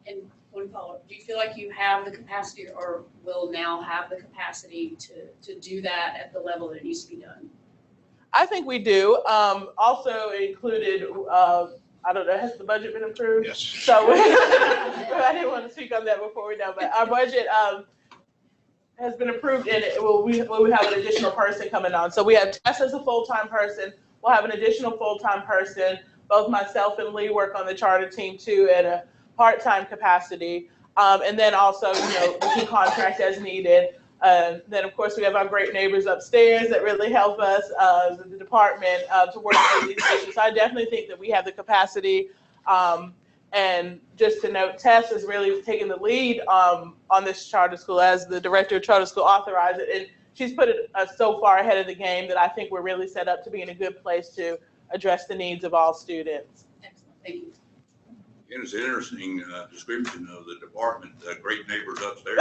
And one follow-up, do you feel like you have the capacity or will now have the capacity to do that at the level that it needs to be done? I think we do. Also included, I don't know, has the budget been approved? Yes. So I didn't want to speak on that before we know, but our budget has been approved, and we have an additional person coming on. So we have Tess as a full-time person. We'll have an additional full-time person. Both myself and Lee work on the charter team too at a part-time capacity. And then also, we can contract as needed. Then of course we have our great neighbors upstairs that really help us, the department, to work through these issues. So I definitely think that we have the capacity. And just to note, Tess is really taking the lead on this charter school as the director of charter school authorized it. And she's put it so far ahead of the game that I think we're really set up to be in a good place to address the needs of all students. Excellent, thank you. And it's an interesting description of the department, great neighbors upstairs.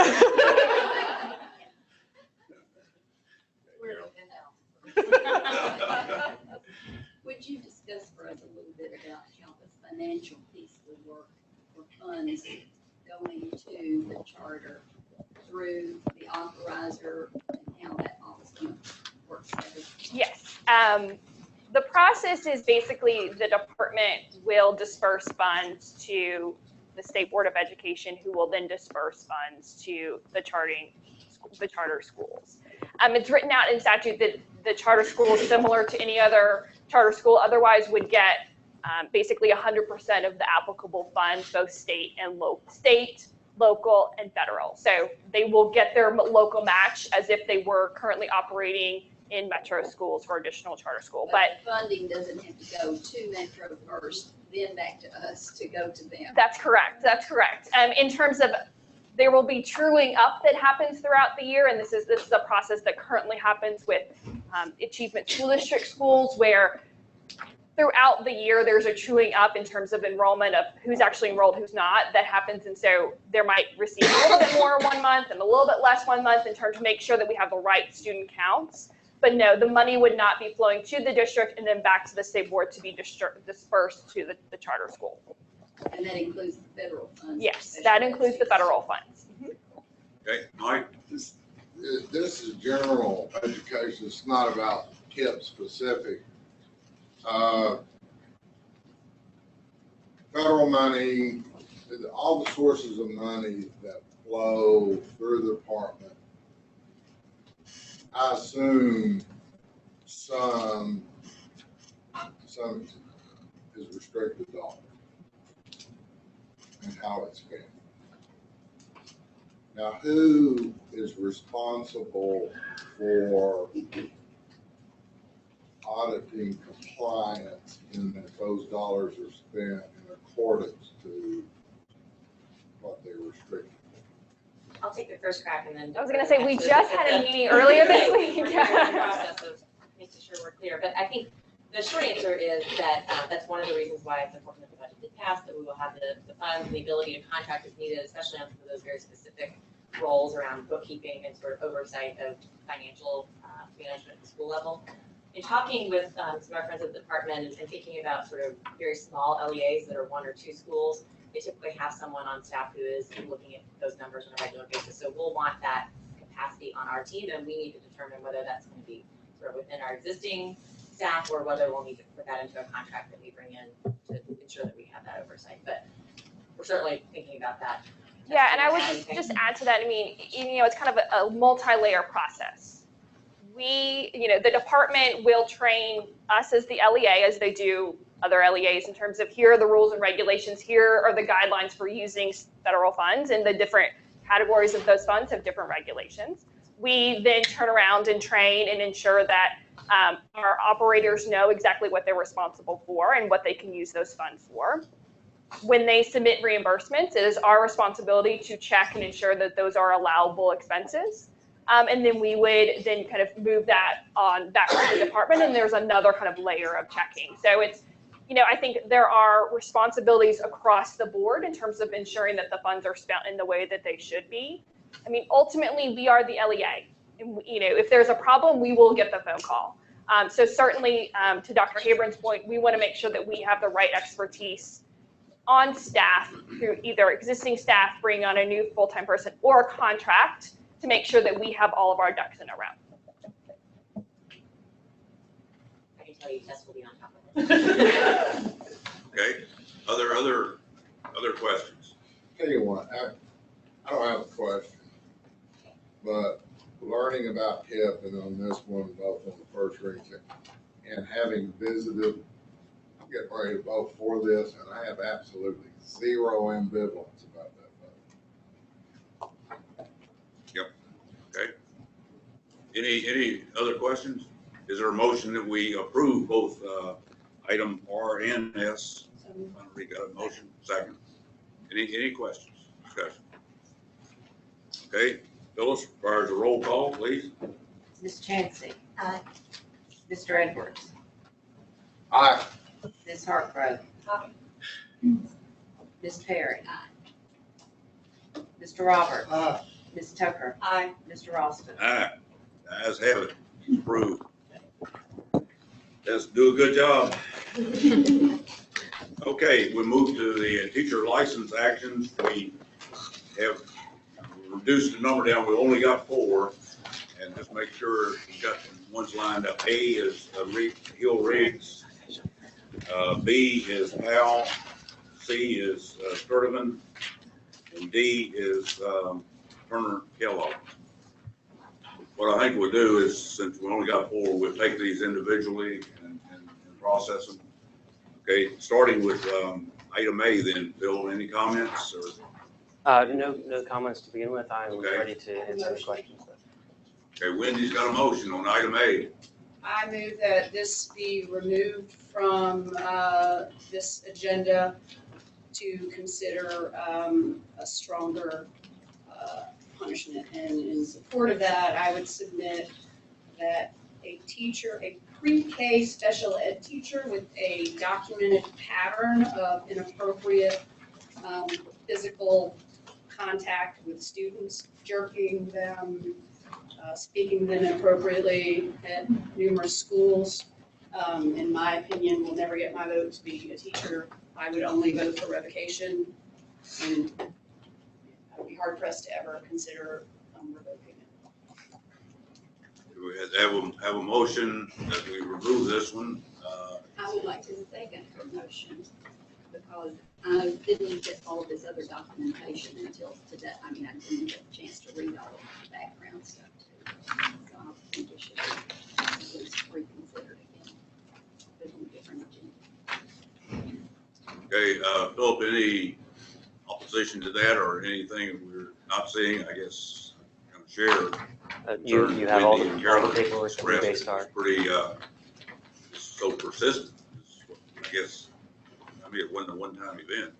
Would you discuss for us a little bit about how the financial piece would work for funds going to the charter through the authorizer and how that all is going to work together? Yes. The process is basically the department will disperse funds to the State Board of Education, who will then disperse funds to the charter schools. It's written out in statute that the charter school, similar to any other charter school, otherwise would get basically 100% of the applicable funds, both state, local, and federal. So they will get their local match as if they were currently operating in metro schools for additional charter school. But the funding doesn't have to go to Metro first, then back to us to go to them. That's correct. That's correct. In terms of, there will be truing up that happens throughout the year, and this is a process that currently happens with Achievement School District schools, where throughout the year there's a truing up in terms of enrollment of who's actually enrolled, who's not. That happens, and so there might receive a little bit more one month and a little bit less one month in terms to make sure that we have the right student counts. But no, the money would not be flowing to the district and then back to the state board to be dispersed to the charter school. And that includes the federal funds? Yes, that includes the federal funds. Okay, Mike? This is general education. It's not about KIPP specific. Federal money, all the sources of money that flow through the department, I assume some is restricted dollars and how it's spent. Now, who is responsible for auditing compliance in that those dollars are spent in accordance to what they're restricted? I'll take the first crack and then. I was going to say, we just had a meeting earlier this week. Process of making sure we're clear, but I think the short answer is that that's one of the reasons why it's important that the budget did pass, that we will have the funds and the ability to contract as needed, especially on some of those very specific roles around bookkeeping and sort of oversight of financial management at the school level. In talking with some of our friends at the department and thinking about sort of very small LEAs that are 1 or 2 schools, they typically have someone on staff who is looking at those numbers on a regular basis. So we'll want that capacity on our team, and we need to determine whether that's going to be sort of within our existing staff or whether we'll need to put that into a contract that we bring in to ensure that we have that oversight. But we're certainly thinking about that. Yeah, and I would just add to that, I mean, it's kind of a multi-layer process. The department will train us as the LEA, as they do other LEAs, in terms of here are the rules and regulations, here are the guidelines for using federal funds, and the different categories of those funds have different regulations. We then turn around and train and ensure that our operators know exactly what they're responsible for and what they can use those funds for. When they submit reimbursements, it is our responsibility to check and ensure that those are allowable expenses. And then we would then kind of move that on back to the department, and there's another kind of layer of checking. So it's, I think there are responsibilities across the board in terms of ensuring that the funds are spent in the way that they should be. I mean, ultimately, we are the LEA. And, if there's a problem, we will get the phone call. So certainly, to Dr. Habron's point, we want to make sure that we have the right expertise on staff through either existing staff, bringing on a new full-time person, or a contract to make sure that we have all of our ducks in a row. I can tell you Tess will be on top of it. Okay, other questions? Tell you what, I don't have a question, but learning about KIPP and on this one, both on the first reading and having visited, I'm getting ready to vote for this, and I have absolutely zero ambivalence about that vote. Yep, okay. Any other questions? Is there a motion that we approve both item R and S? We got a motion, second. Any questions, discussion? Okay, Phyllis, requires a roll call, please. Ms. Chansey. Aye. Mr. Edwards. Aye. Ms. Hartgrove. Ms. Perry. Mr. Roberts. Ms. Tucker. Aye. Mr. Ralston. Aye, ayes have it, approved. Let's do a good job. Okay, we move to the teacher license actions. We have reduced the number down. We only got 4. And just make sure you got the ones lined up. A is Hill Riggs. B is Powell. C is Sturdivant. And D is Turner Kellogg. What I think we'll do is, since we only got 4, we'll take these individually and process them. Okay, starting with item A then, Bill, any comments or? No comments to begin with. I'm Okay. ready to answer the questions. Okay, Wendy's got a motion on item A. I move that this be removed from this agenda to consider a stronger punishment. And in support of that, I would submit that a teacher, a pre-K special ed teacher with a documented pattern of inappropriate physical contact with students, jerking them, speaking to them inappropriately at numerous schools, in my opinion, will never get my vote to be a teacher. I would only vote for revocation, and I would be hard pressed to ever consider revoking it. We have a motion that we remove this one. I would like to second her motion because I didn't get all of this other documentation until today. I mean, I didn't get a chance to read all of the background stuff too. So I think it should be at least reconsidered again. Put on a different agenda. Okay, Philip, any opposition to that or anything we're not seeing? I guess kind of share. You have all the Wendy and Carolyn paperwork from the expressed Baystar. it's pretty so persistent. I guess, I mean, it wasn't a one-time event.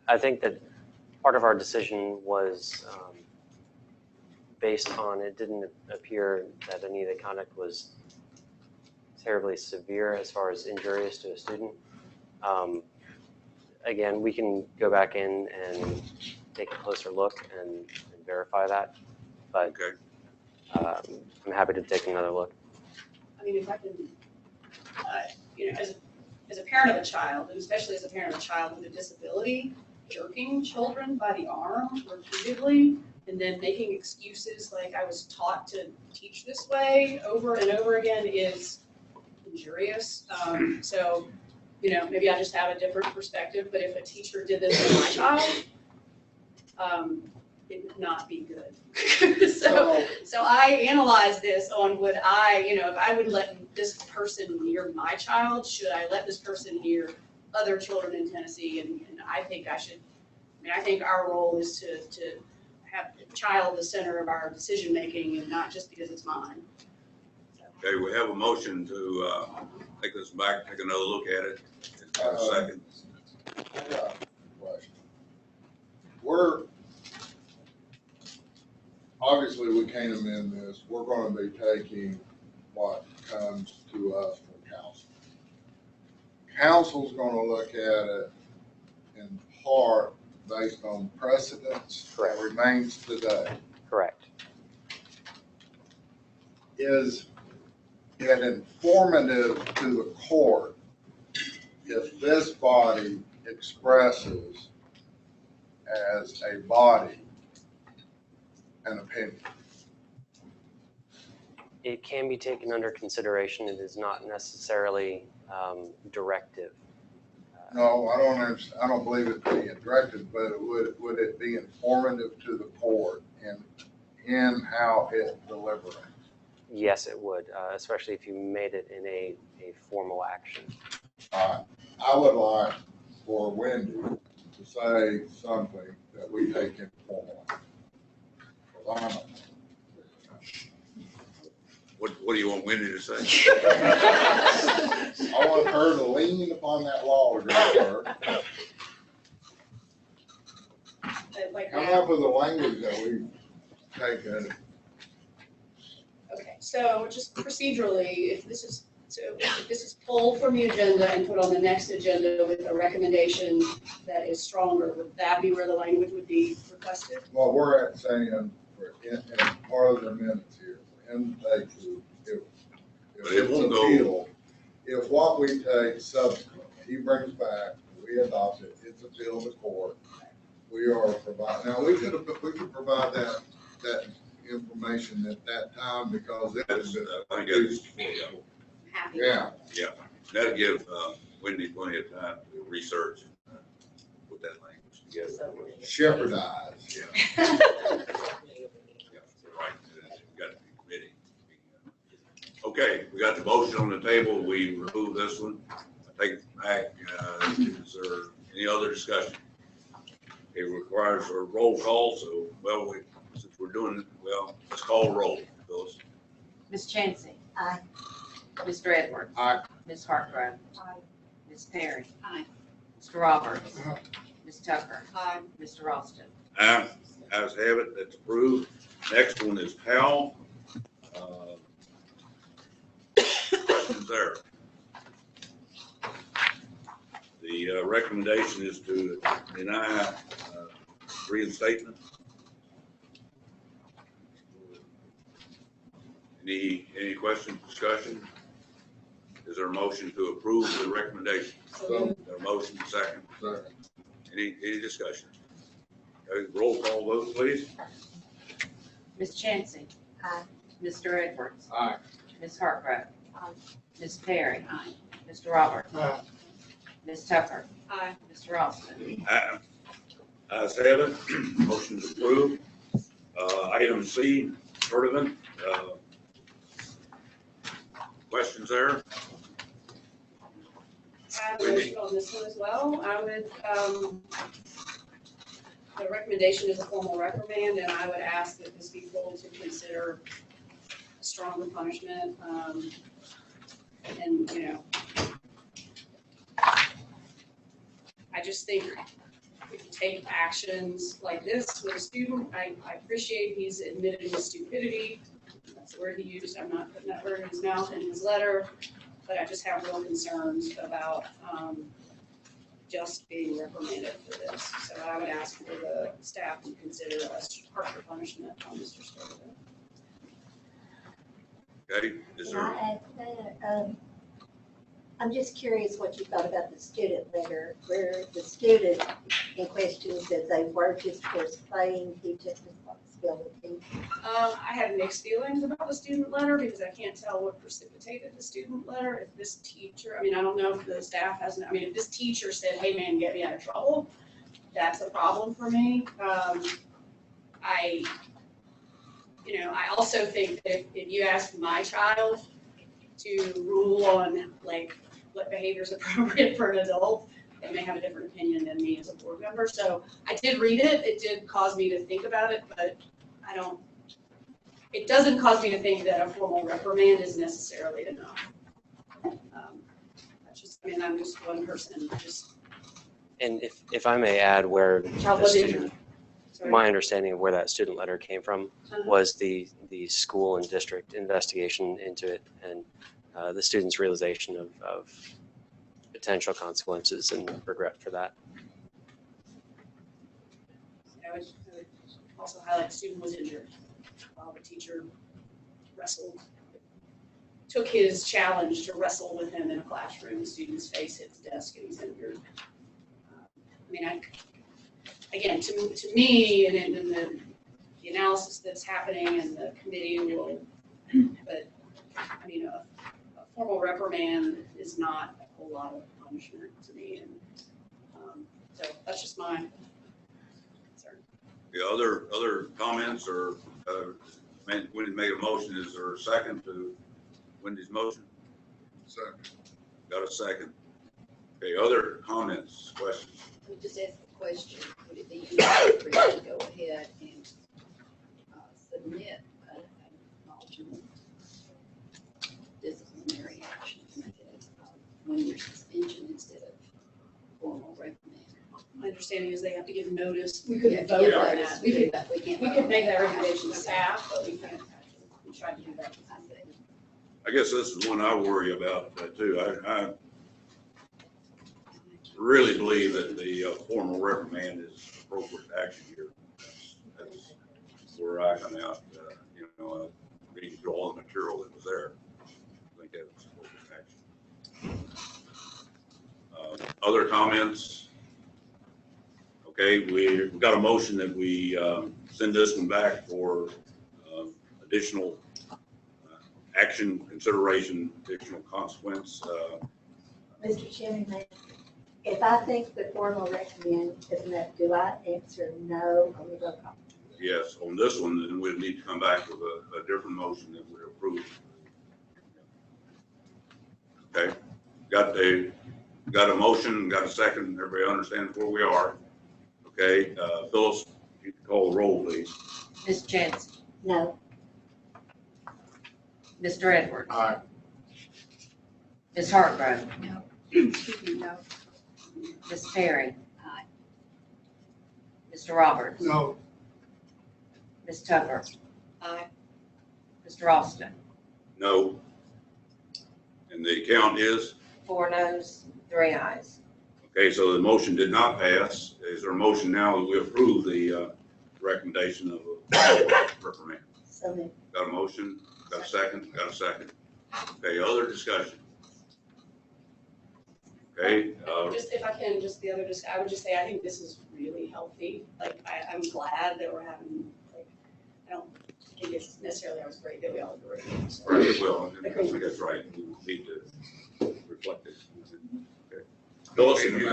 I think that part of our decision was based on, it didn't appear that any of the conduct was terribly severe as far as injurious to a student. Again, we can go back in and take a closer look and verify that, but I'm happy to take another look. I mean, if I can, as a parent of a child, and especially as a parent of a child with a disability, jerking children by the arm repeatedly, and then making excuses like I was taught to teach this way over and over again is injurious. So, maybe I just have a different perspective, but if a teacher did this to my child, it would not be good. So I analyzed this on would I, if I would let this person near my child, should I let this person near other children in Tennessee? And I think I think our role is to have the child the center of our decision making and not just because it's mine. Okay, we have a motion to take this back, take another look at it. In a second. I got a question. Obviously, we can't amend this. We're going to be taking what comes to us from council. Council's going to look at it in part based on precedents that remains today. Correct. Is it informative to the court if this body expresses as a body an opinion? It can be taken under consideration. It is not necessarily directive. No, I don't believe it being directed, but would it be informative to the court in how it deliberates? Yes, it would, especially if you made it in a formal action. I would like for Wendy to say something that we take informally. What do you want Wendy to say? I want her to lean upon that law, sir. like Come that. up with a language that we take and Okay, so just procedurally, if this is pulled from the agenda and put on the next agenda with a recommendation that is stronger, would that be where the language would be requested? what we're at saying for, in part of the minutes here, intake, if But it it's won't go- appeal, if what we take subsequent, he brings back, we adopt it, it's appealed to court, we are providing, now, we could provide that information at that time because it That's, was. I think it's, Happy. Yeah, yeah, that'll give Wendy plenty of time to research and put that language together. shepherdized. Yeah. Yeah, right, we got to be committing. Okay, we got the motion on the table, we remove this one, I take it back, is there any other discussion? It requires a roll call, so, well, since we're doing it, well, let's call roll, Phyllis. Ms. Chancey. Aye. Mr. Edwards. Aye. Ms. Hartgrove. Aye. Ms. Perry. Aye. Mr. Roberts. Aye. Ms. Tucker. Aye. Mr. Ralston. Ayes have it, that's approved. Next one is Powell. Questions there? The recommendation is to deny reinstatement. Any questions, discussion? Is there a motion to approve the recommendation? So- Is there a motion, second? Second. Any discussion? Okay, roll call vote, please. Ms. Chancey. Aye. Mr. Edwards. Aye. Ms. Hartgrove. Aye. Ms. Perry. Aye. Mr. Roberts. Aye. Ms. Tucker. Aye. Mr. Ralston. Ayes have it, motion is approved. Item C, tournament. Questions there? I have a motion on this one as well. I would, the recommendation is a formal reprimand, and I would ask that this be pulled to consider a stronger punishment. And, you know, I just think if you take actions like this with a student, I appreciate he's admitted his stupidity. That's the word he used. I'm not putting that word in his mouth in his letter. But I just have real concerns about just being reprimanded for this. So I would ask for the staff to consider a harsher punishment on Mr. Sturtevant. Okay, is Can there, I add that? I'm just curious what you thought about the student letter, where the student in question says they were just for playing, he took responsibility. I had mixed feelings about the student letter because I can't tell what precipitated the student letter. If this teacher, I mean, I don't know if the staff hasn't, I mean, if this teacher said, hey man, get me out of trouble, that's a problem for me. I also think that if you ask my child to rule on like what behavior is appropriate for an adult, they may have a different opinion than me as a board member. So I did read it. It did cause me to think about it, but it doesn't cause me to think that a formal reprimand is necessarily enough. I'm just one person, And if I may add where child the living. student, my understanding of where that student letter came from was the school and district investigation into it and the student's realization of potential consequences and regret for that. I would also highlight the student was injured while the teacher took his challenge to wrestle with him in a classroom. The student's face hits the desk and he's injured. Again, to me, and in the analysis that's happening and the committee will, but a formal reprimand is not a whole lot of punishment to me. And so that's just my concern. the other comments or, Wendy made a motion, is there a second to Wendy's motion? Second. Got a second. Okay, other comments, questions? Let me just ask a question. Would it be appropriate to go ahead and submit an alternate disciplinary action method, 1 year suspension instead of formal reprimand? I understand understanding is they have to give notice. We Yeah, couldn't vote on that. We could, we can't. we could make that recommendation to staff, but we couldn't, we tried to do that. I guess this is one I worry about too. I really believe that the formal reprimand is appropriate action here. That's where I come out, reading through all the material that was there. I think that's appropriate action. Other comments? Okay, we've got a motion that we send this one back for additional action, consideration, additional consequence. Mr. Chairman, if I think the formal recommend is enough, do I answer no on the roll call? Yes, on this one, then we'd need to come back with a different motion that we approve. Okay, got a motion, got a second. Everybody understands where we are. Okay, Phyllis, you can call the roll, please. Ms. Jensen, No. Mr. Edwards, Aye. Ms. Hartgrove, No. No. Ms. Perry, Aye. Mr. Roberts, No. Ms. Tucker, Aye. Mr. Austin? No. And the count is? 4 noes, 3 ayes. Okay, so the motion did not pass. Is there a motion now that we approve the recommendation of a reprimand? So moved. Got a motion? Got a second? Got a second. Okay, other discussion? Okay, Just if I can, just the other, I would just say, I think this is really healthy. Like, I'm glad that we're having, like, I don't think it's necessarily always great that we all agree. So. right, well, I think that's right. We need to reflect it. Okay. Phyllis, if you-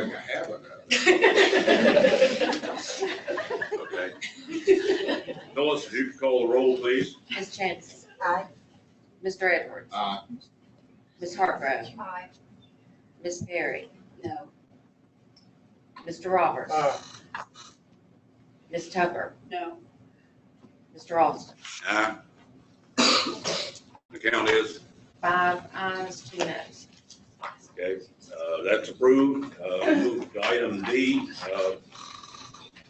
Okay. Phyllis, if you could call the roll, please. Ms. Jensen, Aye. Mr. Edwards, Aye. Ms. Hartgrove, Aye. Ms. Perry, No. Mr. Roberts, Ms. Tucker, No. Mr. Austin. Aye. The count is? 5 ayes, 2 noes. Okay, that's approved. Move to item D,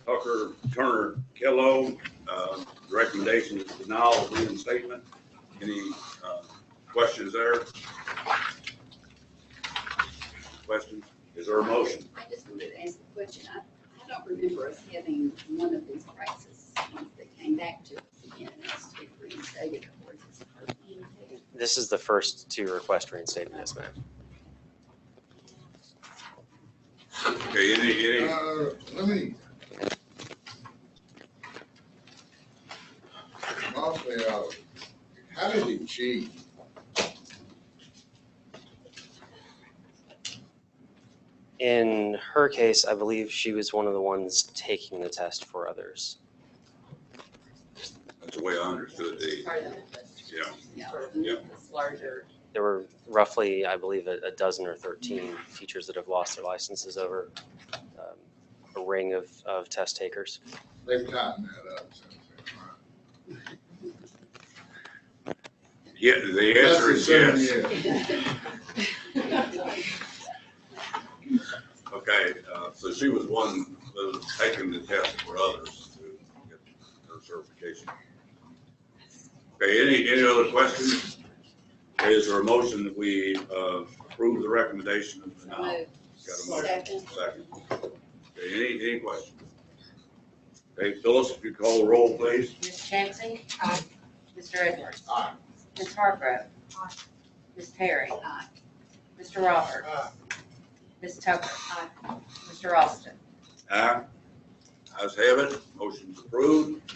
Tucker, Turner, Kello, recommendation is denial of reinstatement. Any questions there? Questions? Is there a motion? I just wanted to ask a question. I don't remember us having one of these prices that came back to us again and asked to be reinstated. Or is this the first one? This is the first to request reinstatement, yes, ma'am. Okay, any, Let me. Mostly, how did he cheat? In her case, I believe she was one of the ones taking the test for others. that's the way I understood the, Part of it, yeah. yeah. It's larger. There were roughly, I believe, a dozen or 13 teachers that have lost their licenses over a ring of test takers. They've tightened that up since then, right? Yeah, the answer is yes. Okay, so she was one that was taking the test for others to get her certification. Okay, any other questions? Okay, is there a motion that we approve the recommendation of denial? Got a motion? Second. Okay, any questions? Okay, Phyllis, if you call the roll, please. Ms. Jensen? Aye. Mr. Edwards? Aye. Ms. Hartgrove? Aye. Ms. Perry? Aye. Mr. Roberts? Ms. Tucker? Aye. Mr. Austin? Aye. Ayes have it. Motion's approved.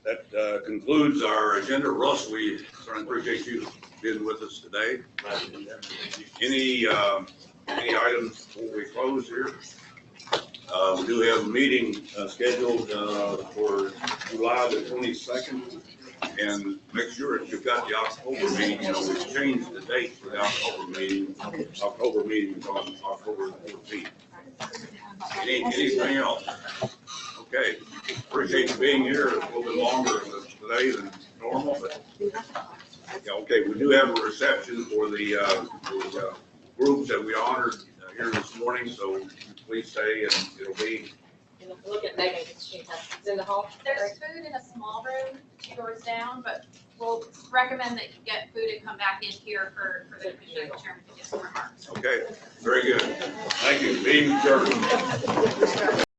That concludes our agenda. Russ, we certainly appreciate you being with us today. Any items before we close here? We do have a meeting scheduled for July the 22nd. And make sure that you've got the October meeting. You know, we've changed the date for the October meeting. October meeting is on October the 14th. Anything else? Okay, appreciate you being here. It's a little bit longer today than normal, but yeah, okay, we do have a reception for the groups that we honored here this morning, so please stay, and it'll be look at Megan, because she has, it's in the hall. There's food in a small room, 2 doors down, but we'll recommend that you get food and come back in here for the commissioner and chairman to get some remarks. Okay, very good. Thank you. Meeting adjourned.